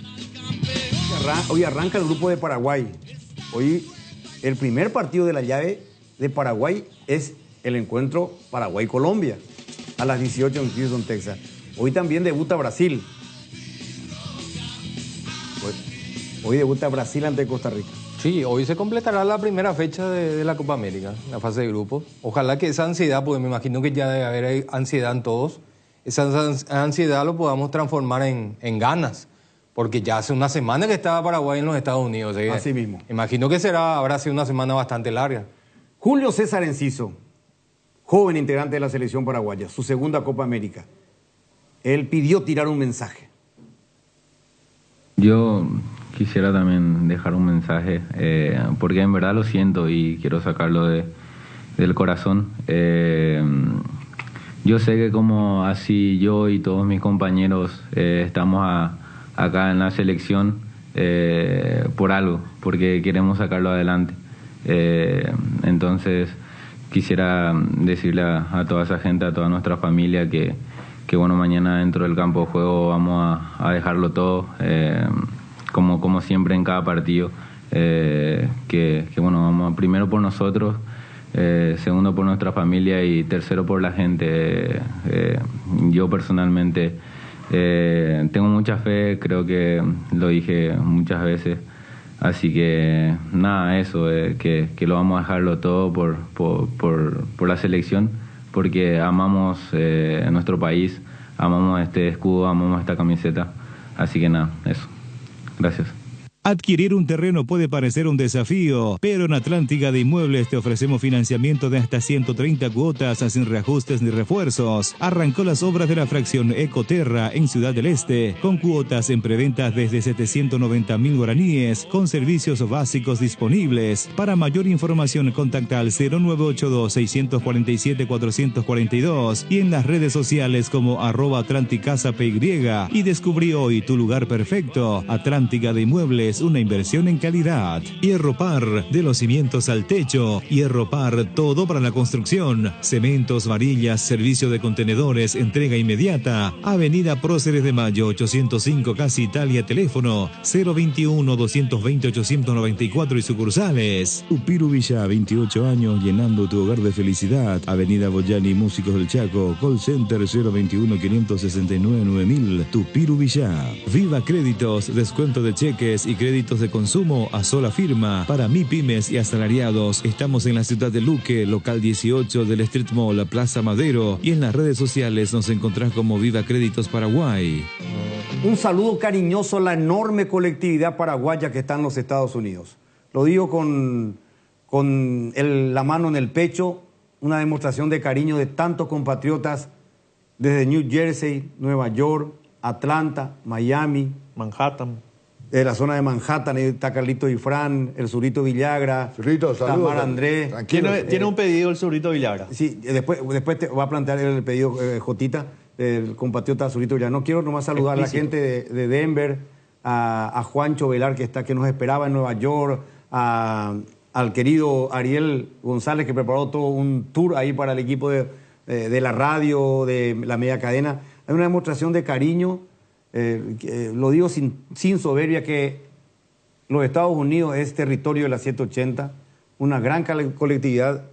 Hoy arranca el grupo de Paraguay. Hoy el primer partido de la llave de Paraguay es el encuentro Paraguay-Colombia a las 18 en Houston, Texas. Hoy también debuta Brasil. Hoy debuta Brasil ante Costa Rica. Sí, hoy se completará la primera fecha de la Copa América, la fase de grupos. Ojalá que esa ansiedad, porque me imagino que ya debe haber ansiedad en todos, esa ansiedad lo podamos transformar en ganas. Porque ya hace una semana que estaba Paraguay en los Estados Unidos. Así mismo. Imagino que habrá sido una semana bastante larga. Julio César Enciso, joven integrante de la selección paraguaya, su segunda Copa América. Él pidió tirar un mensaje. Yo quisiera también dejar un mensaje, porque en verdad lo siento y quiero sacarlo del corazón. Yo sé que como así yo y todos mis compañeros estamos acá en la selección por algo, porque queremos sacarlo adelante. Entonces quisiera decirle a toda esa gente, a toda nuestra familia que bueno, mañana dentro del campo de juego vamos a dejarlo todo, como siempre en cada partido, que bueno, vamos primero por nosotros, segundo por nuestra familia y tercero por la gente. Yo personalmente tengo mucha fe, creo que lo dije muchas veces, así que nada, eso, que lo vamos a dejarlo todo por la selección, porque amamos nuestro país, amamos este escudo, amamos esta camiseta, así que nada, eso. Gracias. Adquirir un terreno puede parecer un desafío, pero en Atlántica de Inmuebles te ofrecemos financiamiento de hasta 130 cuotas sin reajustes ni refuerzos. Arrancó las obras de la fracción Ecoterra en Ciudad del Este, con cuotas en preventas desde 790.000 guaraníes, con servicios básicos disponibles. Para mayor información contacta al 0982-647-442 y en las redes sociales como @atlanticasapy y descubrí hoy tu lugar perfecto. Atlántica de Inmuebles, una inversión en calidad. Hierro Par, de los cimientos al techo. Hierro Par, todo para la construcción. Cementos, varillas, servicio de contenedores, entrega inmediata. Avenida Próceres de Mayo, 805, Casi Italia, teléfono 021-220-894 y sucursales. Tupiru Villa, 28 años, llenando tu hogar de felicidad. Avenida Boyani, Músicos del Chaco, call center 021-569-9000. Tupiru Villa. Viva Créditos, descuento de cheques y créditos de consumo a sola firma para MIPYMES y asalariados. Estamos en la ciudad de Luque, local 18 del Street Mall, Plaza Madero, y en las redes sociales nos encontrás como Viva Créditos Paraguay. Un saludo cariñoso a la enorme colectividad paraguaya que está en los Estados Unidos. Lo digo con la mano en el pecho, una demostración de cariño de tantos compatriotas desde New Jersey, Nueva York, Atlanta, Miami, Manhattan. De la zona de Manhattan, ahí está Carlito Ifrán, el Zurito Villagra, Zurito, saludos. Tamar Andrés. Tiene un pedido el Zurito Villagra. Sí, después te va a plantear el pedido Jotita, el compatriota Zurito Villagra. No quiero nomás saludar a la gente de Denver, a Juancho Velar que nos esperaba en Nueva York, al querido Ariel González que preparó todo un tour ahí para el equipo de la radio, de la media cadena. Hay una demostración de cariño. Lo digo sin soberbia, que los Estados Unidos es territorio de la 780, una gran colectividad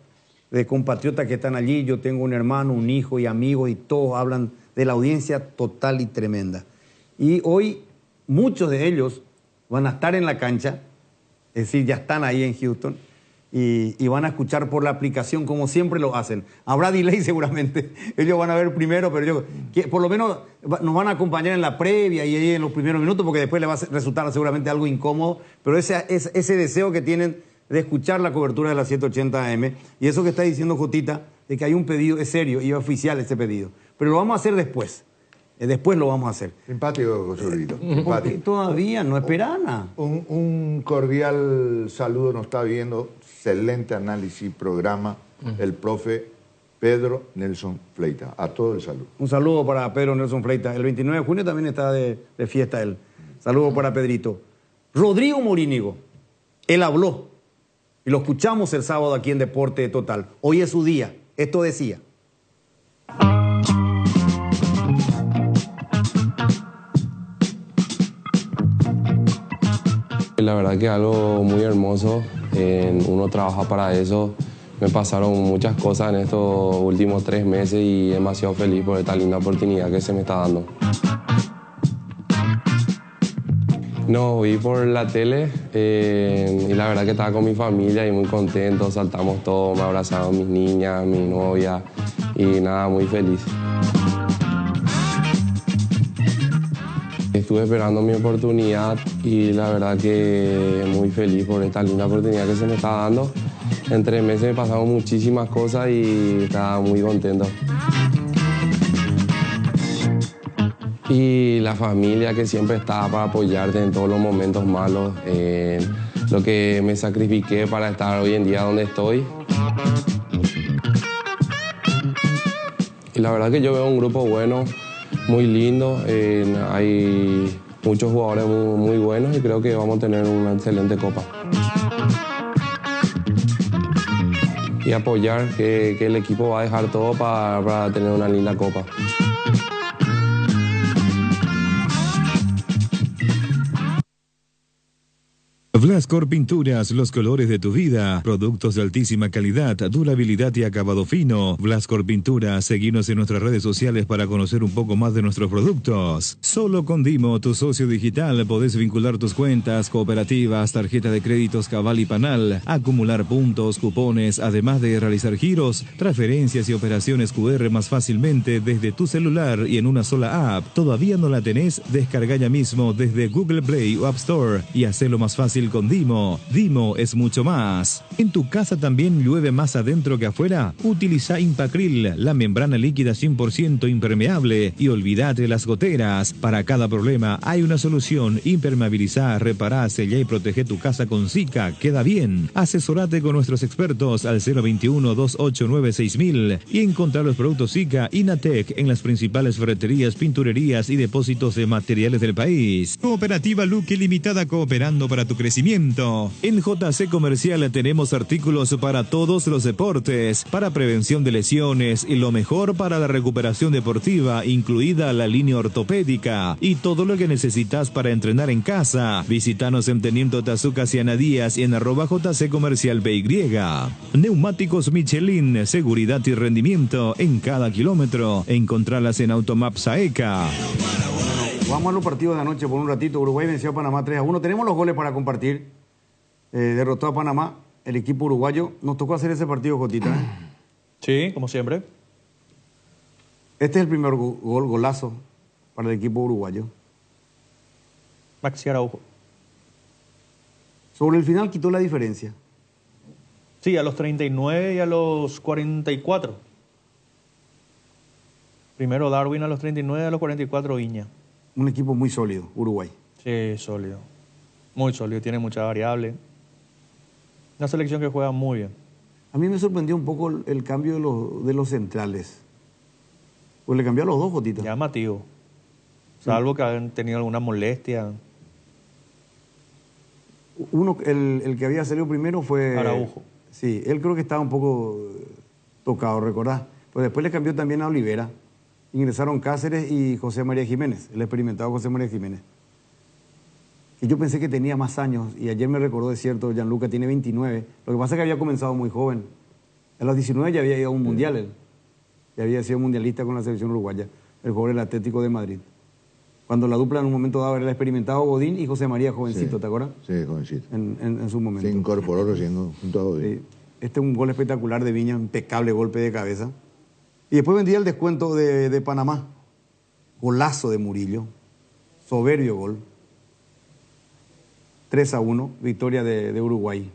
de compatriotas que están allí. Yo tengo un hermano, un hijo y amigos, y todos hablan de la audiencia total y tremenda. Y hoy muchos de ellos van a estar en la cancha, es decir, ya están ahí en Houston, y van a escuchar por la aplicación como siempre lo hacen. Habrá delay seguramente, ellos van a ver primero, pero por lo menos nos van a acompañar en la previa y ahí en los primeros minutos, porque después les va a resultar seguramente algo incómodo, pero ese deseo que tienen de escuchar la cobertura de la 780 AM, y eso que está diciendo Jotita, de que hay un pedido, es serio y oficial ese pedido, pero lo vamos a hacer después. Después lo vamos a hacer. Simpático, Zurito. Todavía, no espera nada. Un cordial saludo nos está viendo. Excelente análisis, programa. El profe Pedro Nelson Fleita. A todo el saludo. Un saludo para Pedro Nelson Fleita. El 29 de junio también está de fiesta él. Saludo para Pedrito. Rodrigo Morínigo. Él habló. Y lo escuchamos el sábado aquí en Deporte Total. Hoy es su día. Esto decía. La verdad que es algo muy hermoso, uno trabaja para eso. Me pasaron muchas cosas en estos últimos 3 meses y demasiado feliz por esta linda oportunidad que se me está dando. No, vi por la tele y la verdad que estaba con mi familia y muy contento, saltamos todos, me abrazaron mis niñas, mi novia y nada, muy feliz. Estuve esperando mi oportunidad y la verdad que muy feliz por esta linda oportunidad que se me está dando En 3 meses me pasaron muchísimas cosas y estaba muy contento. Y la familia que siempre estaba para apoyarte en todos los momentos malos, lo que me sacrifiqué para estar hoy en día donde estoy. Y la verdad que yo veo un grupo bueno, muy lindo, hay muchos jugadores muy buenos y creo que vamos a tener una excelente copa. Y apoyar que el equipo va a dejar todo para tener una linda copa. Blascor Pinturas, los colores de tu vida. Productos de altísima calidad, durabilidad y acabado fino. Blascor Pinturas, seguinos en nuestras redes sociales para conocer un poco más de nuestros productos. Solo con Dimo, tu socio digital, podés vincular tus cuentas, cooperativas, tarjeta de créditos Cabal y Panal, acumular puntos, cupones, además de realizar giros, transferencias y operaciones QR más fácilmente desde tu celular y en una sola app. ¿Todavía no la tenés? Descarga ya mismo desde Google Play o App Store y hacelo más fácil con Dimo. Dimo es mucho más. ¿En tu casa también llueve más adentro que afuera? Utiliza Impacril, la membrana líquida 100% impermeable, y olvídate de las goteras. Para cada problema hay una solución. Impermeabilizá, repará, sellá y protege tu casa con Zika. Queda bien. Asesorate con nuestros expertos al 021-289-6000 y encontrar los productos Zika Inatec en las principales ferreterías, pinturerías y depósitos de materiales del país. Cooperativa Luque Limitada, cooperando para tu crecimiento. En JC Comercial tenemos artículos para todos los deportes, para prevención de lesiones y lo mejor para la recuperación deportiva, incluida la línea ortopédica y todo lo que necesitas para entrenar en casa. Visítanos en Teniente Tazucas y Anadías y en @JC Comercial BY. Neumáticos Michelin, seguridad y rendimiento en cada kilómetro. Encontralas en Automap Saeca. Vamos a los partidos de anoche por un ratito. Uruguay venció a Panamá 3-1. Tenemos los goles para compartir. Derrotó a Panamá el equipo uruguayo. Nos tocó hacer ese partido, Jotita. Sí, como siempre. Este es el primer golazo para el equipo uruguayo. Maxi Araujo. Sobre el final quitó la diferencia. Sí, a los 39 y a los 44. Primero Darwin a los 39 y a los 44 Viña. Un equipo muy sólido, Uruguay. Sí, sólido. Muy sólido, tiene muchas variables. Una selección que juega muy bien. A mí me sorprendió un poco el cambio de los centrales. Pues le cambió a los dos, Jotita. Llamativo. Salvo que hayan tenido alguna molestia. El que había salido primero fue... Araujo. Sí, él creo que estaba un poco tocado, ¿recordás? Pues después le cambió también a Olivera. Ingresaron Cáceres y José María Jiménez, el experimentado José María Jiménez. Y yo pensé que tenía más años, y ayer me recordó, de cierto, Gianluca tiene 29. Lo que pasa es que había comenzado muy joven. A los 19 ya había ido a un mundial él. Ya había sido mundialista con la selección uruguaya, el jugador del Atlético de Madrid. Cuando la dupla en un momento dado era el experimentado Godín y José María jovencito, Sí. ¿te acuerdas? Sí, jovencito. En su momento. Se incorporó recién junto a Godín. Sí. Este es un gol espectacular de Viña, impecable golpe de cabeza. Y después vendría el descuento de Panamá. Golazo de Murillo. Soberbio gol. 3-1, victoria de Uruguay.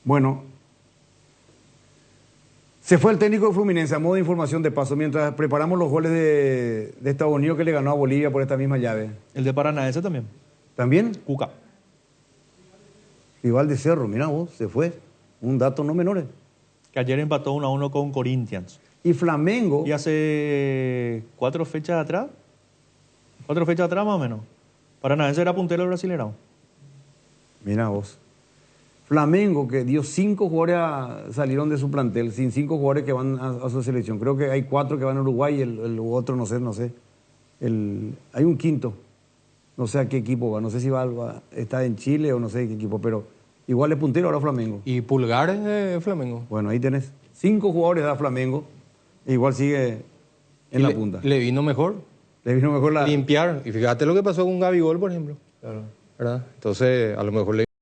Bueno, se fue el técnico de Fluminense, a modo de información de paso, mientras preparamos los goles de Estados Unidos que le ganó a Bolivia por esta misma llave. El de Paranaense también. ¿También? Cuca. Rival de Cerro, mira vos, se fue. Un dato no menor. Que ayer empató 1-1 con Corinthians. Y Flamengo... Y hace 4 fechas atrás. 4 fechas atrás más o menos. Paranaense era puntero del Brasileirão. Mira vos. Flamengo, que dio 5 jugadores salieron de su plantel, sin 5 jugadores que van a su selección. Creo que hay 4 que van a Uruguay y el otro no sé. Hay un quinto. No sé a qué equipo va. No sé si está en Chile o no sé qué equipo, pero igual es puntero ahora Flamengo. ¿Y Pulgar es de Flamengo? Bueno, ahí tenés 5 jugadores da Flamengo. E igual sigue en la punta. Le vino mejor. Le vino mejor limpiar. Y fíjate lo que pasó con Gabigol, por ejemplo. Claro. ¿Verdad? Entonces, a lo mejor le